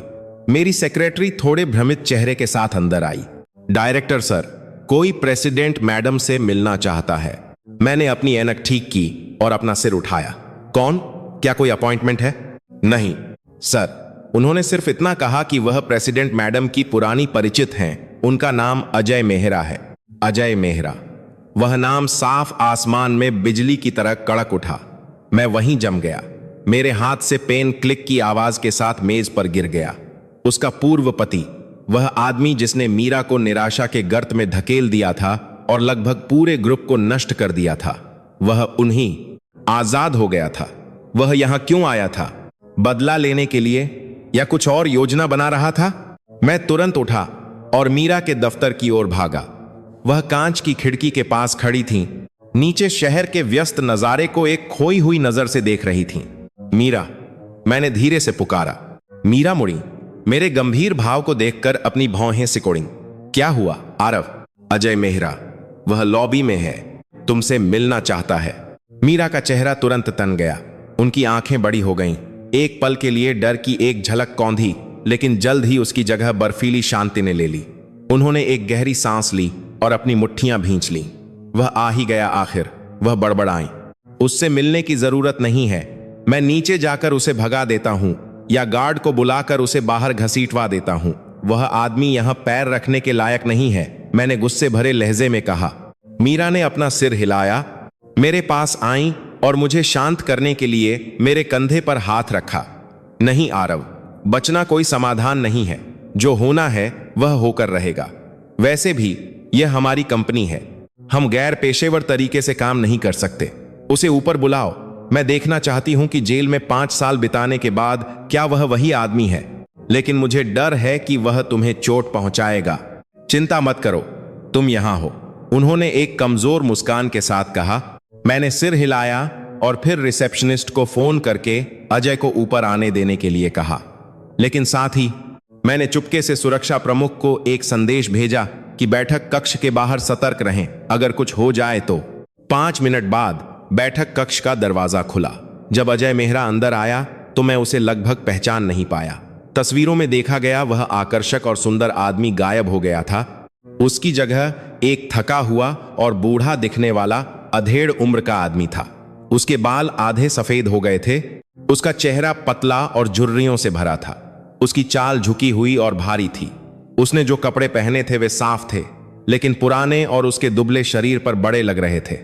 मेरी सेक्रेटरी थोड़े भ्रमित चेहरे के साथ अंदर आई। डायरेक्टर सर, कोई प्रेसिडेंट मैडम से मिलना चाहता है। मैंने अपनी ऐनक ठीक की और अपना सिर उठाया। कौन? क्या कोई अपॉइंटमेंट है? नहीं सर, उन्होंने सिर्फ इतना कहा कि वह प्रेसिडेंट मैडम की पुरानी परिचित हैं। उनका नाम अजय मेहरा है। अजय मेहरा। वह नाम साफ आसमान में बिजली की तरह कड़क उठा। मैं वहीं जम गया। मेरे हाथ से पेन क्लिक की आवाज के साथ मेज पर गिर गया। उसका पूर्व पति, वह आदमी जिसने मीरा को निराशा के गर्त में धकेल दिया था और लगभग पूरे ग्रुप को नष्ट कर दिया था, वह उन्हीं आजाद हो गया था। वह यहां क्यों आया था? बदला लेने के लिए या कुछ और योजना बना रहा था? मैं तुरंत उठा और मीरा के दफ्तर की ओर भागा। वह कांच की खिड़की के पास खड़ी थीं, नीचे शहर के व्यस्त नजारे को एक खोई हुई नजर से देख रही थीं। मीरा, मैंने धीरे से पुकारा। मीरा मुड़ी, मेरे गंभीर भाव को देखकर अपनी भौहें सिकोड़ी। क्या हुआ आरव? अजय मेहरा, वह लॉबी में है, तुमसे मिलना चाहता है। मीरा का चेहरा तुरंत तन गया। उनकी आंखें बड़ी हो गईं। एक पल के लिए डर की एक झलक कौंधी, लेकिन जल्द ही उसकी जगह बर्फीली शांति ने ले ली। उन्होंने एक गहरी सांस ली और अपनी मुट्ठियां भींच लीं। वह आ ही गया आखिर, वह बड़बड़ाई। उससे मिलने की जरूरत नहीं है। मैं नीचे जाकर उसे भगा देता हूं या गार्ड को बुलाकर उसे बाहर घसीटवा देता हूं। वह आदमी यहां पैर रखने के लायक नहीं है, मैंने गुस्से भरे लहजे में कहा। मीरा ने अपना सिर हिलाया, मेरे पास आई और मुझे शांत करने के लिए मेरे कंधे पर हाथ रखा। नहीं आरव, बचना कोई समाधान नहीं है। जो होना है वह होकर रहेगा। वैसे भी यह हमारी कंपनी है, हम गैर पेशेवर तरीके से काम नहीं कर सकते। उसे ऊपर बुलाओ। मैं देखना चाहती हूं कि जेल में 5 साल बिताने के बाद क्या वह वही आदमी है, लेकिन मुझे डर है कि वह तुम्हें चोट पहुंचाएगा। चिंता मत करो, तुम यहां हो, उन्होंने एक कमजोर मुस्कान के साथ कहा। मैंने सिर हिलाया और फिर रिसेप्शनिस्ट को फोन करके अजय को ऊपर आने देने के लिए कहा, लेकिन साथ ही मैंने चुपके से सुरक्षा प्रमुख को एक संदेश भेजा कि बैठक कक्ष के बाहर सतर्क रहें, अगर कुछ हो जाए तो। 5 मिनट बाद बैठक कक्ष का दरवाजा खुला। जब अजय मेहरा अंदर आया तो मैं उसे लगभग पहचान नहीं पाया। तस्वीरों में देखा गया वह आकर्षक और सुंदर आदमी गायब हो गया था। उसकी जगह एक थका हुआ और बूढ़ा दिखने वाला अधेड़ उम्र का आदमी था। उसके बाल आधे सफेद हो गए थे। उसका चेहरा पतला और झुर्रियों से भरा था। उसकी चाल झुकी हुई और भारी थी। उसने जो कपड़े पहने थे वे साफ थे, लेकिन पुराने और उसके दुबले शरीर पर बड़े लग रहे थे।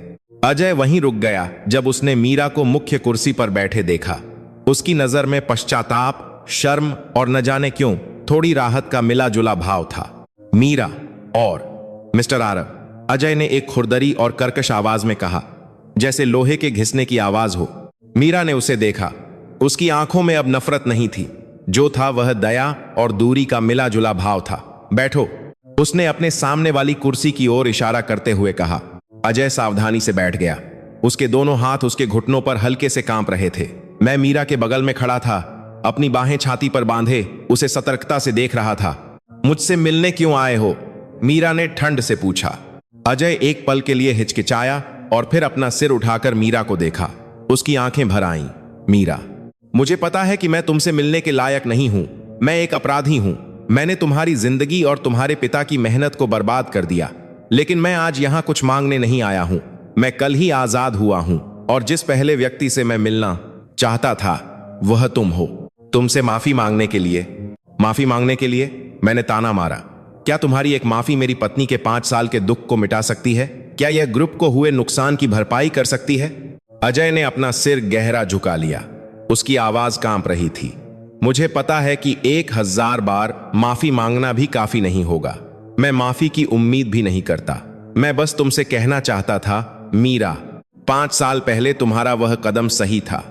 अजय वहीं रुक गया जब उसने मीरा को मुख्य कुर्सी पर बैठे देखा। उसकी नजर में पश्चाताप, शर्म और न जाने क्यों थोड़ी राहत का मिला जुला भाव था। मीरा और मिस्टर आरव, अजय ने एक खुरदरी और कर्कश आवाज में कहा, जैसे लोहे के घिसने की आवाज हो। मीरा ने उसे देखा। उसकी आंखों में अब नफरत नहीं थी, जो था वह दया और दूरी का मिला जुला भाव था। बैठो, उसने अपने सामने वाली कुर्सी की ओर इशारा करते हुए कहा। अजय सावधानी से बैठ गया। उसके दोनों हाथ उसके घुटनों पर हल्के से कांप रहे थे। मैं मीरा के बगल में खड़ा था, अपनी बाहें छाती पर बांधे उसे सतर्कता से देख रहा था। मुझसे मिलने क्यों आए हो? मीरा ने ठंड से पूछा। अजय एक पल के लिए हिचकिचाया और फिर अपना सिर उठाकर मीरा को देखा। उसकी आंखें भर आईं। मीरा, मुझे पता है कि मैं तुमसे मिलने के लायक नहीं हूं। मैं एक अपराधी हूं। मैंने तुम्हारी जिंदगी और तुम्हारे पिता की मेहनत को बर्बाद कर दिया, लेकिन मैं आज यहां कुछ मांगने नहीं आया हूं। मैं कल ही आजाद हुआ हूं और जिस पहले व्यक्ति से मैं मिलना चाहता था वह तुम हो। तुमसे माफी मांगने के लिए मैंने ताना मारा। क्या तुम्हारी एक माफी मेरी पत्नी के 5 साल के दुख को मिटा सकती है? क्या यह ग्रुप को हुए नुकसान की भरपाई कर सकती है? अजय ने अपना सिर गहरा झुका लिया। उसकी आवाज कांप रही थी। मुझे पता है कि 1000 बार माफी मांगना भी काफी नहीं होगा। मैं माफी की उम्मीद भी नहीं करता। मैं बस तुमसे कहना चाहता था, मीरा, 5 साल पहले तुम्हारा वह कदम सही था।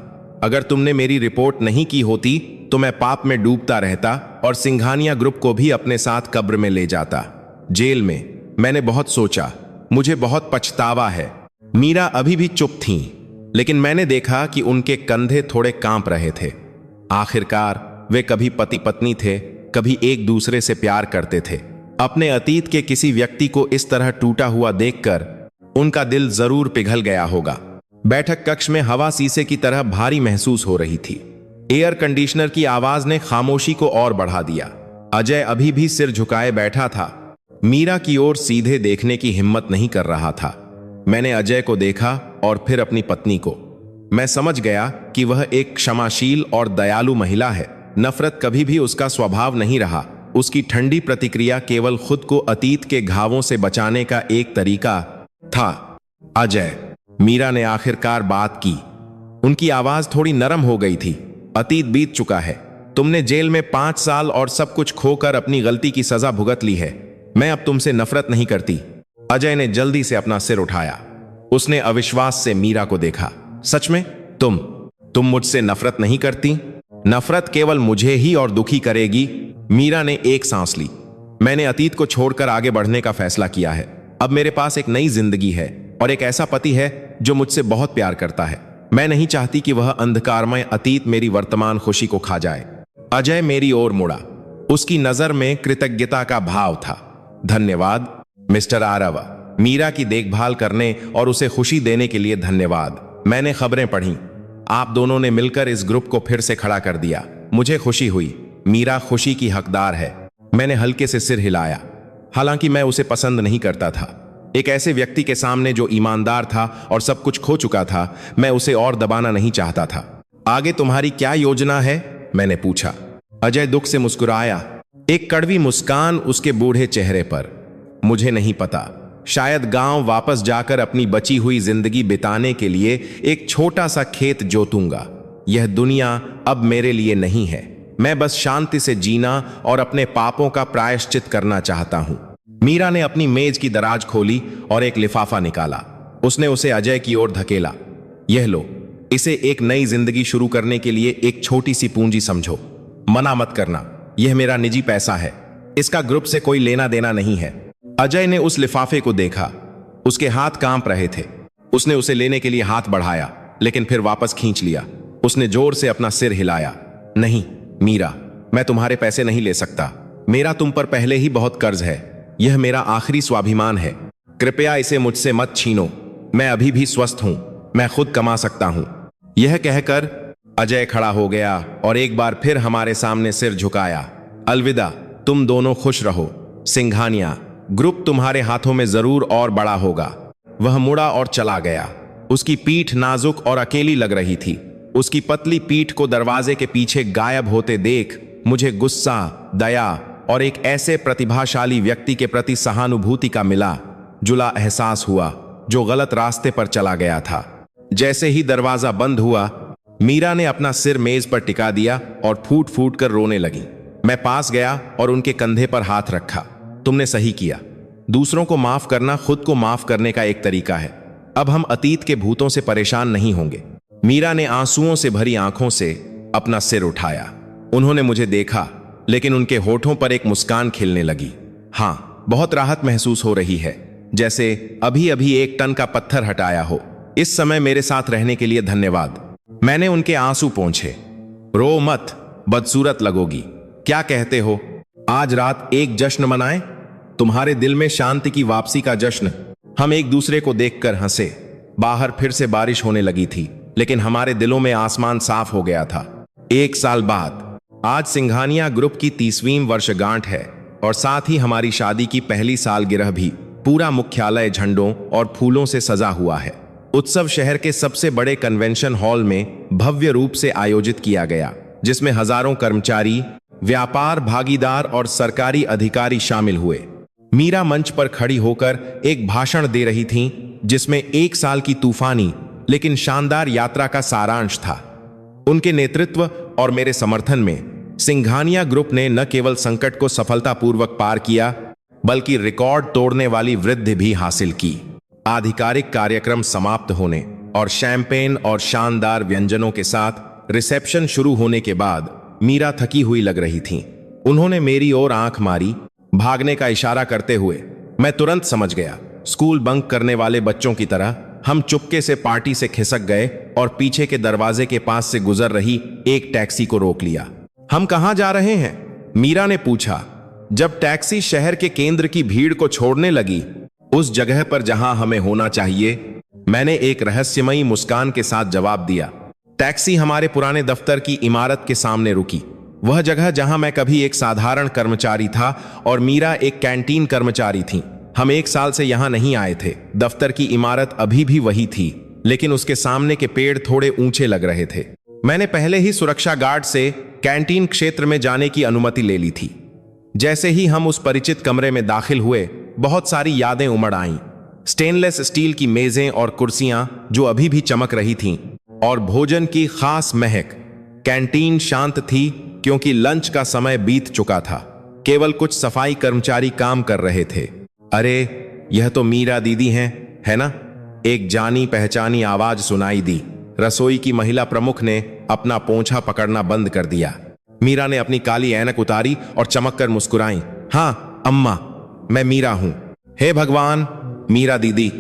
अगर तुमने मेरी रिपोर्ट नहीं की होती तो मैं पाप में डूबता रहता और सिंघानिया ग्रुप को भी अपने साथ कब्र में ले जाता। जेल में मैंने बहुत सोचा, मुझे बहुत पछतावा है। मीरा अभी भी चुप थीं, लेकिन मैंने देखा कि उनके कंधे थोड़े कांप रहे थे। आखिरकार वे कभी पति पत्नी थे, कभी एक दूसरे से प्यार करते थे। अपने अतीत के किसी व्यक्ति को इस तरह टूटा हुआ देखकर उनका दिल जरूर पिघल गया होगा। बैठक कक्ष में हवा शीशे की तरह भारी महसूस हो रही थी। एयर कंडीशनर की आवाज ने खामोशी को और बढ़ा दिया। अजय अभी भी सिर झुकाए बैठा था, मीरा की ओर सीधे देखने की हिम्मत नहीं कर रहा था। मैंने अजय को देखा और फिर अपनी पत्नी को। मैं समझ गया कि वह एक क्षमाशील और दयालु महिला है। नफरत कभी भी उसका स्वभाव नहीं रहा। उसकी ठंडी प्रतिक्रिया केवल खुद को अतीत के घावों से बचाने का एक तरीका था। अजय, मीरा ने आखिरकार बात की। उनकी आवाज थोड़ी नरम हो गई थी। अतीत बीत चुका है। तुमने जेल में 5 साल और सब कुछ खोकर अपनी गलती की सजा भुगत ली है। मैं अब तुमसे नफरत नहीं करती। अजय ने जल्दी से अपना सिर उठाया। उसने अविश्वास से मीरा को देखा। सच में? तुम मुझसे नफरत नहीं करती? नफरत केवल मुझे ही और दुखी करेगी। मीरा ने एक सांस ली। मैंने अतीत को छोड़कर आगे बढ़ने का फैसला किया है। अब मेरे पास एक नई जिंदगी है और एक ऐसा पति है जो मुझसे बहुत प्यार करता है। मैं नहीं चाहती कि वह अंधकारमय अतीत मेरी वर्तमान खुशी को खा जाए। अजय मेरी ओर मुड़ा। उसकी नजर में कृतज्ञता का भाव था। धन्यवाद मिस्टर आरव, मीरा की देखभाल करने और उसे खुशी देने के लिए धन्यवाद। मैंने खबरें पढ़ी, आप दोनों ने मिलकर इस ग्रुप को फिर से खड़ा कर दिया। मुझे खुशी हुई। मीरा खुशी की हकदार है। मैंने हल्के से सिर हिलाया। हालांकि मैं उसे पसंद नहीं करता था। एक ऐसे व्यक्ति के सामने जो ईमानदार था और सब कुछ खो चुका था, मैं उसे और दबाना नहीं चाहता था। आगे तुम्हारी क्या योजना है? मैंने पूछा। अजय दुख से मुस्कुराया, एक कड़वी मुस्कान उसके बूढ़े चेहरे पर। मुझे नहीं पता, शायद गांव वापस जाकर अपनी बची हुई जिंदगी बिताने के लिए एक छोटा सा खेत जोतूंगा। यह दुनिया अब मेरे लिए नहीं है। मैं बस शांति से जीना और अपने पापों का प्रायश्चित करना चाहता हूं। मीरा ने अपनी मेज की दराज खोली और एक लिफाफा निकाला। उसने उसे अजय की ओर धकेला। यह लो, इसे एक नई जिंदगी शुरू करने के लिए एक छोटी सी पूंजी समझो। मना मत करना, यह मेरा निजी पैसा है। इसका ग्रुप से कोई लेना देना नहीं है। अजय ने उस लिफाफे को देखा। उसके हाथ कांप रहे थे। उसने उसे लेने के लिए हाथ बढ़ाया, लेकिन फिर वापस खींच लिया। उसने जोर से अपना सिर हिलाया। नहीं मीरा, मैं तुम्हारे पैसे नहीं ले सकता। मेरा तुम पर पहले ही बहुत कर्ज है। यह मेरा आखिरी स्वाभिमान है। कृपया इसे मुझसे मत छीनो। मैं अभी भी स्वस्थ हूं। मैं खुद कमा सकता हूं। यह कहकर अजय खड़ा हो गया और एक बार फिर हमारे सामने सिर झुकाया। अलविदा, तुम दोनों खुश रहो। सिंघानिया ग्रुप तुम्हारे हाथों में जरूर और बड़ा होगा। वह मुड़ा और चला गया। उसकी पीठ नाजुक और अकेली लग रही थी। उसकी पतली पीठ को दरवाजे के पीछे गायब होते देख मुझे गुस्सा, दया और एक ऐसे प्रतिभाशाली व्यक्ति के प्रति सहानुभूति का मिला जुला एहसास हुआ जो गलत रास्ते पर चला गया था। जैसे ही दरवाजा बंद हुआ, मीरा ने अपना सिर मेज पर टिका दिया और फूट फूट कर रोने लगी। मैं पास गया और उनके कंधे पर हाथ रखा। तुमने सही किया। दूसरों को माफ करना खुद को माफ करने का एक तरीका है। अब हम अतीत के भूतों से परेशान नहीं होंगे। मीरा ने आंसुओं से भरी आंखों से अपना सिर उठाया। उन्होंने मुझे देखा, लेकिन उनके होठों पर एक मुस्कान खिलने लगी। हाँ, बहुत राहत महसूस हो रही है, जैसे अभी अभी एक टन का पत्थर हटाया हो। इस समय मेरे साथ रहने के लिए धन्यवाद। मैंने उनके आंसू पोंछे। रो मत, बदसूरत लगोगी। क्या कहते हो, आज रात एक जश्न मनाएं? तुम्हारे दिल में शांति की वापसी का जश्न। हम एक दूसरे को देखकर हंसे। बाहर फिर से बारिश होने लगी थी, लेकिन हमारे दिलों में आसमान साफ हो गया था। 1 साल बाद आज सिंघानिया ग्रुप की 30वीं वर्षगांठ है और साथ ही हमारी शादी की पहली सालगिरह भी। पूरा मुख्यालय झंडों और फूलों से सजा हुआ है। उत्सव शहर के सबसे बड़े कन्वेंशन हॉल में भव्य रूप से आयोजित किया गया, जिसमें हजारों कर्मचारी, व्यापार भागीदार और सरकारी अधिकारी शामिल हुए। मीरा मंच पर खड़ी होकर एक भाषण दे रही थीं, जिसमें 1 साल की तूफानी लेकिन शानदार यात्रा का सारांश था। उनके नेतृत्व और मेरे समर्थन में सिंघानिया ग्रुप ने न केवल संकट को सफलतापूर्वक पार किया, बल्कि रिकॉर्ड तोड़ने वाली वृद्धि भी हासिल की। आधिकारिक कार्यक्रम समाप्त होने और शैंपेन और शानदार व्यंजनों के साथ रिसेप्शन शुरू होने के बाद मीरा थकी हुई लग रही थी। उन्होंने मेरी ओर आंख मारी, भागने का इशारा करते हुए। मैं तुरंत समझ गया। स्कूल बंक करने वाले बच्चों की तरह हम चुपके से पार्टी से खिसक गए और पीछे के दरवाजे के पास से गुजर रही एक टैक्सी को रोक लिया। हम कहां जा रहे हैं? मीरा ने पूछा जब टैक्सी शहर के केंद्र की भीड़ को छोड़ने लगी, उस जगह पर जहां हमें होना चाहिए। मैंने एक रहस्यमयी मुस्कान के साथ जवाब दिया। टैक्सी हमारे पुराने दफ्तर की इमारत के सामने रुकी, वह जगह जहां मैं कभी एक साधारण कर्मचारी था और मीरा एक कैंटीन कर्मचारी थी। हम 1 साल से यहां नहीं आए थे। दफ्तर की इमारत अभी भी वही थी, लेकिन उसके सामने के पेड़ थोड़े ऊंचे लग रहे थे। मैंने पहले ही सुरक्षा गार्ड से कैंटीन क्षेत्र में जाने की अनुमति ले ली थी। जैसे ही हम उस परिचित कमरे में दाखिल हुए, बहुत सारी यादें उमड़ आईं। स्टेनलेस स्टील की मेजें और कुर्सियां जो अभी भी चमक रही थीं, और भोजन की खास महक। कैंटीन शांत थी क्योंकि लंच का समय बीत चुका था। केवल कुछ सफाई कर्मचारी काम कर रहे थे। अरे, यह तो मीरा दीदी हैं, है ना? एक जानी पहचानी आवाज सुनाई दी। रसोई की महिला प्रमुख ने अपना पोंछा पकड़ना बंद कर दिया। मीरा ने अपनी काली ऐनक उतारी और चमककर मुस्कुराई। हाँ अम्मा, मैं मीरा हूं। हे भगवान, मीरा दीदी।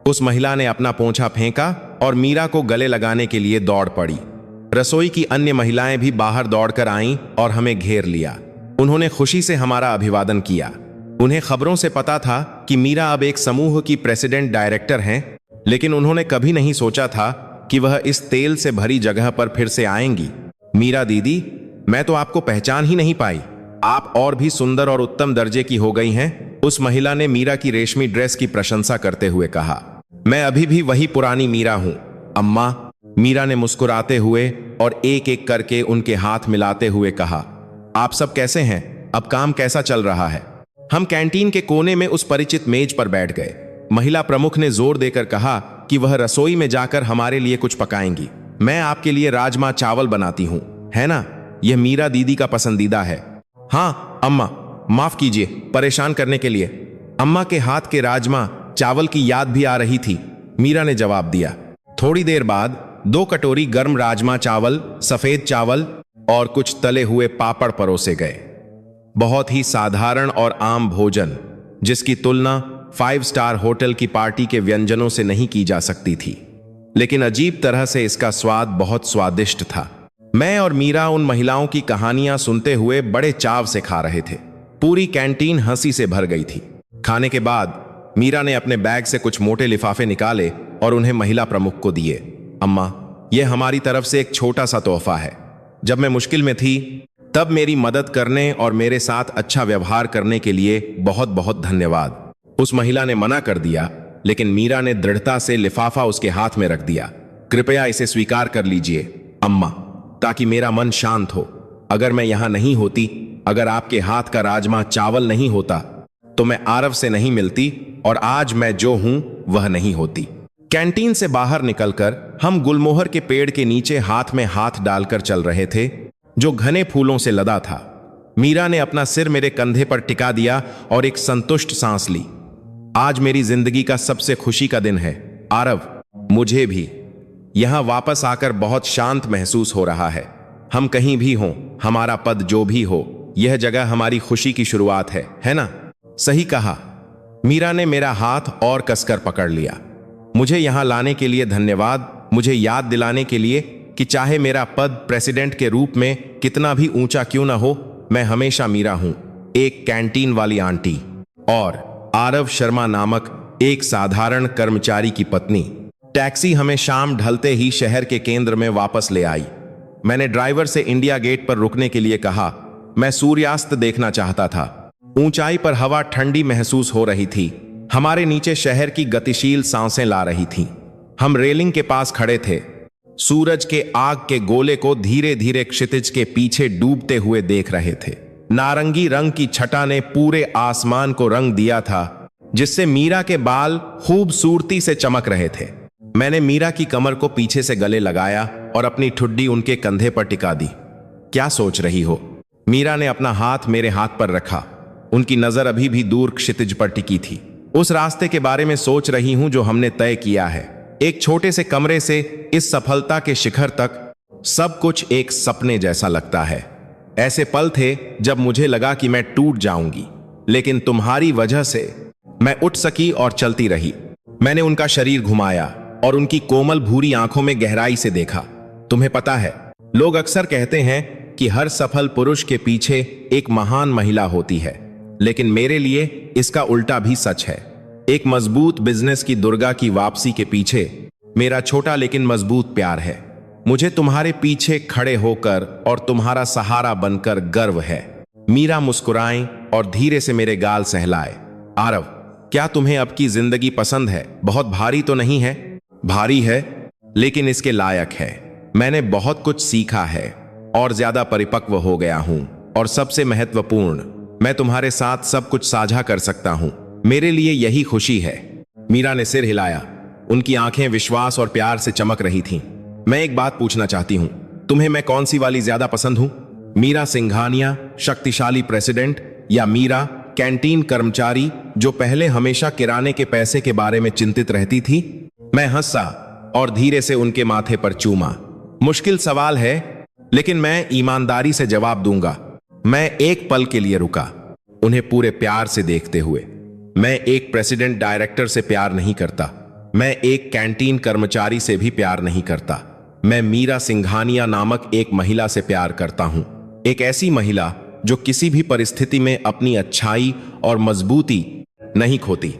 उस महिला ने अपना पोंछा फेंका और मीरा को गले लगाने के लिए दौड़ पड़ी। रसोई की अन्य महिलाएं भी बाहर दौड़कर आईं और हमें घेर लिया। उन्होंने खुशी से हमारा अभिवादन किया। उन्हें खबरों से पता था कि मीरा अब एक समूह की प्रेसिडेंट डायरेक्टर हैं, लेकिन उन्होंने कभी नहीं सोचा था कि वह इस तेल से भरी जगह पर फिर से आएंगी। मीरा दीदी, मैं तो आपको पहचान ही नहीं पाई। आप और भी सुंदर और उत्तम दर्जे की हो गई हैं। उस महिला ने मीरा की रेशमी ड्रेस की प्रशंसा करते हुए कहा। मैं अभी भी वही पुरानी मीरा हूं अम्मा, मीरा ने मुस्कुराते हुए और एक एक करके उनके हाथ मिलाते हुए कहा। आप सब कैसे हैं? अब काम कैसा चल रहा है? हम कैंटीन के कोने में उस परिचित मेज पर बैठ गए। महिला प्रमुख ने जोर देकर कहा कि वह रसोई में जाकर हमारे लिए कुछ पकाएंगी। मैं आपके लिए राजमा चावल बनाती हूं, है ना? यह मीरा दीदी का पसंदीदा है। हाँ अम्मा, माफ कीजिए परेशान करने के लिए। अम्मा के हाथ के राजमा चावल की याद भी आ रही थी, मीरा ने जवाब दिया। थोड़ी देर बाद 2 कटोरी गर्म राजमा चावल, सफेद चावल और कुछ तले हुए पापड़ परोसे गए। बहुत ही साधारण और आम भोजन, जिसकी तुलना 5 स्टार होटल की पार्टी के व्यंजनों से नहीं की जा सकती थी, लेकिन अजीब तरह से इसका स्वाद बहुत स्वादिष्ट था। मैं और मीरा उन महिलाओं की कहानियां सुनते हुए बड़े चाव से खा रहे थे। पूरी कैंटीन हंसी से भर गई थी। खाने के बाद मीरा ने अपने बैग से कुछ मोटे लिफाफे निकाले और उन्हें महिला प्रमुख को दिए। अम्मा, यह हमारी तरफ से एक छोटा सा तोहफा है। जब मैं मुश्किल में थी, तब मेरी मदद करने और मेरे साथ अच्छा व्यवहार करने के लिए बहुत बहुत धन्यवाद। उस महिला ने मना कर दिया, लेकिन मीरा ने दृढ़ता से लिफाफा उसके हाथ में रख दिया। कृपया इसे स्वीकार कर लीजिए अम्मा, ताकि मेरा मन शांत हो। अगर मैं यहां नहीं होती, अगर आपके हाथ का राजमा चावल नहीं होता, तो मैं आरव से नहीं मिलती और आज मैं जो हूं वह नहीं होती। कैंटीन से बाहर निकलकर हम गुलमोहर के पेड़ के नीचे हाथ में हाथ डालकर चल रहे थे, जो घने फूलों से लदा था। मीरा ने अपना सिर मेरे कंधे पर टिका दिया और एक संतुष्ट सांस ली। आज मेरी जिंदगी का सबसे खुशी का दिन है आरव। मुझे भी यहां वापस आकर बहुत शांत महसूस हो रहा है। हम कहीं भी हों, हमारा पद जो भी हो, यह जगह हमारी खुशी की शुरुआत है ना? सही कहा। मीरा ने मेरा हाथ और कसकर पकड़ लिया। मुझे यहां लाने के लिए धन्यवाद। मुझे याद दिलाने के लिए कि चाहे मेरा पद प्रेसिडेंट के रूप में कितना भी ऊंचा क्यों ना हो, मैं हमेशा मीरा हूं, एक कैंटीन वाली आंटी और आरव शर्मा नामक एक साधारण कर्मचारी की पत्नी। टैक्सी हमें शाम ढलते ही शहर के केंद्र में वापस ले आई। मैंने ड्राइवर से इंडिया गेट पर रुकने के लिए कहा। मैं सूर्यास्त देखना चाहता था। ऊंचाई पर हवा ठंडी महसूस हो रही थी। हमारे नीचे शहर की गतिशील सांसें ला रही थीं। हम रेलिंग के पास खड़े थे, सूरज के आग के गोले को धीरे धीरे क्षितिज के पीछे डूबते हुए देख रहे थे। नारंगी रंग की छटा ने पूरे आसमान को रंग दिया था, जिससे मीरा के बाल खूबसूरती से चमक रहे थे। मैंने मीरा की कमर को पीछे से गले लगाया और अपनी ठुड्डी उनके कंधे पर टिका दी। क्या सोच रही हो? मीरा ने अपना हाथ मेरे हाथ पर रखा। उनकी नजर अभी भी दूर क्षितिज पर टिकी थी। उस रास्ते के बारे में सोच रही हूं जो हमने तय किया है। एक छोटे से कमरे से इस सफलता के शिखर तक, सब कुछ एक सपने जैसा लगता है। ऐसे पल थे जब मुझे लगा कि मैं टूट जाऊंगी, लेकिन तुम्हारी वजह से मैं उठ सकी और चलती रही। मैंने उनका शरीर घुमाया और उनकी कोमल भूरी आंखों में गहराई से देखा। तुम्हें पता है, लोग अक्सर कहते हैं कि हर सफल पुरुष के पीछे एक महान महिला होती है, लेकिन मेरे लिए इसका उल्टा भी सच है। एक मजबूत बिजनेस की दुर्गा की वापसी के पीछे मेरा छोटा लेकिन मजबूत प्यार है। मुझे तुम्हारे पीछे खड़े होकर और तुम्हारा सहारा बनकर गर्व है। मीरा मुस्कुराई और धीरे से मेरे गाल सहलाए। आरव, क्या तुम्हें अब की जिंदगी पसंद है? बहुत भारी तो नहीं है? भारी है, लेकिन इसके लायक है। मैंने बहुत कुछ सीखा है और ज्यादा परिपक्व हो गया हूं, और सबसे महत्वपूर्ण, मैं तुम्हारे साथ सब कुछ साझा कर सकता हूं। मेरे लिए यही खुशी है। मीरा ने सिर हिलाया। उनकी आंखें विश्वास और प्यार से चमक रही थीं। मैं एक बात पूछना चाहती हूं, तुम्हें मैं कौन सी वाली ज्यादा पसंद हूं? मीरा सिंघानिया, शक्तिशाली प्रेसिडेंट, या मीरा कैंटीन कर्मचारी जो पहले हमेशा किराने के पैसे के बारे में चिंतित रहती थी? मैं हंसा और धीरे से उनके माथे पर चूमा। मुश्किल सवाल है, लेकिन मैं ईमानदारी से जवाब दूंगा। मैं एक पल के लिए रुका, उन्हें पूरे प्यार से देखते हुए। मैं एक प्रेसिडेंट डायरेक्टर से प्यार नहीं करता, मैं एक कैंटीन कर्मचारी से भी प्यार नहीं करता। मैं मीरा सिंघानिया नामक एक महिला से प्यार करता हूं। एक ऐसी महिला जो किसी भी परिस्थिति में अपनी अच्छाई और मजबूती नहीं खोती।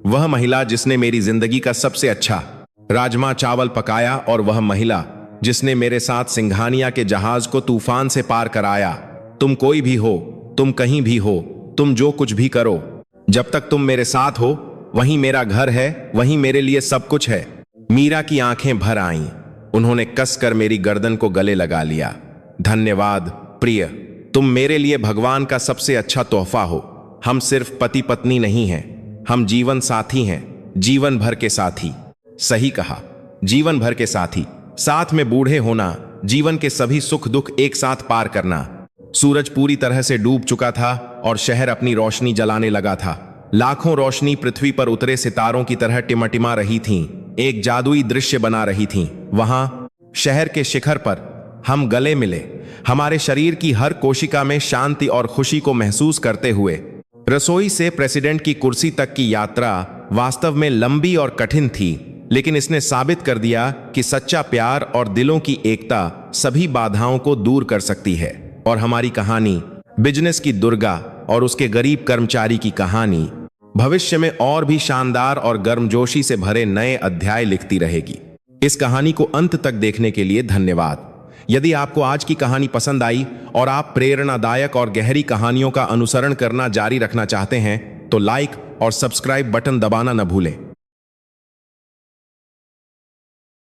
वह महिला जिसने मेरी जिंदगी का सबसे अच्छा राजमा चावल पकाया, और वह महिला जिसने मेरे साथ सिंघानिया के जहाज को तूफान से पार कराया। तुम कोई भी हो, तुम कहीं भी हो, तुम जो कुछ भी करो, जब तक तुम मेरे साथ हो, वहीं मेरा घर है, वहीं मेरे लिए सब कुछ है। मीरा की आंखें भर आईं। उन्होंने कसकर मेरी गर्दन को गले लगा लिया। धन्यवाद प्रिय, तुम मेरे लिए भगवान का सबसे अच्छा तोहफा हो। हम सिर्फ पति पत्नी नहीं हैं, हम जीवन साथी हैं, जीवन भर के साथी। सही कहा, जीवन भर के साथी। साथ में बूढ़े होना, जीवन के सभी सुख दुख एक साथ पार करना। सूरज पूरी तरह से डूब चुका था और शहर अपनी रोशनी जलाने लगा था। लाखों रोशनी पृथ्वी पर उतरे सितारों की तरह टिमटिमा रही थीं, एक जादुई दृश्य बना रही थीं। वहां शहर के शिखर पर हम गले मिले, हमारे शरीर की हर कोशिका में शांति और खुशी को महसूस करते हुए। रसोई से प्रेसिडेंट की कुर्सी तक की यात्रा वास्तव में लंबी और कठिन थी, लेकिन इसने साबित कर दिया कि सच्चा प्यार और दिलों की एकता सभी बाधाओं को दूर कर सकती है। और हमारी कहानी, बिजनेस की दुर्गा और उसके गरीब कर्मचारी की कहानी, भविष्य में और भी शानदार और गर्मजोशी से भरे नए अध्याय लिखती रहेगी। इस कहानी को अंत तक देखने के लिए धन्यवाद। यदि आपको आज की कहानी पसंद आई और आप प्रेरणादायक और गहरी कहानियों का अनुसरण करना जारी रखना चाहते हैं, तो लाइक और सब्सक्राइब बटन दबाना न भूलें।